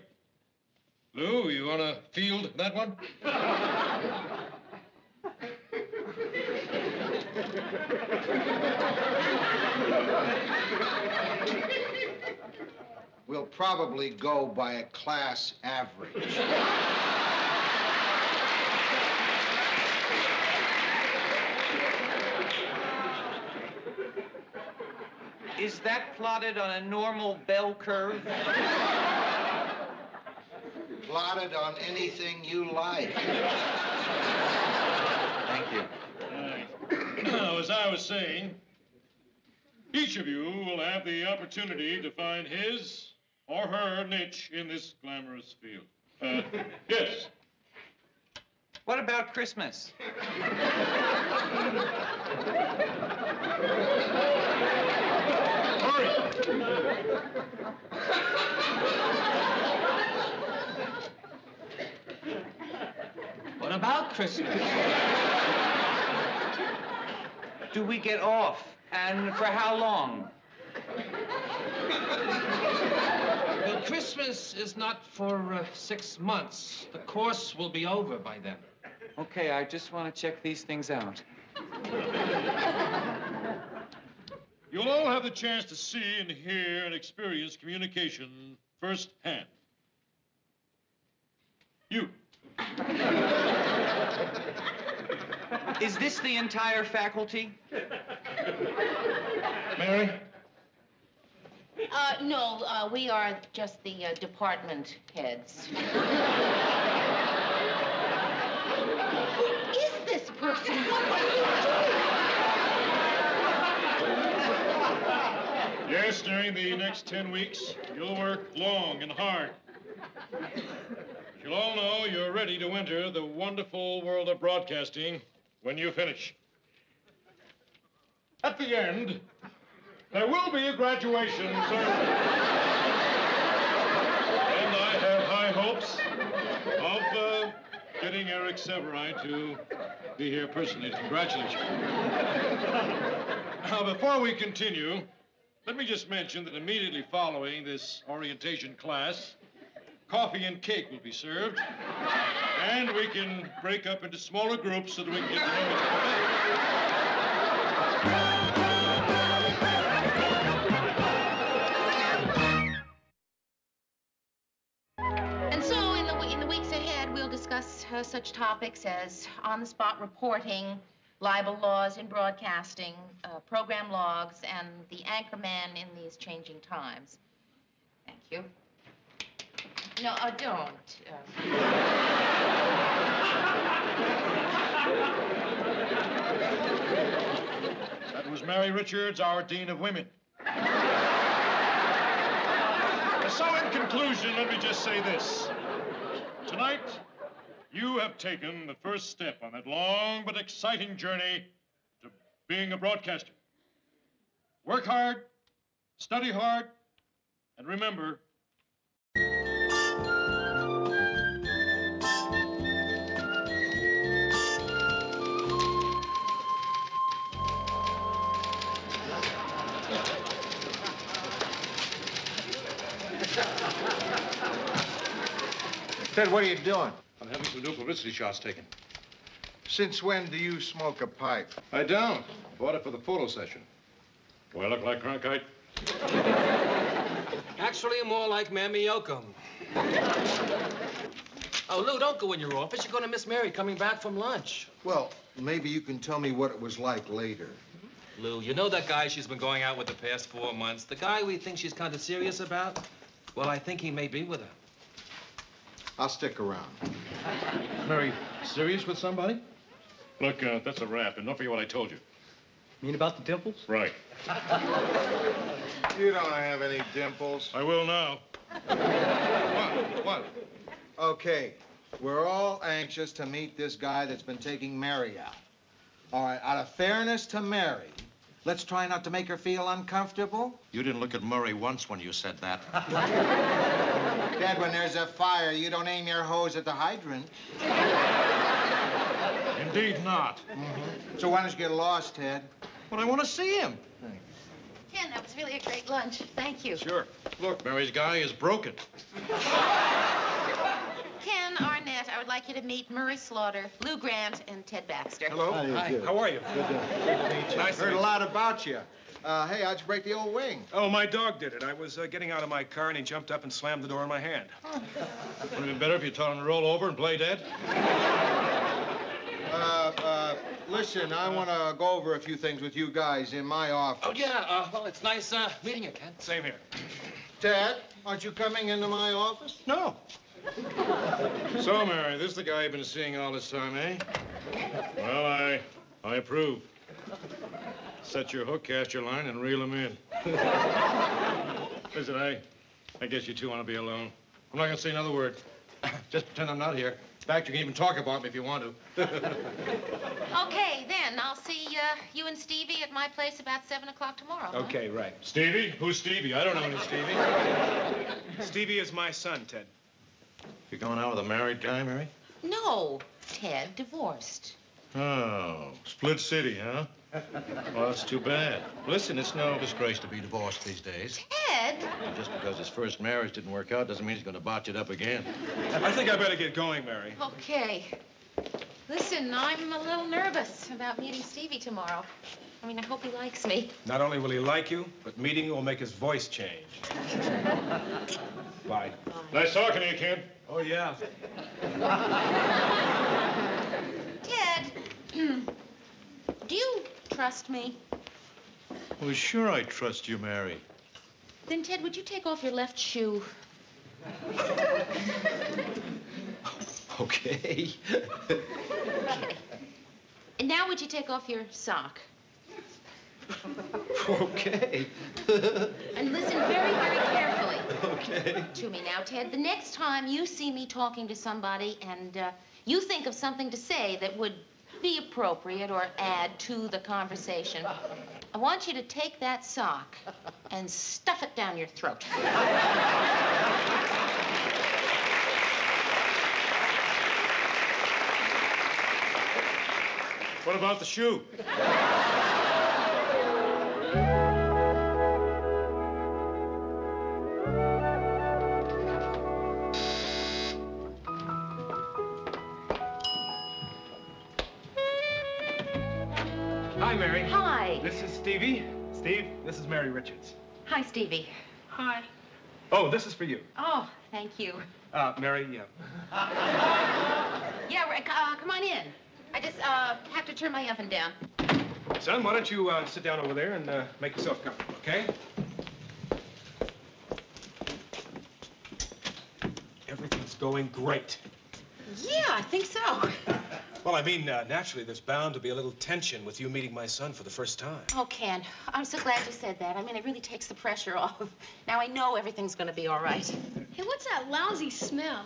Lou, you want to field that one? We'll probably go by a class average. Is that plotted on a normal bell curve? Plotted on anything you like. Thank you. Now, as I was saying, each of you will have the opportunity to find his or her niche in this glamorous field. Yes. What about Christmas? Hurry! What about Christmas? Do we get off? And for how long? Well, Christmas is not for 6 months. The course will be over by then. Okay, I just want to check these things out. You'll all have the chance to see and hear and experience communication firsthand. You. Is this the entire faculty? Mary? No, we are just the department heads. Who is this person? What are you doing? Yes, during the next 10 weeks, you'll work long and hard. You'll all know you're ready to enter the wonderful world of broadcasting when you finish. At the end, there will be a graduation ceremony. And I have high hopes of getting Eric Severide to be here personally to congratulate you. Now, before we continue, let me just mention that immediately following this orientation class, coffee and cake will be served, and we can break up into smaller groups so that we can get to know each And so in the weeks ahead, we'll discuss such topics as on-the-spot reporting, libel laws in broadcasting, program logs, and the anchorman in these changing times. Thank you. No, don't. That was Mary Richards, our Dean of Women. So in conclusion, let me just say this. Tonight, you have taken the first step on that long but exciting journey to being a broadcaster. Work hard, study hard, and remember, Ted, what are you doing? I'm having some new publicity shots taken. Since when do you smoke a pipe? I don't. Bought it for the photo session. Do I look like Cronkite? Actually, more like Mammy Yokum. Oh, Lou, don't go in your office. You're going to miss Mary coming back from lunch. Well, maybe you can tell me what it was like later. Lou, you know that guy she's been going out with the past 4 months? The guy we think she's kind of serious about? Well, I think he may be with her. I'll stick around. Mary, serious with somebody? Look, that's a wrap. Enough of what I told you. Mean about the dimples? Right. You don't have any dimples. I will now. What? Okay, we're all anxious to meet this guy that's been taking Mary out. All right, out of fairness to Mary, let's try not to make her feel uncomfortable. You didn't look at Murray once when you said that. Dad, when there's a fire, you don't aim your hose at the hydrant. Indeed not. Mm-hmm. So why don't you get lost, Ted? But I want to see him. Ken, that was really a great lunch. Thank you. Sure. Look, Mary's guy is broken. Ken Arnett, I would like you to meet Murray Slaughter, Lou Grant, and Ted Baxter. Hello. Hi. How are you? Good to meet you. Nice to Heard meet a you. lot about you. Hey, how'd you break the old wing? Oh, my dog did it. I was getting out of my car, and he jumped up and slammed the door in my hand. Would have been better if you told him to roll over and play dead. Listen, I want to go over a few things with you guys in my office. Oh, yeah. Well, it's nice meeting you, Ken. Same here. Ted, aren't you coming into my office? No. So, Mary, this is the guy you've been seeing all this time, eh? Well, I approve. Set your hook, cast your line, and reel him in. Listen, I guess you two want to be alone. I'm not going to say another word. Just pretend I'm not here. In fact, you can even talk about me if you want to. Okay, then. I'll see you and Stevie at my place about 7 o'clock tomorrow. Huh? Okay, right. Stevie? Who's Stevie? I don't know any Stevie. Stevie is my son, Ted. You going out with a married guy, Mary? No, Ted, divorced. Oh, split city, huh? Well, that's too bad. Listen, it's no disgrace to be divorced these days. Ted? Just because his first marriage didn't work out doesn't mean he's going to botch it up again. I think I better get going, Mary. Okay. Listen, I'm a little nervous about meeting Stevie tomorrow. I mean, I hope he likes me. Not only will he like you, but meeting you will make his voice change. Bye. Nice talking to you, Ken. Oh, yeah. Ted, do you trust me? Well, sure I trust you, Mary. Then, Ted, would you take off your left shoe? Okay. Okay. And now would you take off your sock? Okay. And listen very, very carefully. Okay. To me now, Ted. The next time you see me talking to somebody and you think of something to say that would be appropriate or add to the conversation, I want you to take that sock and stuff it down your throat. What about the shoe? Hi, Mary. Hi. This is Stevie. Steve, this is Mary Richards. Hi, Stevie. Hi. Oh, this is for you. Oh, thank you. Mary, Yeah, Rick, come on in. I just have to turn my oven down. Son, why don't you sit down over there and make yourself comfortable, okay? Everything's going great. Yeah, I think so. Well, I mean, naturally, there's bound to be a little tension with you meeting my son for the first time. Oh, Ken, I'm so glad you said that. I mean, it really takes the pressure off. Now I know everything's going to be all right. Hey, what's that lousy smell?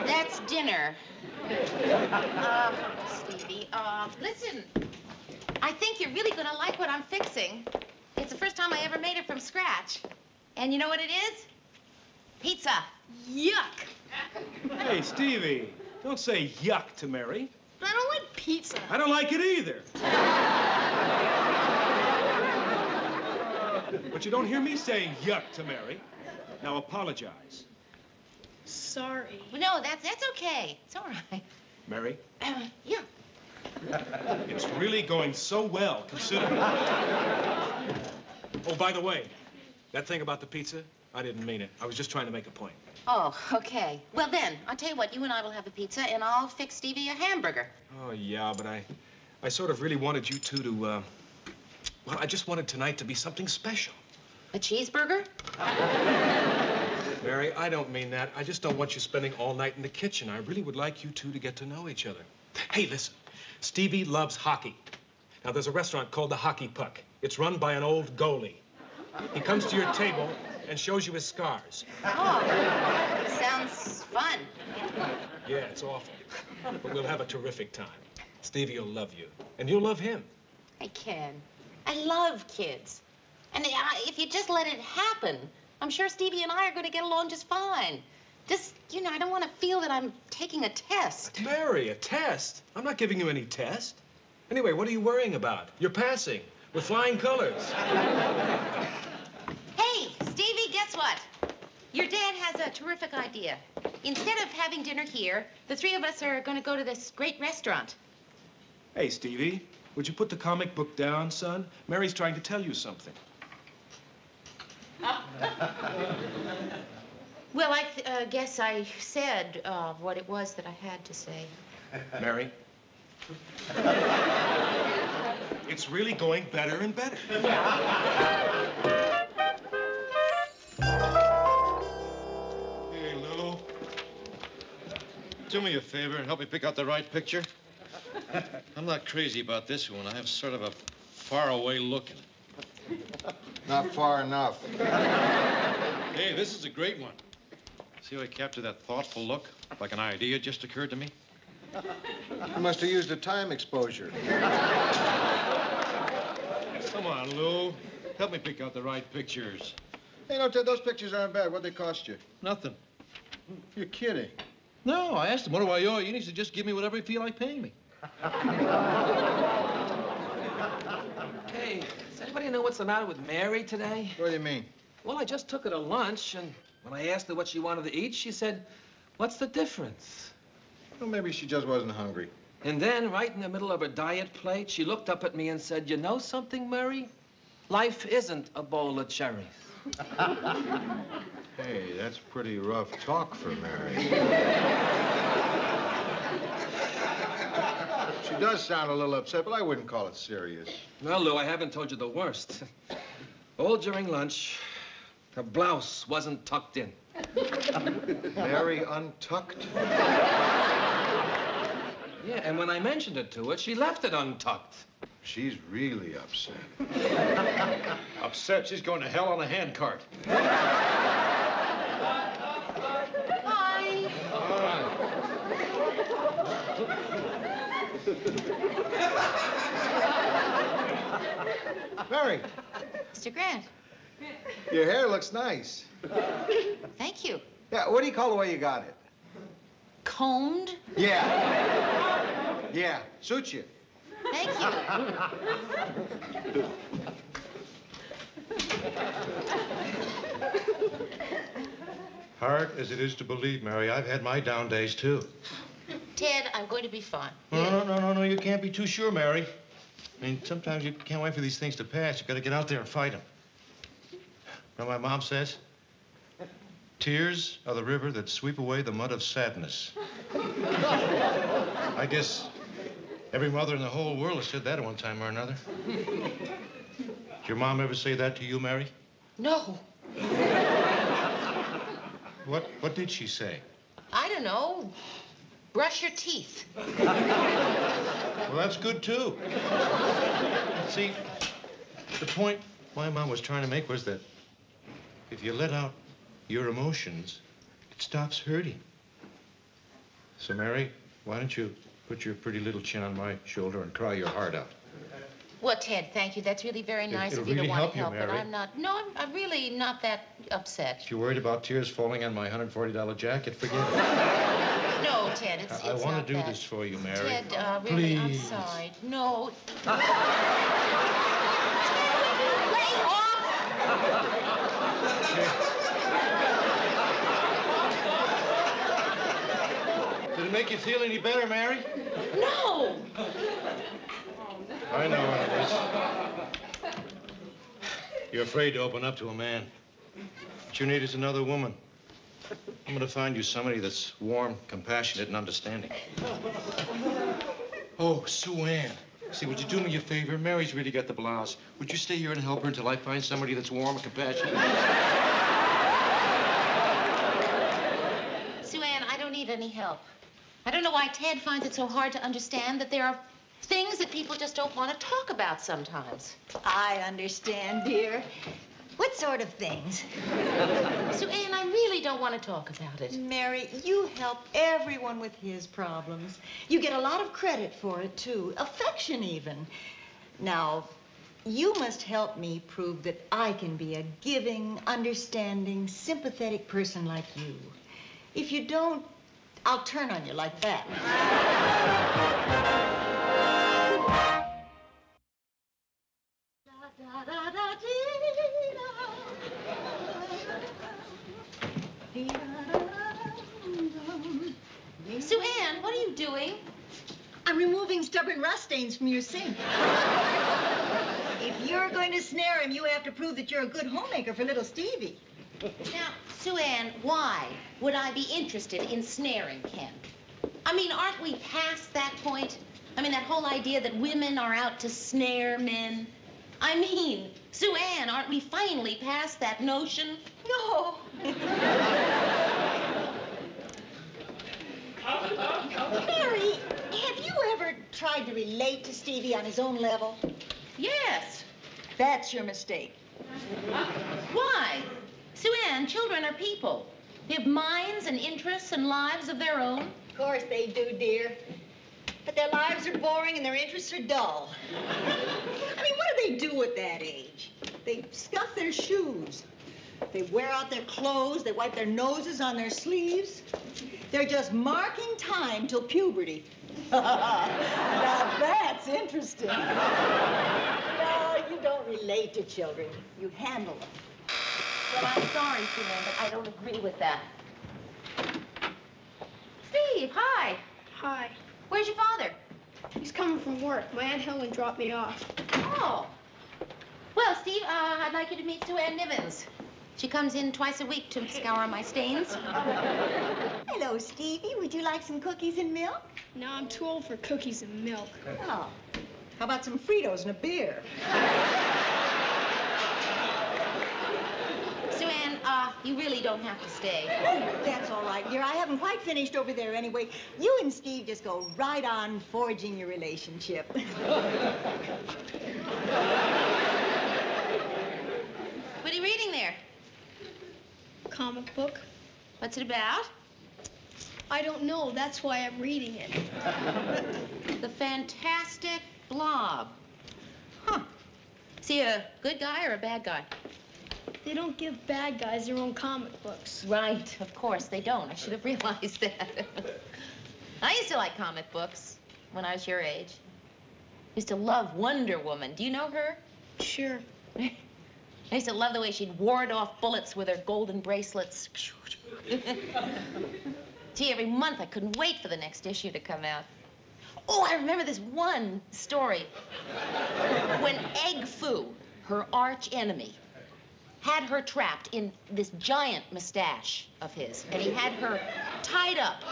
That's dinner. Stevie, listen. I think you're really going to like what I'm fixing. It's the first time I ever made it from scratch. And you know what it is? Pizza. Yuck. Hey, Stevie, don't say yuck to Mary. But I don't like pizza. I don't like it either. But you don't hear me saying yuck to Mary. Now apologize. Sorry. No, that's okay. It's all right. Mary, Yeah. it's really going so well, considering. Oh, by the way, that thing about the pizza, I didn't mean it. I was just trying to make a point. Oh, okay. Well, then, I'll tell you what. You and I will have a pizza, and I'll fix Stevie a hamburger. Oh, yeah, but I sort of really wanted you two to, well, I just wanted tonight to be something special. A cheeseburger? Mary, I don't mean that. I just don't want you spending all night in the kitchen. I really would like you two to get to know each other. Hey, listen. Stevie loves hockey. Now, there's a restaurant called the Hockey Puck. It's run by an old goalie. He comes to your table and shows you his scars. Oh, sounds fun. Yeah, it's awful. But we'll have a terrific time. Stevie will love you, and you'll love him. I can. I love kids. And if you just let it happen, I'm sure Stevie and I are going to get along just fine. Just, you know, I don't want to feel that I'm taking a test. Mary, a test? I'm not giving you any test. Anyway, what are you worrying about? You're passing with flying colors. Hey, Stevie, guess what? Your dad has a terrific idea. Instead of having dinner here, the three of us are going to go to this great restaurant. Hey, Stevie, would you put the comic book down, son? Mary's trying to tell you something. Well, I guess I said what it was that I had to say. Mary? It's really going better and better. Hey, Lou. Do me a favor and help me pick out the right picture. I'm not crazy about this one. I have sort of a faraway look in it. Not far enough. Hey, this is a great one. See how I captured that thoughtful look? Like an idea just occurred to me? You must have used a time exposure. Come on, Lou. Help me pick out the right pictures. Hey, no, Ted, those pictures aren't bad. What'd they cost you? Nothing. You're kidding. No, I asked him, what do I owe you? And he said, just give me whatever you feel like paying me. Hey, does anybody know what's the matter with Mary today? What do you mean? Well, I just took her to lunch, and when I asked her what she wanted to eat, she said, what's the difference? Well, maybe she just wasn't hungry. And then, right in the middle of her diet plate, she looked up at me and said, you know something, Mary? Life isn't a bowl of cherries. Hey, that's pretty rough talk for Mary. She does sound a little upset, but I wouldn't call it serious. Well, Lou, I haven't told you the worst. All during lunch, her blouse wasn't tucked in. Mary untucked? Yeah, and when I mentioned it to her, she left it untucked. She's really upset. Upset? She's going to hell on a handcart. Hi. Mary. Mr. Grant. Your hair looks nice. Thank you. Yeah, what do you call the way you got it? Combed? Yeah. Yeah, suits you. Thank you. Hard as it is to believe, Mary, I've had my down days, too. Ted, I'm going to be fine. No, you can't be too sure, Mary. I mean, sometimes you can't wait for these things to pass. You've got to get out there and fight them. You know what my mom says? Tears are the river that sweep away the mud of sadness. I guess every mother in the whole world has said that at one time or another. Did your mom ever say that to you, Mary? No. What did she say? I don't know. Brush your teeth. Well, that's good, too. See, the point my mom was trying to make was that if you let out your emotions, it stops hurting. So, Mary, why don't you put your pretty little chin on my shoulder and cry your heart out? Well, Ted, thank you. That's really very nice It'll of you really to want help to you, help, but Mary. I'm not. No, I'm really not that upset. If you're worried about tears falling on my $140 jacket, forget it. No, Ted, it's I want not to do that. this for you, Mary. Ted, really, I'm Please. sorry. No. Lay off! make you feel any better, Mary? No! I know what it is. You're afraid to open up to a man. What you need is another woman. I'm going to find you somebody that's warm, compassionate, and understanding. Oh, Sue Ann. See, would you do me a favor? Mary's really got the blouse. Would you stay here and help her until I find somebody that's warm and compassionate? Sue Ann, I don't need any help. I don't know why Ted finds it so hard to understand that there are things that people just don't want to talk about sometimes. I understand, dear. What sort of things? Sue Ann, I really don't want to talk about it. Mary, you help everyone with his problems. You get a lot of credit for it, too. Affection, even. Now, you must help me prove that I can be a giving, understanding, sympathetic person like you. If you don't, I'll turn on you like that. Sue Ann, what are you doing? I'm removing stubborn rust stains from your sink. If you're going to snare him, you have to prove that you're a good homemaker for little Stevie. Now, Sue Ann, why would I be interested in snaring Ken? I mean, aren't we past that point? I mean, that whole idea that women are out to snare men. I mean, Sue Ann, aren't we finally past that notion? No. Mary, have you ever tried to relate to Stevie on his own level? Yes. That's your mistake. Why? Sue Ann, children are people. They have minds and interests and lives of their own. Of course they do, dear. But their lives are boring and their interests are dull. I mean, what do they do at that age? They scuff their shoes. They wear out their clothes. They wipe their noses on their sleeves. They're just marking time till puberty. Now that's interesting. No, you don't relate to children. You handle them. Well, I'm sorry, Sue Ann, but I don't agree with that. Steve, hi. Hi. Where's your father? He's coming from work. My Aunt Helen dropped me off. Oh. Well, Steve, I'd like you to meet Sue Ann Nivens. She comes in twice a week to scour my stains. Hello, Stevie. Would you like some cookies and milk? No, I'm too old for cookies and milk. Oh. How about some Fritos and a beer? Sue Ann, you really don't have to stay. Oh, that's all right, dear. I haven't quite finished over there anyway. You and Steve just go right on forging your relationship. What are you reading there? Comic book. What's it about? I don't know. That's why I'm reading it. The Fantastic Blob. Huh. Is he a good guy or a bad guy? They don't give bad guys their own comic books. Right. Of course they don't. I should have realized that. I used to like comic books when I was your age. I used to love Wonder Woman. Do you know her? Sure. I used to love the way she'd ward off bullets with her golden bracelets. Gee, every month I couldn't wait for the next issue to come out. Oh, I remember this one story when Egg Foo, her arch enemy, had her trapped in this giant mustache of his, and he had her tied up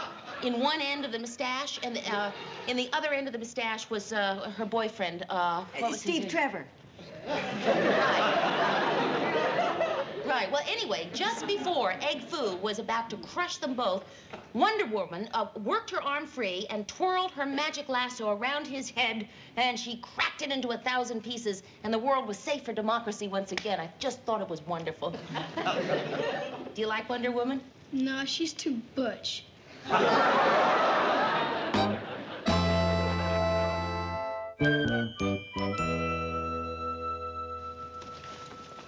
in one end of the mustache, and in the other end of the mustache was her boyfriend. What was Steve Trevor. Right. Well, anyway, just before Egg Foo was about to crush them both, Wonder Woman worked her arm free and twirled her magic lasso around his head, and she cracked it into 1,000 pieces, and the world was safe for democracy once again. I just thought it was wonderful. Do you like Wonder Woman? No, she's too butch.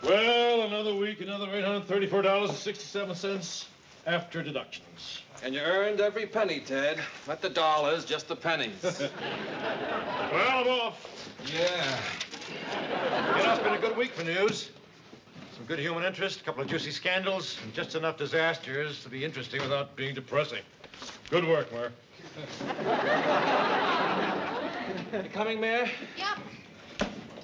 Well, another week, another $834.67 after deductions. And you earned every penny, Ted. Not the dollars, just the pennies. Well, I'm off. Yeah. You know, it's been a good week for news. Some good human interest, a couple of juicy scandals, and just enough disasters to be interesting without being depressing. Good work, Mar. You coming, Mayor? Yeah.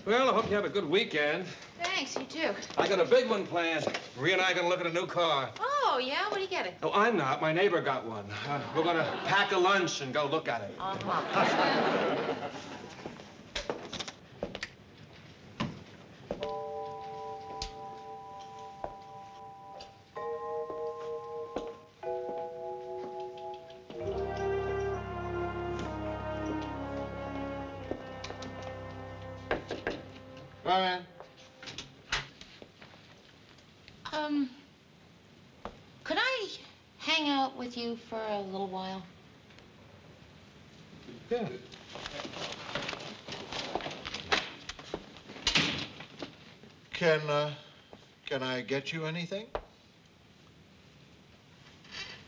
Well, I hope you have a good weekend. Thanks, you too. I got a big one planned. Maria and I are gonna look at a new car. Oh, yeah? What are you getting? Oh, I'm not. My neighbor got one. We're gonna pack a lunch and go look at it. Uh-huh. Come in. Could I hang out with you for a little while? Yeah. Can I get you anything?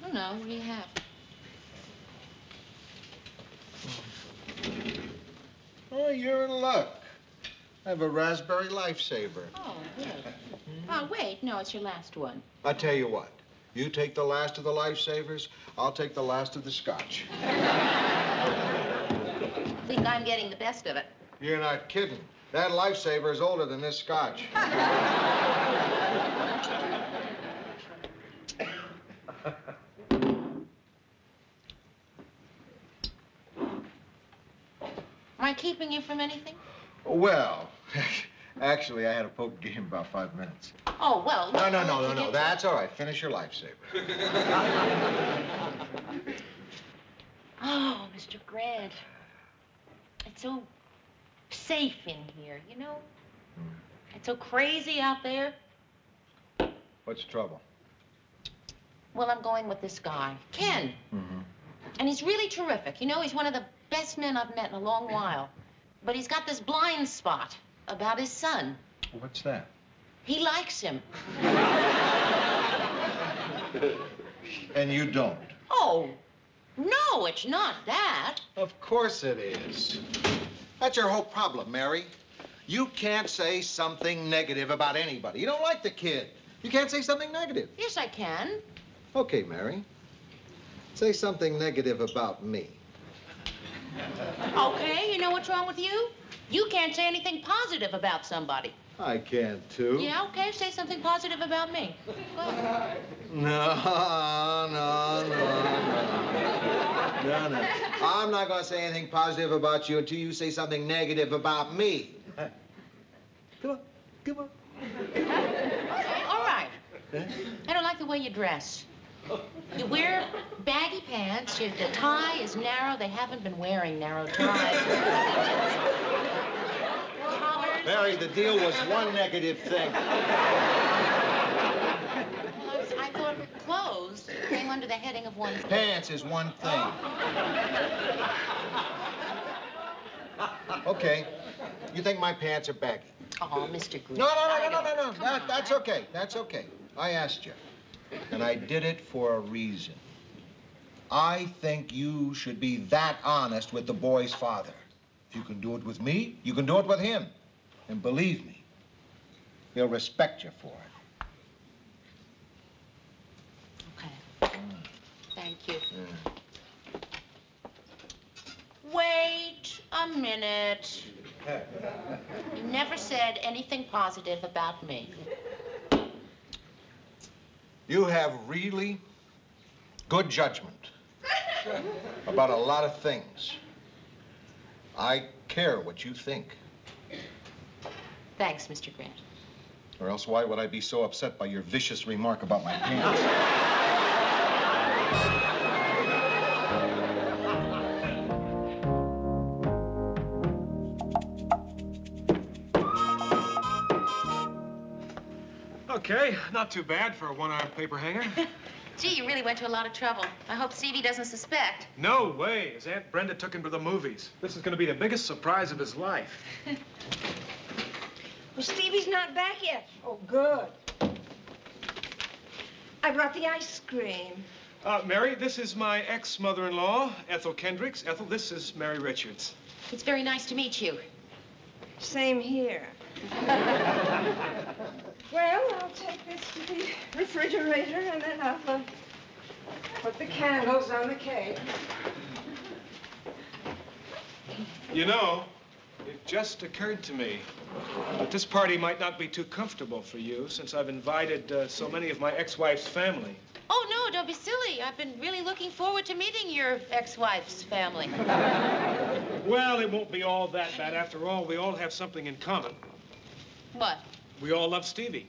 I don't know. What do you have? Oh, you're in luck. I have a raspberry lifesaver. Oh, good. Oh, wait. No, it's your last one. I tell you what. You take the last of the lifesavers, I'll take the last of the scotch. I think I'm getting the best of it. You're not kidding. That lifesaver is older than this scotch. Am I keeping you from anything? Well, actually, I had a poker game about 5 minutes. Oh, well... No. That's all right. Finish your lifesaver. Oh, Mr. Grant. It's so safe in here, you know? It's so crazy out there. What's the trouble? Well, I'm going with this guy, Ken. Mm-hmm. And he's really terrific. You know, he's one of the best men I've met in a long while. But he's got this blind spot about his son. What's that? He likes him. And you don't? Oh, no, it's not that. Of course it is. That's your whole problem, Mary. You can't say something negative about anybody. You don't like the kid. You can't say something negative. Yes, I can. Okay, Mary. Say something negative about me. Okay, you know what's wrong with you? You can't say anything positive about somebody. I can, too. Yeah, okay, say something positive about me. Go ahead. No. I'm not going to say anything positive about you until you say something negative about me. Come on. Okay, all right. I don't like the way you dress. You wear baggy pants, the tie is narrow. They haven't been wearing narrow ties. Collars. Mary, the deal was one negative thing. I thought clothes came under the heading of one thing. Pants is one thing. Okay. You think my pants are baggy? Oh, Mr. Green. No. That's okay. That's okay. I asked you. And I did it for a reason. I think you should be that honest with the boy's father. If you can do it with me, you can do it with him. And believe me, he'll respect you for it. Okay. Thank you. Wait a minute. You never said anything positive about me. You have really good judgment about a lot of things. I care what you think. Thanks, Mr. Grant. Or else why would I be so upset by your vicious remark about my pants? Okay, not too bad for a one-armed paper hanger. Gee, you really went to a lot of trouble. I hope Stevie doesn't suspect. No way. His Aunt Brenda took him to the movies. This is going to be the biggest surprise of his life. Well, Stevie's not back yet. Oh, good. I brought the ice cream. Mary, this is my ex-mother-in-law, Ethel Kendricks. Ethel, this is Mary Richards. It's very nice to meet you. Same here. Well, I'll take this to the refrigerator, and then I'll put the candles on the cake. You know, it just occurred to me that this party might not be too comfortable for you since I've invited so many of my ex-wife's family. Oh, no, don't be silly. I've been really looking forward to meeting your ex-wife's family. Well, it won't be all that bad. After all, we all have something in common. What? We all love Stevie.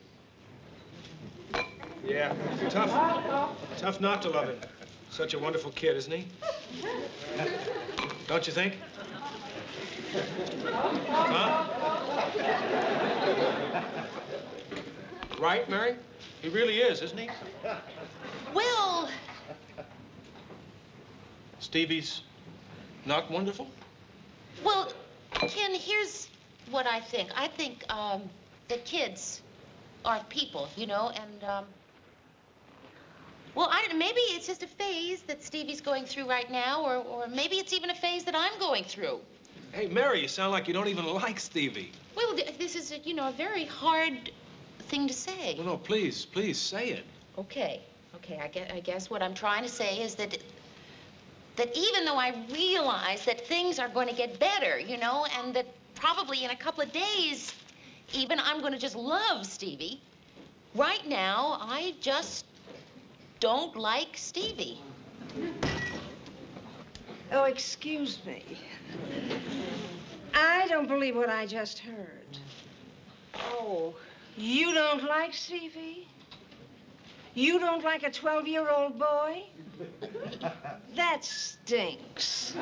Yeah, tough not to love him. Such a wonderful kid, isn't he? Don't you think? Huh? Right, Mary? He really is, isn't he? Well... Stevie's not wonderful? Well, Ken, here's what I think. I think that kids are people, you know, and, well, I don't know, maybe it's just a phase that Stevie's going through right now, or maybe it's even a phase that I'm going through. Hey, Mary, you sound like you don't even like Stevie. Well, this is, you know, a very hard thing to say. Well, no, please say it. Okay, I guess what I'm trying to say is that even though I realize that things are going to get better, you know, and that probably in a couple of days, even I'm going to just love Stevie, right now, I just don't like Stevie. Oh, excuse me. I don't believe what I just heard. Oh, you don't like Stevie? You don't like a 12-year-old boy? That stinks.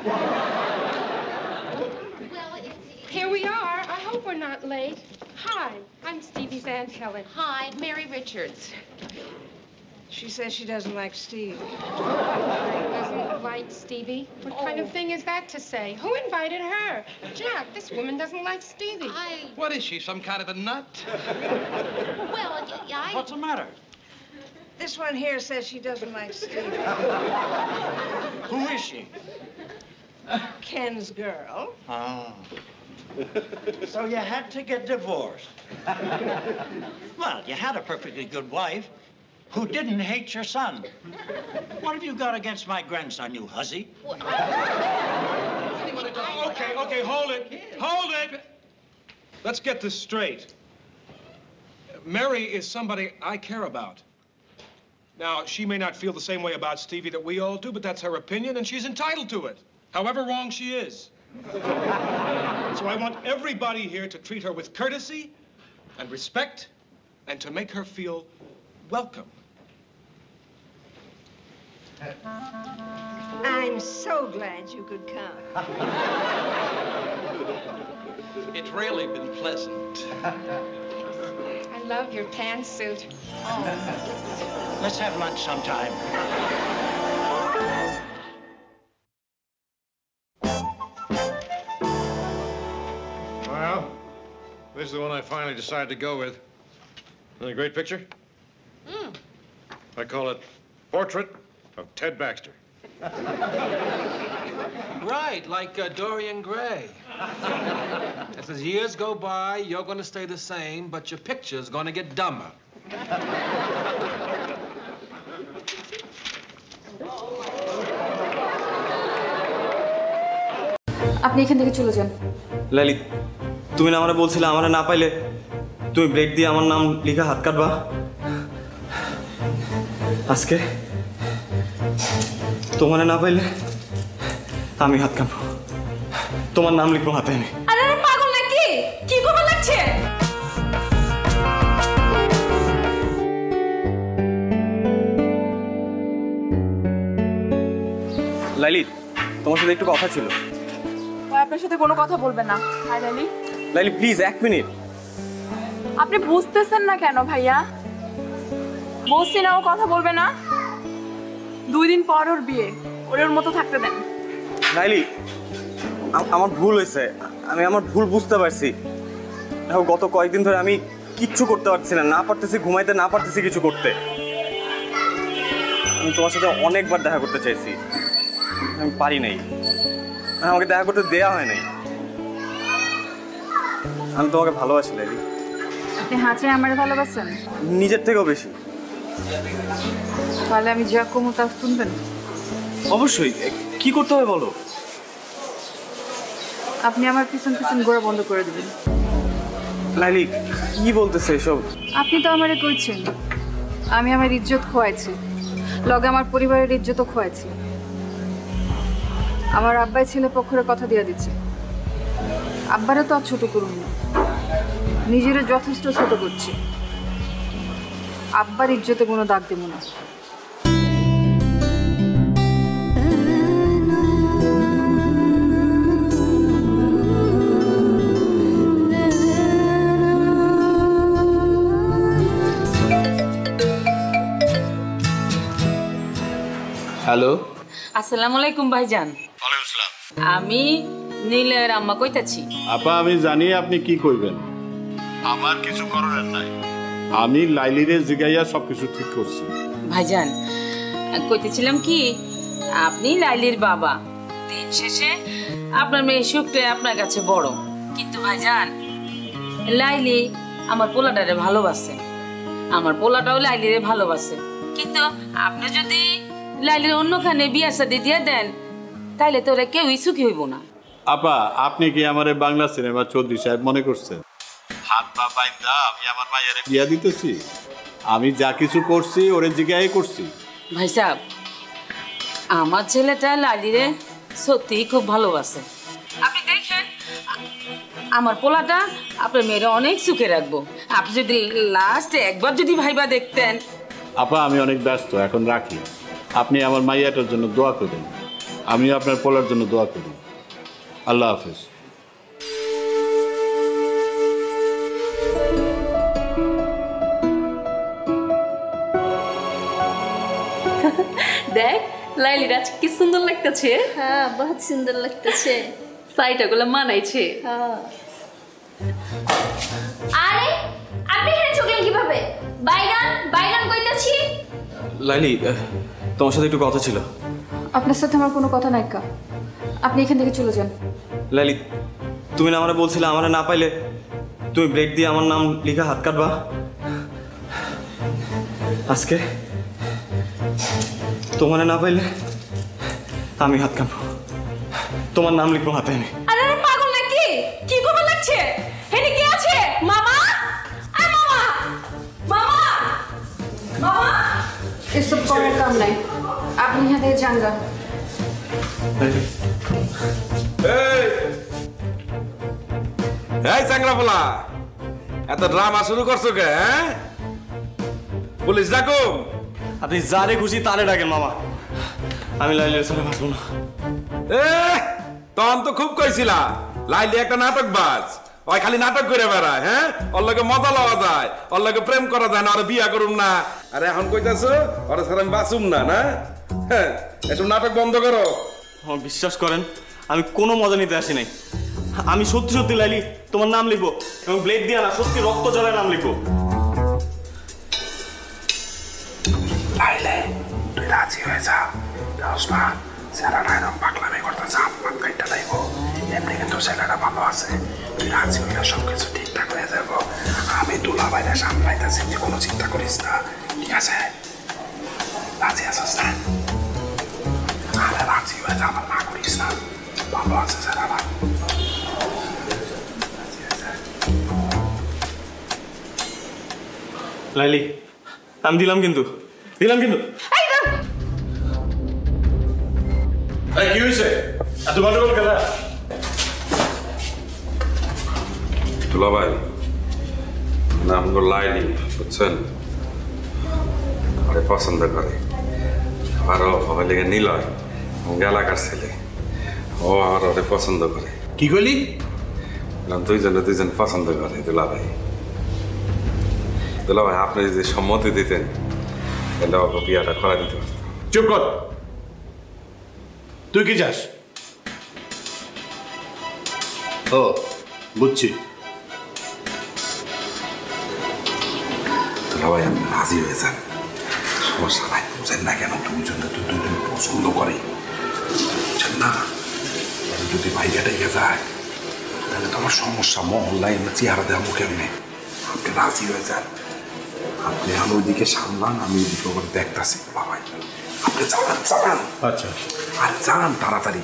Here we are. I hope we're not late. Hi, I'm Stevie's Aunt Helen. Hi, Mary Richards. She says she doesn't like Steve. Doesn't like Stevie? What kind of thing is that to say? Who invited her? Jack, this woman doesn't like Stevie. What is she, some kind of a nut? Well, What's the matter? This one here says she doesn't like Steve. Who is she? Ken's girl. Oh. So you had to get divorced. Well, you had a perfectly good wife who didn't hate your son. What have you got against my grandson, you hussy? Okay, hold it. Let's get this straight. Mary is somebody I care about. Now, she may not feel the same way about Stevie that we all do, but that's her opinion, and she's entitled to it, however wrong she is. So I want everybody here to treat her with courtesy and respect and to make her feel welcome. I'm so glad you could come. It's really been pleasant. I love your pantsuit. Oh. Let's have lunch sometime. Well, this is the one I finally decided to go with. Isn't it a great picture? I call it Portrait of Ted Baxter. Right, like Dorian Gray. As the years go by, you're going to stay the same, but your picture's going to get dumber. আপনি এখান থেকে চলে যান। লাইলি, তুমি না আমারে বলছিলে আমারে না পাইলে তুমি ব্লেড দিয়ে আমার নাম লিখে হাত কাটবা। আজকে তোমারে না পাইলে আমি হাত কাটবো, তোমার নাম লিখবো হাতে আমি। আরে পাগল নাকি? কি করবা লাগছে? লাইলি, তোমার সাথে একটু কথা ছিল। আপনার সাথে কোনো কথা বলবে না। Hi Laili. Laili please 1 minute. আপনি বুঝতেছেন না কেন ভাইয়া? বলছি না ও কথা বলবে না। 2 দিন পর ওর বিয়ে, ওর মতো থাকতে দেন। লাইলি, আমার ভুল হয়েছে, আমি আমার ভুল বুঝতে পারছি। দেখো গত কয়েকদিন ধরে আমি কিচ্ছু করতে পারছি না, না পারতেছি ঘুমাইতে, না পারতেছি কিছু করতে। আমি তোমার সাথে অনেকবার দেখা করতে চাইছি, আমি পারি নাই, আমাকে দেখা করতে দেয়া হয় নাই। আমি তোমাকে ভালোবাসি লাইলি। আপনি হাঁচে আমার ভালোবাসেন? নিজের থেকেও বেশি। তাহলে আমি যা কমু তা শুনবেন? অবশ্যই। কি করতে হবে বলো? আপনি আমার পিছন পিছন ঘোরা বন্ধ করে দেবেন। লাইলি কি বলতেছে এসব? আপনি তো আমারে কইছেন আমি আমার ইজ্জত খোয়াইছি, লগে আমার পরিবারের ইজ্জতও খোয়াইছি। আমার আব্বাই ছেলে পক্ষের কথা দিয়ে দিচ্ছে, আব্বারে তো আর ছোট করুন না, নিজেরও যথেষ্ট ছোট করছি। আব্বার ইজ্জতে কোনো দাগ দেব না। হ্যালো, আসসালামু আলাইকুম ভাইজান। ওয়ালাইকুম আসসালাম। আমি নীলের আম্মা কইতাছি। আপা আমি জানি আপনি কি কইবেন, আমার কিছু করার নাই। আমি লাইলিরে জিগাইয়া সবকিছু ঠিক করছি। ভাইজান কইতেছিলাম কি, আপনি লাইলির বাবা, দিন শেষে আপনার মেয়ে সুখটা আপনার কাছে বড়। কিন্তু ভাইজান লাইলি আমার পোলাটারে ভালোবাসে, আমার পোলাটাও লাইলিরে ভালোবাসে। কিন্তু আপনি যদি লাইলির অন্যখানে বিয়া শাদী দিয়ে দেন তাইলে তো ওরা কেউই সুখী হইব না। আপা আপনি কি আমার বাংলা সিনেমা চৌধুরী সাহেব মনে করছেন? হাত পা বাইন্দা আমি আমার মায়ের বিয়া দিতেছি? আমি যা কিছু করছি ওরে জিগাই করছি। ভাই সাহেব, আমার ছেলেটা লালিরে সত্যিই খুব ভালোবাসে। আপনি দেখেন আমার পোলাটা আপনার মেয়েরা অনেক সুখে রাখবো। আপনি যদি লাস্টে একবার যদি ভাইবা দেখতেন। আপা আমি অনেক ব্যস্ত, এখন রাখি। আপনি আমার মাইয়াটার জন্য দোয়া করবেন, আমি আপনার পোলার জন্য দোয়া করি। আল্লাহ হাফেজ। দেখ লাইলির আজ কি সুন্দর লাগতেছে। হ্যাঁ বহুত সুন্দর লাগতেছে, শাড়িটাগুলো মানাইছে। আরে আপনি এখানে চলে কিভাবে? বাইগান বাইগান কইতাছি। লাইলি তোমার সাথে একটু কথা ছিল। আপনার সাথে আমার কোনো কথা নাই কা, আপনি এখান থেকে চলে যান। লাইলি তুমি না আমারে বলছিলে আমারে না পাইলে তুমি ব্লেড দিয়ে আমার নাম লিখা হাত কাটবা। আজকে তোমারে না পাইলে আমি হাত কাটবো, তোমার নাম লিখবো হাতে। আমি আরে পাগল নাকি? কি করবে লাগছে? হেনি কি আছে? মামা, আয় মামা, মামা, মামা। এসব করার কাম নাই, আপনি এখান থেকে যান গা। এই চাংরাপোলা, এত ড্রামা শুরু করছো কে? পুলিশ ডাকো। আপনি যারে খুশি তারে ডাকেন মামা, আমি লাইলির সাথে বাঁচবো না। তখন তো খুব কইছিলা লাইলি একটা নাটক বাজ, ওই খালি নাটক করে বেড়ায়। হ্যাঁ, ওর লগে মজা লওয়া যায়, ওর লগে প্রেম করা যায় না, আর বিয়া করুম না। আরে এখন কইতাছো ওর সাথে আমি বাঁচুম না? না, হ্যাঁ, এসব নাটক বন্ধ করো। বিশ্বাস করেন আমি কোনো মজা নিতে আসি নাই। আমি সত্যি সত্যি লাইলি তোমার নাম লিখবো এবং ব্লেড দিয়ে না সত্যি রক্ত জলের নাম লিখবো। লাইলে তুই রাজি হয়ে যা, না ছেলেটা এরকম পাগলামি করতেছে, আমার কাইটা লাইব। এমনি কিন্তু ছেলেটা ভালো আছে, তুই রাজি হইলে সবকিছু ঠিকঠাক হয়ে যাব। আমি দুলা বাইরে সামলাইতেছি, তুই কোনো চিন্তা করিস না, ঠিক আছে? রাজি আছিস না? আরে রাজি হয়ে যা, আমার না করিস না, ভালো আছে ছেলেটা। লাইলি আমি দিলাম কিন্তু, দিলাম কিন্তু। কি হয়েছে? এত গন্ডগোল খেলা? দুলা ভাই, নাম গো লাইলি, বুঝছেন? আরে পছন্দ করে, আরো হবে লেগে নিলয় এলাকার ছেলে, ও আর ওরে পছন্দ করে। কি কইলি? দুইজনে দুইজন পছন্দ করে। দুলা ভাই, দুলা ভাই আপনি যদি সম্মতি দিতেন তাহলে ওকে বিয়াটা করা দিতে পারতাম। চুপ কর, তুই কি চাস? ও বুঝছি। দুলা ভাই আপনি রাজি হয়ে যান, সমস্যা নাই। বুঝেন না কেন? দুজনে তো দুজন পছন্দ করে, বুঝছেন না? যদি ভাইয়াটা এগিয়ে যায় তাহলে তো আমার সমস্যা, মহল্লায় আমরা চেহারা দেওয়া কেমনে? আপনি রাজি হয়ে যান, আপনি আমি ওইদিকে সামলান, আমি ওইদিকে ওখানে দেখতেছি। বাবাই আপনি চালান চালান। আচ্ছা আরে চালান তাড়াতাড়ি,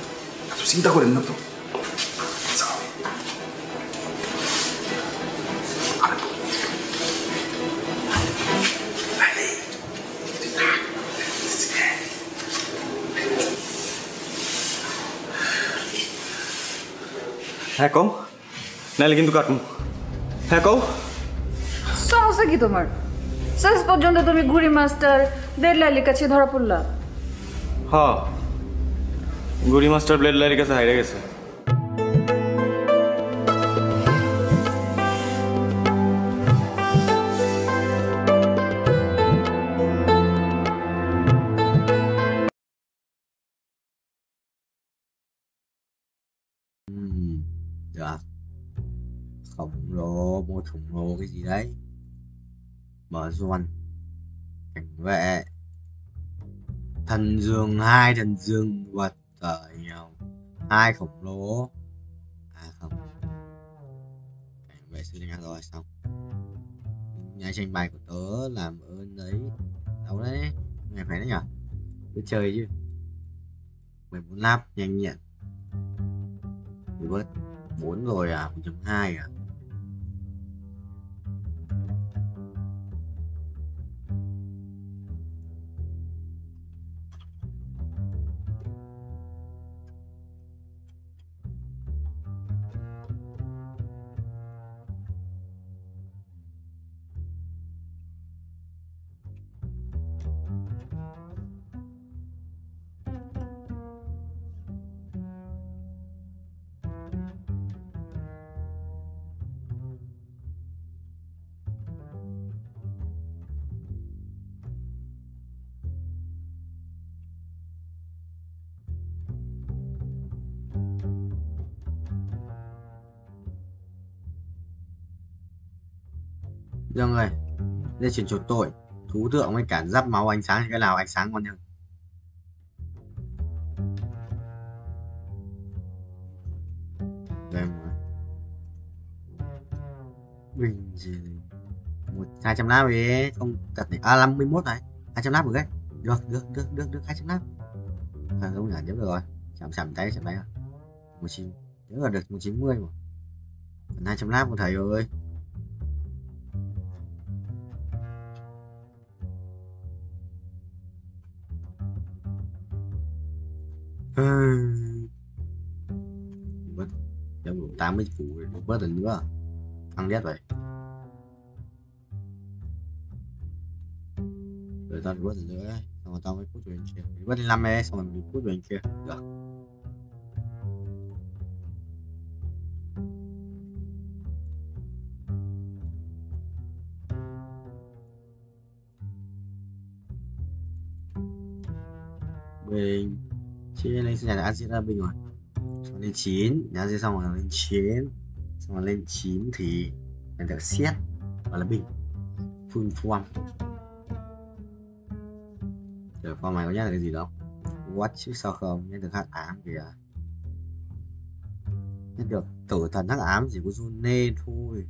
এত চিন্তা করেন না তো। চালান। হ্যাঁ কও নাহলে কিন্তু কাটুন হ্যাঁ কও সমস্যা কি তোমার শেষ পর্যন্ত তুমি ঘুরি মাস্টার ব্লেড লাইলির কাছে ধরা পড়লা হ্যাঁ গুড়ি মাস্টার ব্লেড লাইলির কাছে হাইরে গেছে Dạ. Khổng lồ, mua khổng lồ cái gì đấy? Mở doan. Cảnh vệ. Thần dương, 2 thần dương vật trời nhau. 2 khổng lồ. À không. Cảnh vệ xử lý rồi xong. Nhà tranh bài của tớ làm ơn đấy. Đâu đấy? Ngày phải đấy nhở? Cứ chơi chứ. 14 lap nhanh nhẹn. Bớt 4 rồi à, 1.2 à. Dương ơi, đây chuyển chỗ tội. Thú tượng với cả giáp máu ánh sáng thì cái nào ánh sáng ngon hơn? Em bình gì 200 lap ấy không thật này. À 51 này 200 lap được đấy. Được 200 lap. À, không nhả nhớ được rồi. Chạm tay rồi 19 nhớ là được 190 mà. 200 lap của thầy ơi. Bớt em đủ 80 củ bớt lần nữa ăn đét vậy rồi tao bớt lần nữa xong rồi tao mới cút về bên kia bớt lên 5 xong rồi mình cút về bên kia được bình chia lên nhà đã chia ra bình rồi xong lên 9 nhà chia xong rồi lên 9 xong rồi lên 9 thì mình được xét và là bình full form rồi form này có nhắc là cái gì đâu what chứ sao không nhắc được hắc ám kìa nhắc được tử thần hắc ám chỉ có June thôi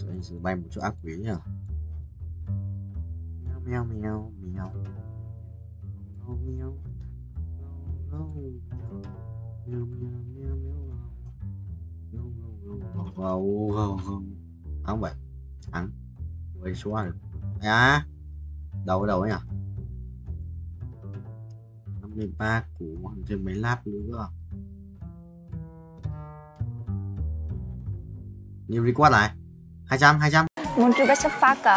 anh sẽ bay một chỗ ác quỷ nhá mèo mèo mèo mèo không vậy ăn quay xóa được à đầu ấy nhỉ 53 củ thêm mấy lap nữa nhiều request này 200 মন্টুর বাসা ফাঁকা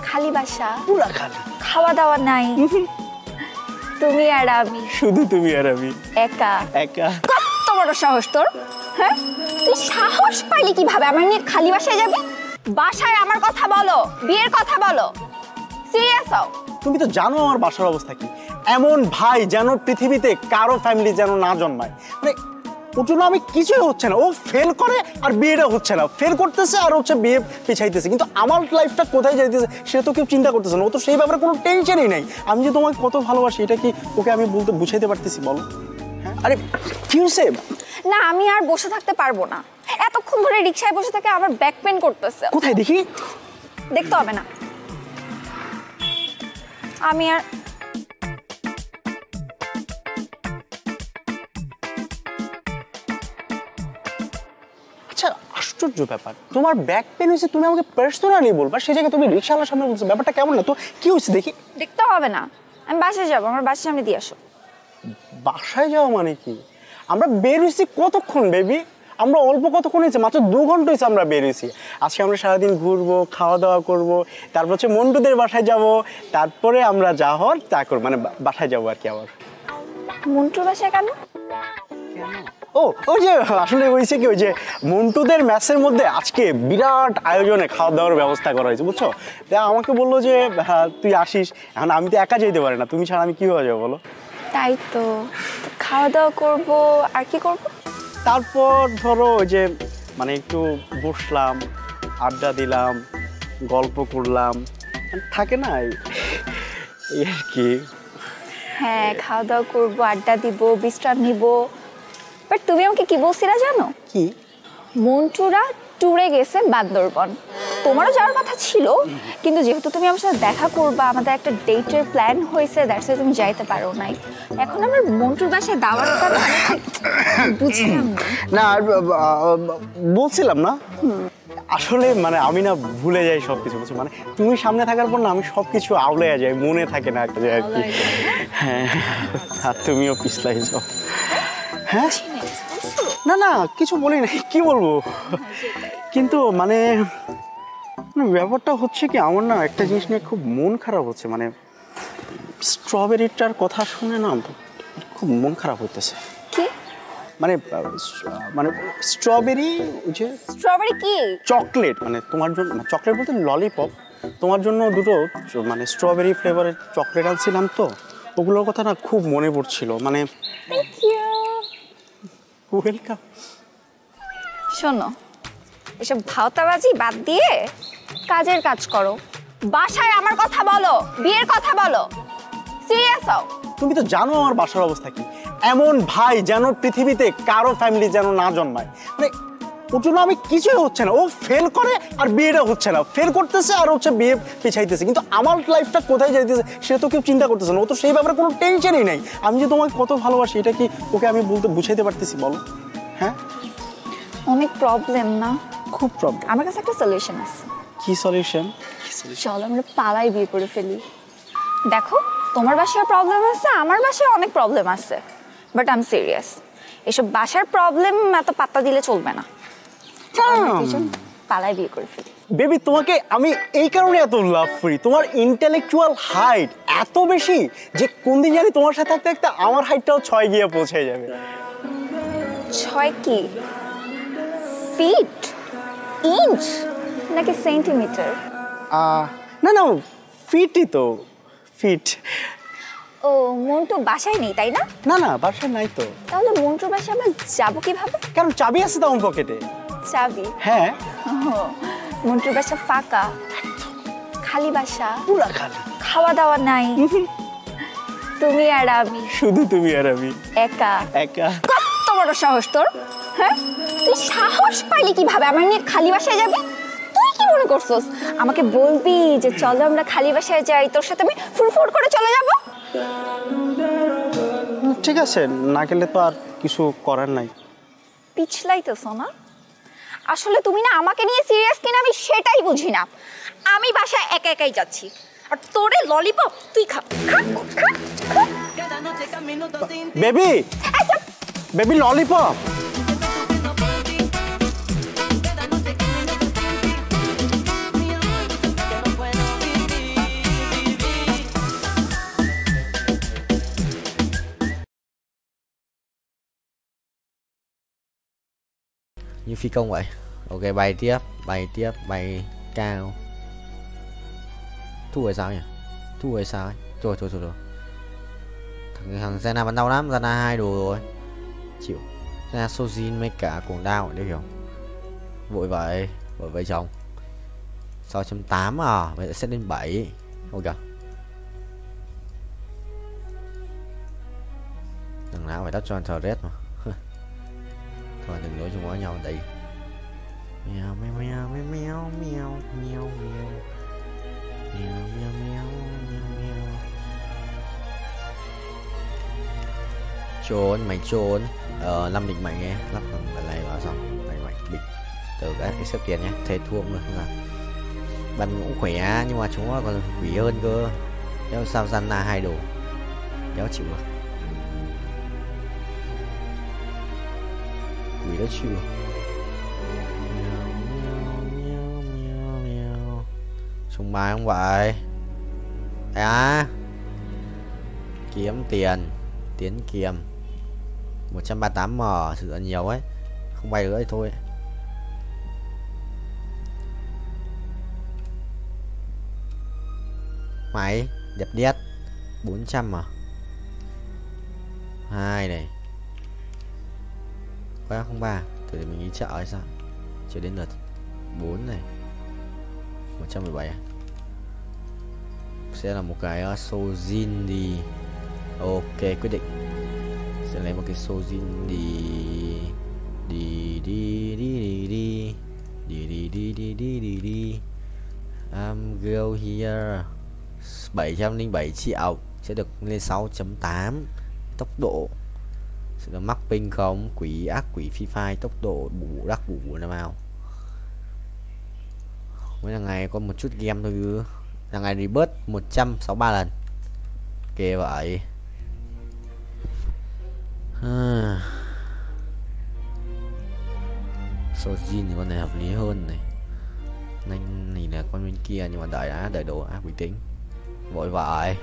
খালি বাসা পুরা খালি খাওয়া দাওয়া নাই তুমি আর আমি শুধু তুমি আর আমি একা একা কত বড় সাহস তোর হ্যাঁ তুই সাহস পাইলি কিভাবে আমার নিয়ে খালি বাসায় যাবি বাসায় আমার কথা বলো বিয়ের কথা বলো সিরিয়াস হও তুমি তো জানো আমার বাসার অবস্থা কি এমন ভাই যেন পৃথিবীতে কারো ফ্যামিলি যেন না জন্মায় মানে ওর জন্য আমি কিছুই হচ্ছে না ও ফেল করে আর বিয়েটা হচ্ছে না ফেল করতেছে আর হচ্ছে বিয়ে পিছাইতেছে কিন্তু আমার লাইফটা কোথায় যাইতেছে সেটা তো কেউ চিন্তা করতেছে না ও তো সেই ব্যাপারে কোনো টেনশনই নাই আমি যে তোমাকে কত ভালোবাসি এটা কি ওকে আমি বলতে বুঝাইতে পারতেছি বলো হ্যাঁ আরে কি হয়েছে না আমি আর বসে থাকতে পারবো না এতক্ষণ ধরে রিকশায় বসে থেকে আমার ব্যাক পেন করতেছে কোথায় দেখি দেখতে হবে না আমি আর আশ্চর্য ব্যাপার, তোমার ব্যাক পেন হয়েছে তুমি আমাকে পার্সোনালি বলবা, সেই জায়গায় তুমি রিক্সাওয়ালার সামনে বলছো, ব্যাপারটা কেমন না? তো কি হয়েছে দেখি? দেখতে হবে না, আমি বাসায় যাবো, আমার বাসার সামনে দিয়ে আসো। বাসায় যাওয়া মানে কি? আমরা বের হয়েছি কতক্ষণ বেবি? আমরা অল্প কতক্ষণ হয়েছে, মাত্র 2 ঘন্টা হয়েছে আমরা বের হয়েছি। আজকে আমরা সারাদিন ঘুরবো, খাওয়া দাওয়া করবো, তারপর হচ্ছে মন্টুদের বাসায় যাব, তারপরে আমরা যা হওয়ার তা করবো, মানে বাসায় যাবো আর কি। আবার মন্টুর বাসায় কেন? ওই যে আসলে হয়েছে কি, ওই যে মন্টুদের ম্যাচের মধ্যে আজকে বিরাট আয়োজনে খাওয়া দাওয়ার ব্যবস্থা করা হয়েছে, বুঝছো? তা আমাকে বললো যে তুই আসিস, এখন আমি তো একা যেতে পারি না, তুমি ছাড়া আমি কীভাবে যাবো বলো? তাই তো, খাওয়া দাওয়া করবো, আর কি করবো? তারপর ধরো ওই যে মানে একটু বসলাম, আড্ডা দিলাম, গল্প করলাম, থাকে না এই আর কি। হ্যাঁ, খাওয়া দাওয়া করবো, আড্ডা দিব, বিশ্রাম নিব। বাট তুমি আমাকে কি বলছিলা জানো? কি? মন্টুরা ট্যুরে গেছে বান্দরবন, তোমারও যাওয়ার কথা ছিল, কিন্তু যেহেতু তুমি আমার সাথে দেখা করবা, আমাদের একটা ডেটের প্ল্যান হয়েছে, দ্যাটস ওয়াই তুমি যাইতে পারো নাই। এখন আমার মন্টুর বাসায় দাওয়াতটা বুঝলাম না, বলছিলাম না আসলে মানে আমি না ভুলে যাই সবকিছু, বুঝছো? মানে তুমি সামনে থাকার পর না আমি সবকিছু আউলে যাই, মনে থাকে না একটা আর কি। হ্যাঁ, আর তুমিও পিছলাই যাও। হ্যাঁ না না কিছু বলি নাই, কি বলবো, কিন্তু মানে ব্যাপারটা হচ্ছে কি, আমার না একটা জিনিস নিয়ে খুব মন খারাপ হচ্ছে, মানে স্ট্রবেরিটার কথা শুনে না খুব মন খারাপ হইতেছে। কি মানে মানে স্ট্রবেরি, যে স্ট্রবেরি কি? চকলেট, মানে তোমার জন্য চকলেট বলতে ললিপপ, তোমার জন্য দুটো মানে স্ট্রবেরি ফ্লেভারের চকলেট আনছিলাম, তো ওগুলোর কথা না খুব মনে পড়ছিল। মানে থ্যাংক ইউ, ওয়েলকাম। শোনো, এসব ভাওতাবাজি বাদ দিয়ে কাজের কাজ করো, বাসায় আমার কথা বলো, বিয়ের কথা বলো, সিরিয়াস হও। তুমি তো জানো আমার বাসার অবস্থা কি, এমন ভাই যেন পৃথিবীতে কারো ফ্যামিলি যেন না জন্মায়। মানে ওর জন্য আমি কিছুই হচ্ছে না, ও ফেল করে আর বিয়েটা হচ্ছে না, ফেল করতেছে আর হচ্ছে বিয়ে পিছাইতেছে, কিন্তু আমার লাইফটা কোথায় যাইতেছে সেটা তো কেউ চিন্তা করতেছে না, ও তো সেই ব্যাপারে কোনো টেনশনই নাই। আমি যে তোমাকে কত ভালোবাসি এটা কি ওকে আমি বলতে বুঝাইতে পারতেছি বলো? হ্যাঁ, অনেক প্রবলেম না? খুব প্রবলেম। আমার কাছে একটা সলিউশন আছে। কি সলিউশন? চলো আমরা পালাই বিয়ে করে ফেলি। দেখো, তোমার বাসায় প্রবলেম আছে, আমার বাসায় অনেক প্রবলেম আছে, বাট আই এম সিরিয়াস। এসব বাসার প্রবলেম এত পাত্তা দিলে চলবে না, পালাই বিয়ে করে ফেলি। বেবি, তোমাকে আমি এই কারণে এত লাভ করি, তোমার ইন্টেলেকচুয়াল হাইট এত বেশি যে কোন দিন জানি তোমার সাথে থাকতে থাকতে আমার হাইটটাও 6 গিয়ে পৌঁছে যাবে। 6 কি? ফিট, ইঞ্চ নাকি সেন্টিমিটার? না না, ফিটই তো, ফিট। ও, মন্টু বাসায় নেই তাই না? না না, বাসায় নাই তো। তাহলে মন্টুর বাসায় আমরা যাবো কিভাবে? কারণ চাবি আছে তো আমার পকেটে। চাবি? হ্যাঁ। মন্টুর বাসা ফাঁকা, খালি বাসা, পুরা খালি, খাওয়া দাওয়া নাই, তুমি আর আমি, শুধু তুমি আর আমি, একা একা। কত বড় সাহস তোর! হ্যাঁ, তুই সাহস পাইলি কিভাবে আমার নিয়ে খালি বাসায় যাবি? তুই কি মনে করছস আমাকে বলবি যে চলো আমরা খালি বাসায় যাই, তোর সাথে আমি ফুরফুর করে চলে যাব? ঠিক আছে, না গেলে তো আর কিছু করার নাই। পিছলাইতেছ না? আসলে তুমি না আমাকে নিয়ে সিরিয়াস কিনা আমি সেটাই বুঝি না। আমি বাসায় একা একাই যাচ্ছি, আর তোরে ললিপপ তুই খা। Baby, baby lollipop. Như phi công vậy. Ok, bài tiếp, bài cao. Thu rồi sao nhỉ? Thu rồi sao ấy? Rồi. Thằng Zena bắn đau lắm, Zena 2 đồ rồi. Chịu. Zena Sojin mấy cả cuồng đau đấy hiểu. Vội vậy chồng. 6.8 à, vậy sẽ lên 7. Ok. Đằng nào phải đắp cho thờ red mà. Thôi đừng nói chung với nhau đây. Mèo mèo mèo mèo mèo mèo mèo mèo mèo mèo mèo mèo. Trốn mày trốn. Lâm định mày nghe, lắp thằng này vào xong mày định Từ cái xếp tiền nhé, thề thua cũng được không nào. Bạn cũng khỏe nhưng mà chúng nó còn quỷ hơn cơ. Nếu sao gian na 2 đồ đéo chịu được. Quỷ đó chịu. Sùng bài không vậy? À, kiếm tiền, tiến kiềm 138M, sử dụng nhiều ấy, không bay nữa thì thôi. Máy đẹp đét 400 mà 2 này quá 03, thử để mình nghĩ chợ hay sao. Chưa đến lượt 4 này 117 à? Sẽ là một cái Sojin đi. Ok, quyết định sẽ lấy một cái Sojin đi đi đi đi đi đi đi đi đi đi đi đi. I'm go here. 707 triệu sẽ được lên 6.8. Tốc độ sẽ được mắc ping không? Quỷ ác quỷ phi phai. Tốc độ bù đắc bù nào nào. Mỗi ngày có một chút game thôi chứ. Là ngày rebirth 163 lần. Kệ vậy. Sojin thì con này hợp lý hơn này. Nhanh này là con bên kia nhưng mà đợi đồ bình tĩnh. Vội vãi.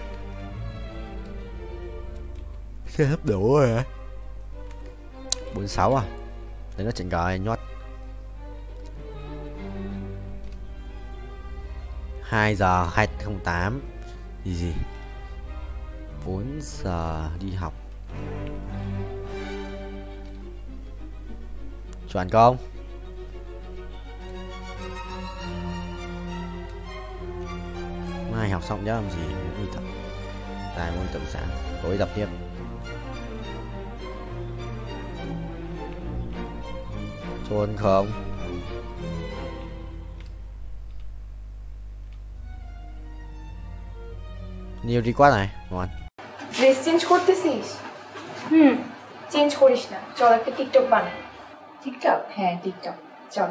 Xe hấp đủ rồi hả? 46 à? Đấy nó chỉnh cờ nhót. 2 giờ 208. Gì 4 giờ đi học. Chuẩn không? Mai học xong nhá làm gì đi tập. Tài môn tổng sản tối tập tiếp. Trốn không? New request này, ngon. Dress change করতেছিস? Change করিস না, চল একটা TikTok বানাই। TikTok? হ্যাঁ TikTok, চল।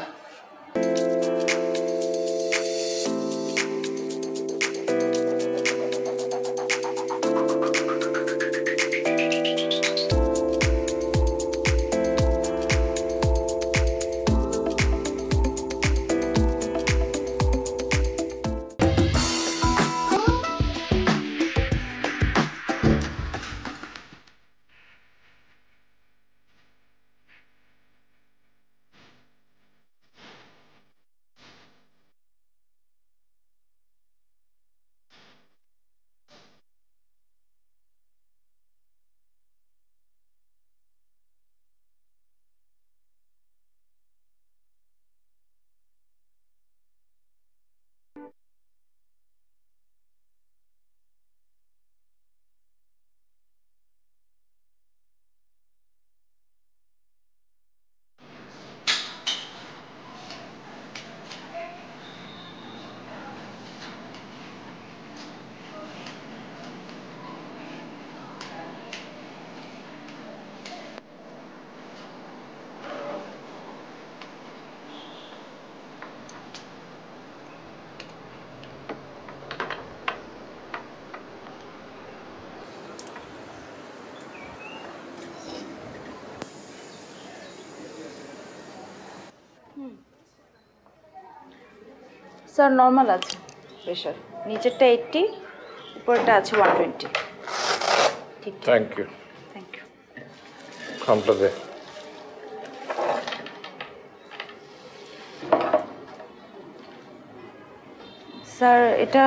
Sir normal আছে pressure, নিচেরটা 80, উপরটা আছে 120। ঠিক। Thank you. Thank you. খামটা দে। স্যার এটা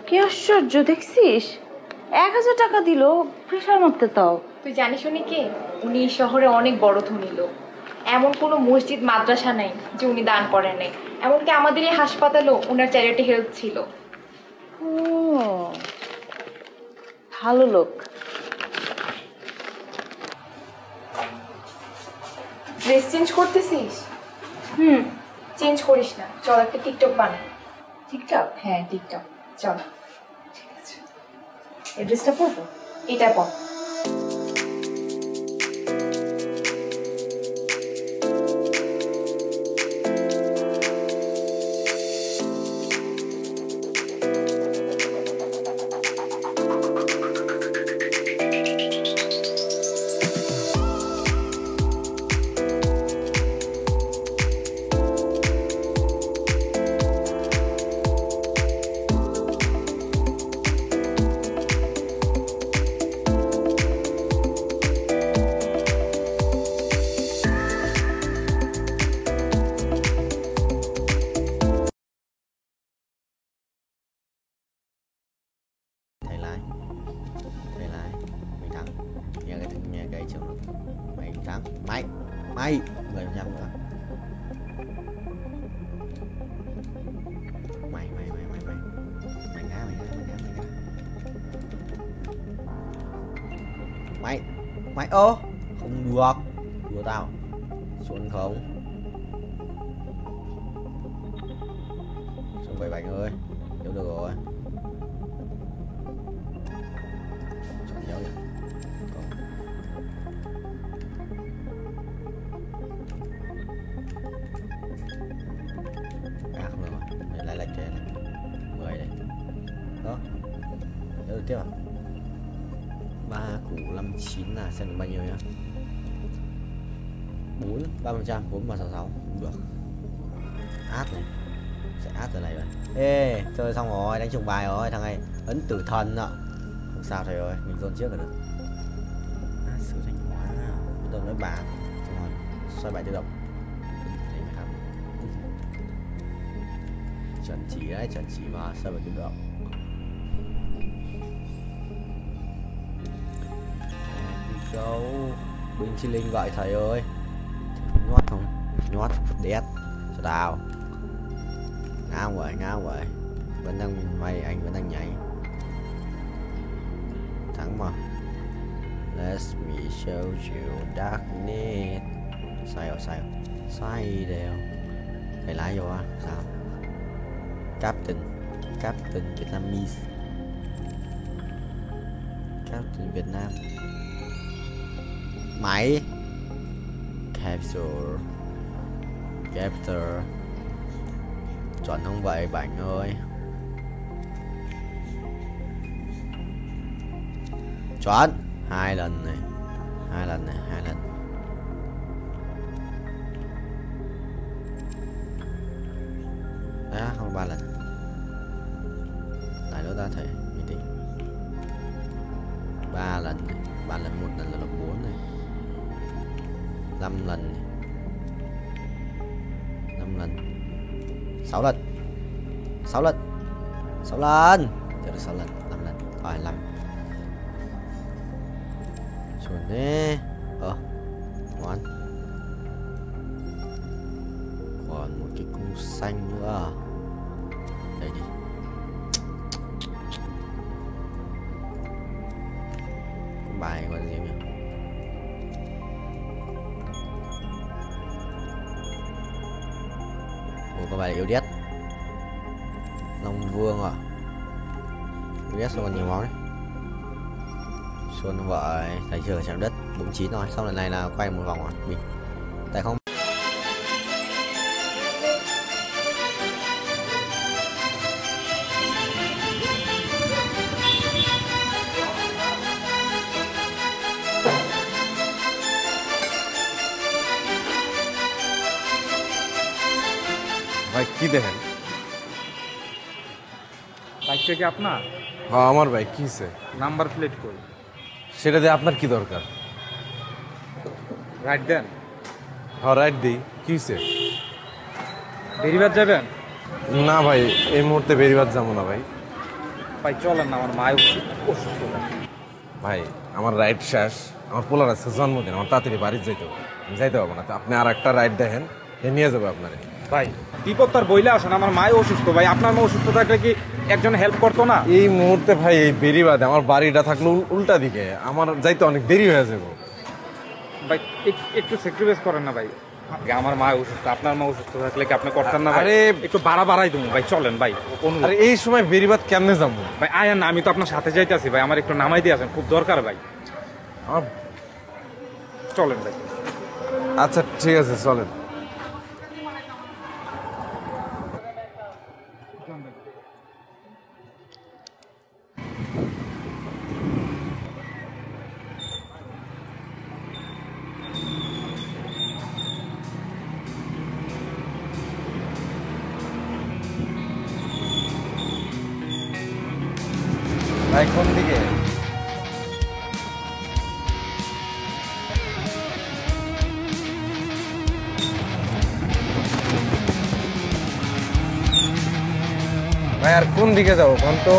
কি আশ্চর্য দেখছিস, 1000 টাকা দিল প্রেশার মারতে। তাও তুই জানিস উনি কে? উনি শহরে অনেক বড় ধনী লোক। এমন কোনো মসজিদ মাদ্রাসা নাই যে উনি দান করেন নাই। এমনকি আমাদের এই হাসপাতালেও ওনার চ্যারিটি হেল্প ছিল। ও ভালো লোক। ড্রেস চেঞ্জ করতেছিস? চেঞ্জ করিস না, চল একটা টিকটক বানাই। টিকটক? হ্যাঁ টিকটক, চল। ঠিক আছে, এই ড্রেসটা পরবো, এটা পর। Mày 10% nữa. Mày ngã. Mày ô, không được. Đùa tao. Xuân không. Xuân 7 bạn ơi. Hiểu được rồi. Xuân nhớ vậy. Lại là trẻ này 10 đây đó, được tiếp à? 3 củ 59 là xem được bao nhiêu nhá? 3%, 4,66 được. Át này, sẽ át từ này rồi. Ê, chơi xong rồi, đánh trùng bài rồi, thằng này ấn tử thần ạ. Không sao thầy ơi, mình dồn trước là được. Át sử thanh hóa, bây giờ nói bà, xong rồi xoay bài tự động. Chuẩn chỉ đấy, chuẩn chỉ mà sao mà tự động. Go. Binh Chi Linh gọi thầy ơi. Nhót không? Nhót, đét. Cho tao. Ngao vậy. Vẫn đang may, anh vẫn đang nhảy. Thắng mà. Let me show you darkness. Sai rồi. Sai đều. Phải lái vô à? Sao? Captain Vietnamese. Captain Việt Nam. Máy. Capture. Chuẩn không vậy bạn ơi? Chuẩn. 2 lần này. 2 lần. Đó, không 3 lần. Lại nữa ta thể mình tính 3 lần này. 3 lần 1 lần là 4 này. 5 lần này. 5 lần 6 lần 6 lần 6 lần. Chờ được 6 lần 5 lần. Rồi 5. Chuẩn đi. Ngon. Còn một cái cung xanh nữa. Đây đi. Bài gọi là gì nhỉ? Ủa có bài là yêu đét. Long Vương à? Yêu đét xong còn nhiều món đấy. Xuân vợ thầy chưa chạm đất 49 rồi. Xong lần này là quay một vòng rồi. Mình tại không. ভাই কি দেখেন? বাইকটা কি আপনার? হ্যাঁ আমার bike. কি হয়েছে? নাম্বার প্লেট কই? সেটা দিয়ে আপনার কি দরকার? রাইট দেন। হ্যাঁ রাইট দিই। কি হয়েছে? বেরিবাদ যাবেন? না ভাই এই মুহূর্তে বেরিবাদ যাবো না ভাই। ভাই চলেন না, আমার মায় অসুস্থ। ভাই আমার রাইড শেষ, আমার পোলার আছে জন্মদিন, আমার তাড়াতাড়ি বাড়ি যাইতে হবে, যাইতে পারবো না। তো আপনি আর একটা রাইড দেখেন, এ নিয়ে যাবে আপনারে। ভাই বিপদ তার বইলে আসেন, আমার মায় অসুস্থ। ভাই আপনার মা অসুস্থ থাকলে কি একজন হেল্প করতো না? এই মুহূর্তে ভাই এই বেরিবাদে আমার বাড়িটা থাকলো উল্টা দিকে, আমার যাইতে অনেক দেরি হয়ে যাবে। ভাই একটু স্যাক্রিফাইস করেন না ভাই। আমার মা অসুস্থ, আপনার মা অসুস্থ থাকলে কি আপনি করতেন না? আরে একটু বাড়াই দেবো ভাই, চলেন ভাই। আরে এই সময় বেরিবাদ কেমনে যাবো ভাই? আয়া না, আমি তো আপনার সাথে যাইতেছি ভাই, আমার একটু নামাই দিয়ে আসেন, খুব দরকার ভাই। চলেন ভাই। আচ্ছা ঠিক আছে, চলেন। ভাই কোন দিকে? ভাই আর কোন দিকে যাবো কোন তো?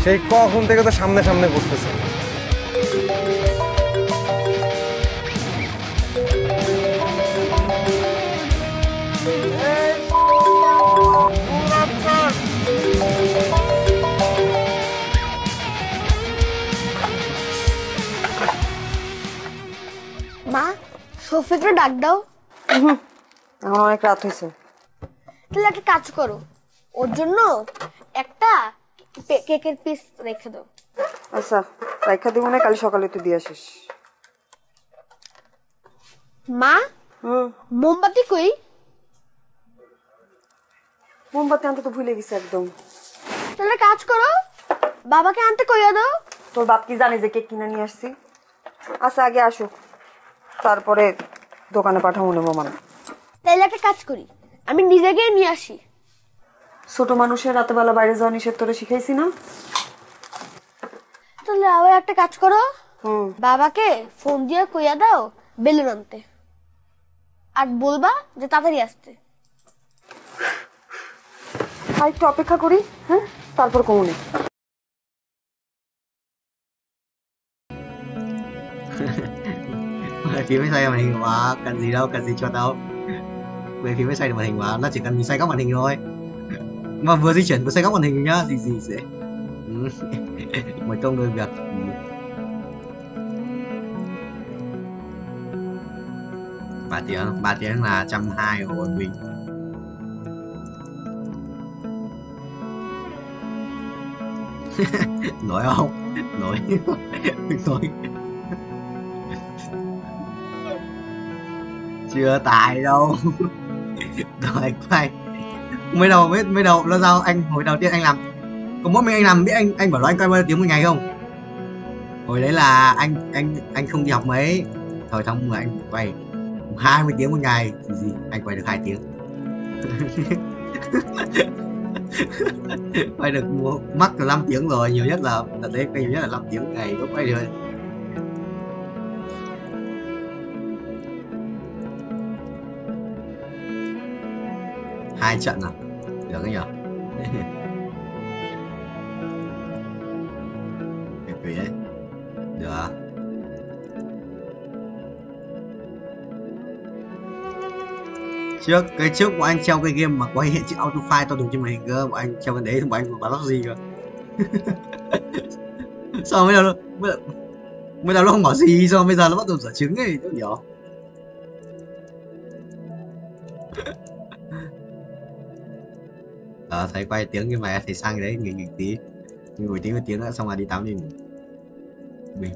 সেই কখন থেকে তো সামনে সামনে করতেছে। মা, সফিকে ডাক দাও। এখন অনেক রাত হয়েছে। তাহলে একটা কাজ করো, ওর জন্য একটা কেকের পিস রেখে দাও। আচ্ছা রেখা দিব না, কাল সকালে তুই দিয়ে আসিস। মা, মোমবাতি কই? মোমবাতি আনতে তো ভুলে গেছি একদম। তাহলে কাজ করো, বাবাকে আনতে কইয়া দাও। তোর বাপ কি জানে যে কেক কিনে নিয়ে আসছি? আচ্ছা আগে আসুক, তারপরে দোকানে পাঠাবো নেবো মানে। তাহলে একটা কাজ করি, আমি নিজে গিয়ে নিয়ে আসি। ছোট মানুষের রাতেবেলা বাইরে যাওয়া নিষেধ তোরে শিখাইছি না? তাহলে আবার একটা কাজ করো, বাবাকে ফোন দিয়ে কইয়া দাও বেলুন আনতে, আর বলবা যে তাড়াতাড়ি আসতে। আর একটু অপেক্ষা করি, হ্যাঁ তারপর কমুনি। Phim mới xoay màn hình mà cần gì đâu, cần gì cho đâu. Về phim mới xoay được màn hình mà, nó chỉ cần mình xoay các màn hình thôi. Mà vừa di chuyển vừa xoay các màn hình nhá, gì sẽ một công đôi việc. Ba tiếng là 120 của mình. Nổi không? Nổi. Nổi. Chưa tài đâu. Rồi quay mới đầu nó giao anh hồi đầu tiên anh làm có mỗi mình anh làm, biết anh bảo là anh quay bao nhiêu tiếng một ngày không? Hồi đấy là anh không đi học mấy, thời tháng 10 anh quay 20 tiếng một ngày thì gì anh quay được 2 tiếng. Quay được mắc là 5 tiếng rồi, nhiều nhất là đấy, quay nhiều nhất là 5 tiếng ngày có quay được. Hai trận à? Được cái nhở? Quỷ đấy. Được à? Trước bọn anh treo cái game mà có hiện chữ auto file to đùng trên màn hình cơ, bọn anh treo cái đấy thì bọn anh bắn lót gì cơ. Sao bây giờ nó không bảo gì, sao bây giờ nó bắt đầu giả trứng ấy, tôi hiểu. Thầy quay tiếng như vậy, thầy sang cái đấy nghỉ tí, ngồi tí một tiếng nữa xong là đi tắm đi ngủ. Mình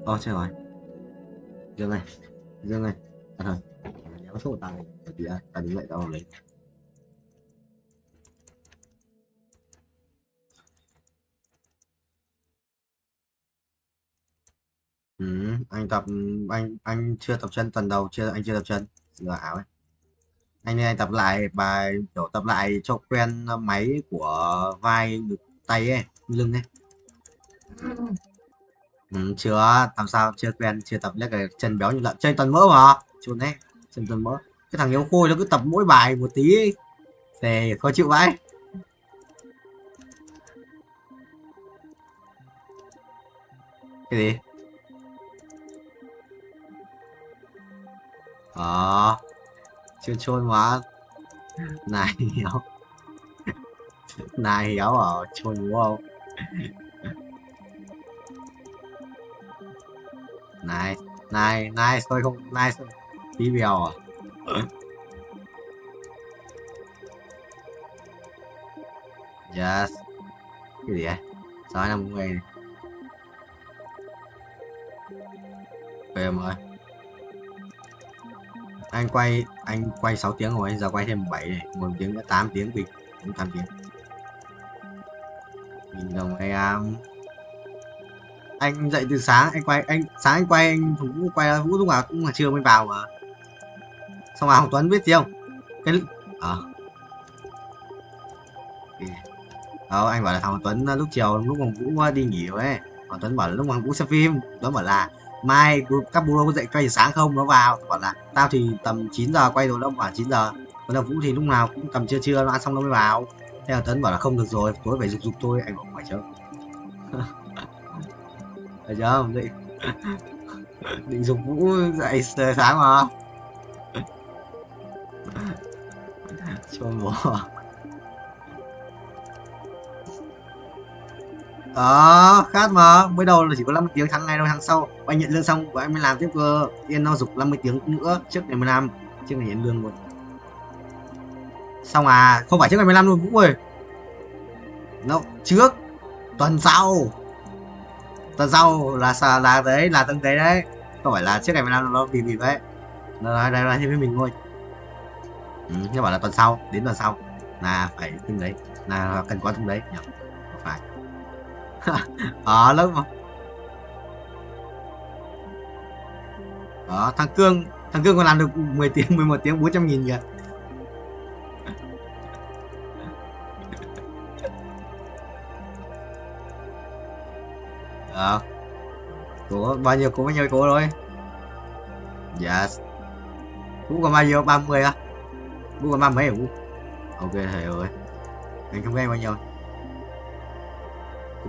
chết rồi. Dương này thôi, đéo số của tao này, tí đã, tao đứng dậy tao lấy. Anh chưa tập chân tuần đầu, anh chưa tập chân, giờ ảo ấy. Anh tập lại bài kiểu tập lại cho quen máy của vai tay ấy, lưng ấy. Chưa làm sao chưa quen, chưa tập lấy cái chân béo như lợn, chân toàn mỡ mà chôn đấy, chân toàn mỡ. Cái thằng yếu khôi nó cứ tập mỗi bài một tí ấy, thì khó chịu vãi. Cái gì? Chưa chôn quá. Này hiểu. Này hiểu à, chôn đúng không? Nice thôi không nice tí bèo à. Yes. Cái gì vậy? 650 này. Về em ơi. Anh quay 6 tiếng rồi, giờ quay thêm 7 này, 1 tiếng nữa 8 tiếng bình, 8 tiếng. Nhìn đồng anh dậy từ sáng anh quay anh Vũ quay Vũ lúc nào cũng là trưa mới vào mà. Xong rồi Hồng Tuấn biết gì không? Cái anh bảo là thằng Tuấn lúc chiều lúc mà Vũ đi nghỉ rồi ấy, Hồng Tuấn bảo là lúc mà Vũ xem phim, Tuấn bảo là mai các bố có dậy quay sáng không nó vào, bảo là tao thì tầm 9 giờ quay rồi, nó bảo 9 giờ, còn là Vũ thì lúc nào cũng tầm trưa nó ăn xong nó mới vào. Thế là Tuấn bảo là không được rồi, tối phải dục tôi, anh bảo phải chứ. Thấy chưa không? Định dục Vũ dậy sáng mà. Cho bố. Khác mà, mới đầu là chỉ có 50 tiếng, tháng này đâu, tháng sau anh nhận lương xong và anh mới làm tiếp cơ. Yên nó dục 50 tiếng nữa trước ngày 15, trước ngày nhận lương luôn. Xong không phải trước ngày 15 luôn Vũ ơi. Nó trước tuần sau là đấy, là tuần đấy, không phải là trước ngày 15 nó vì đấy. Nó nói thêm với mình thôi. Nhưng bảo là tuần sau, đến tuần sau là phải từng đấy, là cần có từng đấy nhỉ? Phải. Lớp mà. Thằng Cương còn làm được 10 tiếng, 11 tiếng 400.000 kìa. Có bao nhiêu cố thôi. Yes. Vũ còn bao nhiêu? 30 á? Vũ còn 30 hả Vũ? Ok thầy ơi. Anh không nghe bao nhiêu.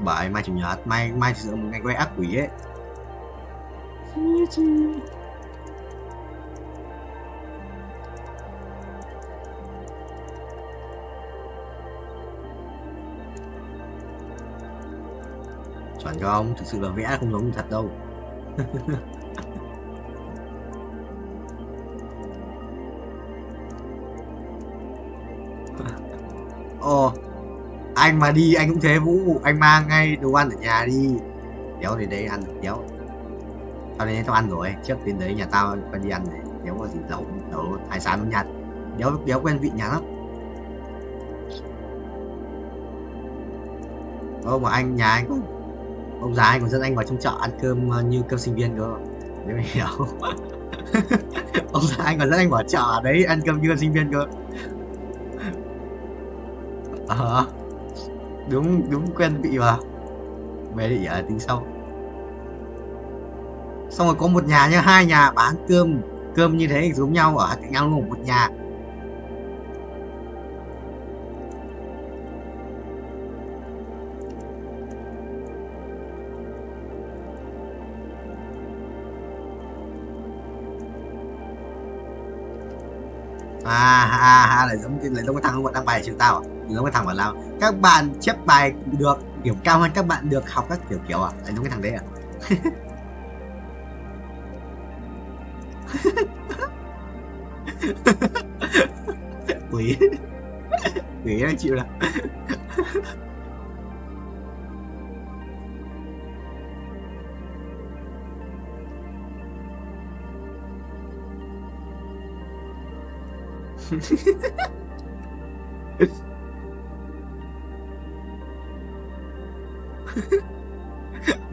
Bởi mai chủ nhật, mai sử dụng một ngày quay ác quỷ ấy. Chuẩn không? Thực sự là vẽ không giống thật đâu. Anh mà đi anh cũng thế Vũ, anh mang ngay đồ ăn ở nhà đi. Đéo thì đấy ăn được đéo. Tao đến tao ăn rồi, trước đến đấy nhà tao đi ăn này, đéo có gì lẩu hải sản bên Nhật. Đéo quen vị nhà lắm. Mà nhà anh có ông già anh còn dẫn anh vào trong chợ ăn cơm như cơm sinh viên cơ. Nếu mày hiểu. Ông già anh còn dẫn anh vào chợ đấy ăn cơm như cơm sinh viên cơ. Đúng quen vị mà. Mẹ đi tính sau. Xong rồi có một nhà nhá, 2 nhà bán cơm như thế giống nhau ở cạnh nhau luôn, một nhà. Lại giống cái thằng không đăng bài chữ tao à? Giống cái thằng bảo làm các bạn chép bài được điểm cao hơn các bạn được học các kiểu à? Lại giống cái thằng đấy à? Quỷ đang chịu nào.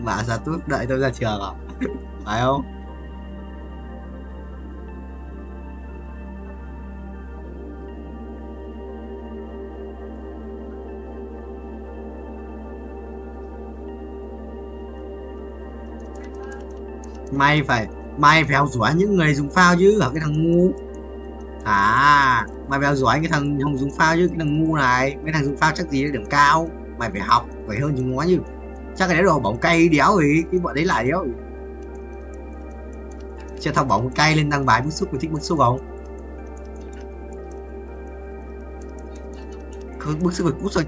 Bà ra tút đợi tôi ra trường à? Phải không? May phải học giỏi những người dùng phao chứ hả cái thằng ngu. Mày phải học giỏi cái thằng không dùng phao chứ, cái thằng ngu này, mấy thằng dùng phao chắc gì điểm cao. Mày phải học, phải hơn chúng nó chứ. Chắc cái đấy đồ bóng cay đéo rồi, cái bọn đấy lại đéo rồi. Chưa thằng bóng cay lên đăng bài bức xúc, thích bức xúc không? Bức xúc rồi cút rồi.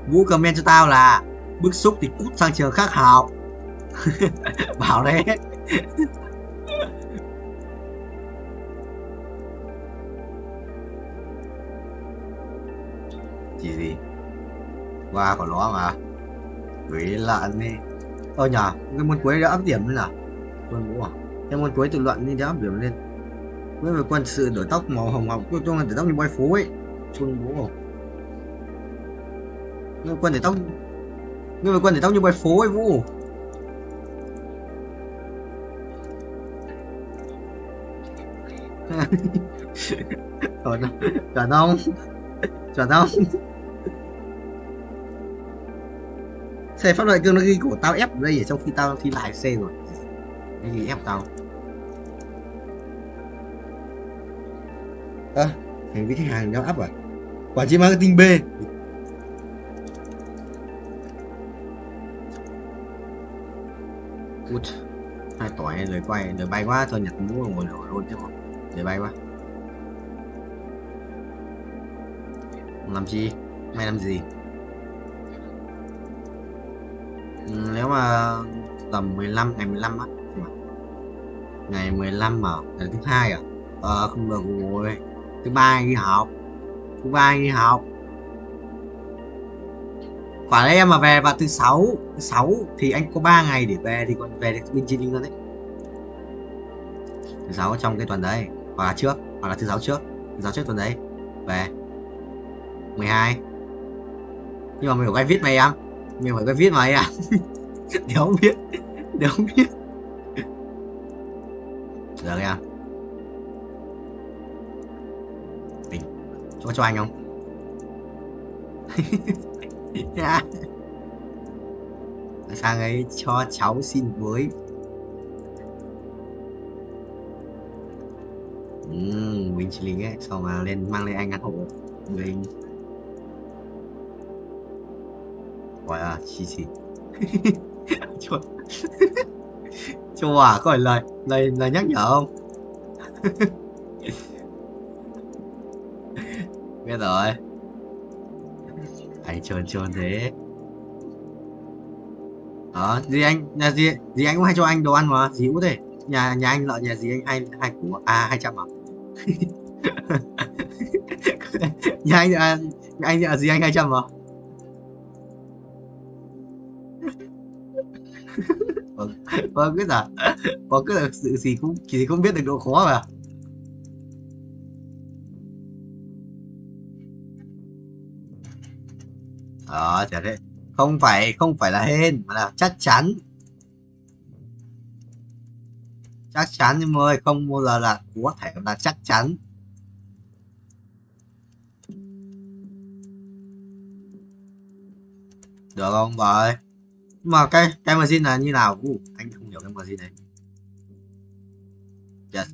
Vũ comment cho tao là Bức xúc thì cút sang trường khác học. Bảo đấy. Chỉ gì qua của nó mà quỷ lợn đi. Ơ nhờ cái môn cuối đã áp điểm lên nào quân vũ à, cái môn cuối tự luận đi đã áp điểm lên với về quân sự đổi tóc màu hồng hồng trong là đổi tóc như boy phố ấy quân vũ nhưng quân để tóc như boy phố ấy Vũ. Chuẩn không? Xe pháp luật cương nó ghi của tao ép ở đây ở trong khi tao thi lại xe rồi. Cái gì ép tao? Hành vi khách hàng đeo áp à? Quản trị marketing B. Út, hai tỏi lời quay, lời bay quá thôi nhặt mũ ngồi nổi luôn chứ không. Lời bay quá. Làm chi? Mày làm gì? Nếu mà tầm 15 ngày 15 á, ngày 15 mà ngày thứ hai à? Không được rồi. Thứ ba đi học. Quả đấy em mà về vào thứ sáu thì anh có 3 ngày để về thì còn về được bên trên England đấy. Thứ sáu trong cái tuần đấy, hoặc là thứ sáu trước tuần đấy về 12. Nhưng mà mình phải quay viết mày em. Mình phải quay viết mày à. Đéo không biết. Được em. Tình cho anh không? Sang ấy cho cháu xin với. Mình chỉ lính ấy, sau mà mang lên anh ăn hộ mình. Gọi là chi cho à, có phải lời nhắc nhở không? Biết rồi. Anh trơn thế. Gì anh cũng hay cho anh đồ ăn mà, gì út đây. Nhà anh lợn nhà gì anh hai củ 200 à? Nhà anh gì anh 200 à? Vâng biết là có cái sự gì cũng biết được độ khó mà. Chả thế. Không phải là hên mà là chắc chắn nhưng mà không bao giờ là có thể là chắc chắn. Được không vậy? Mà cái machine là như nào? Anh không hiểu cái machine này. Yes.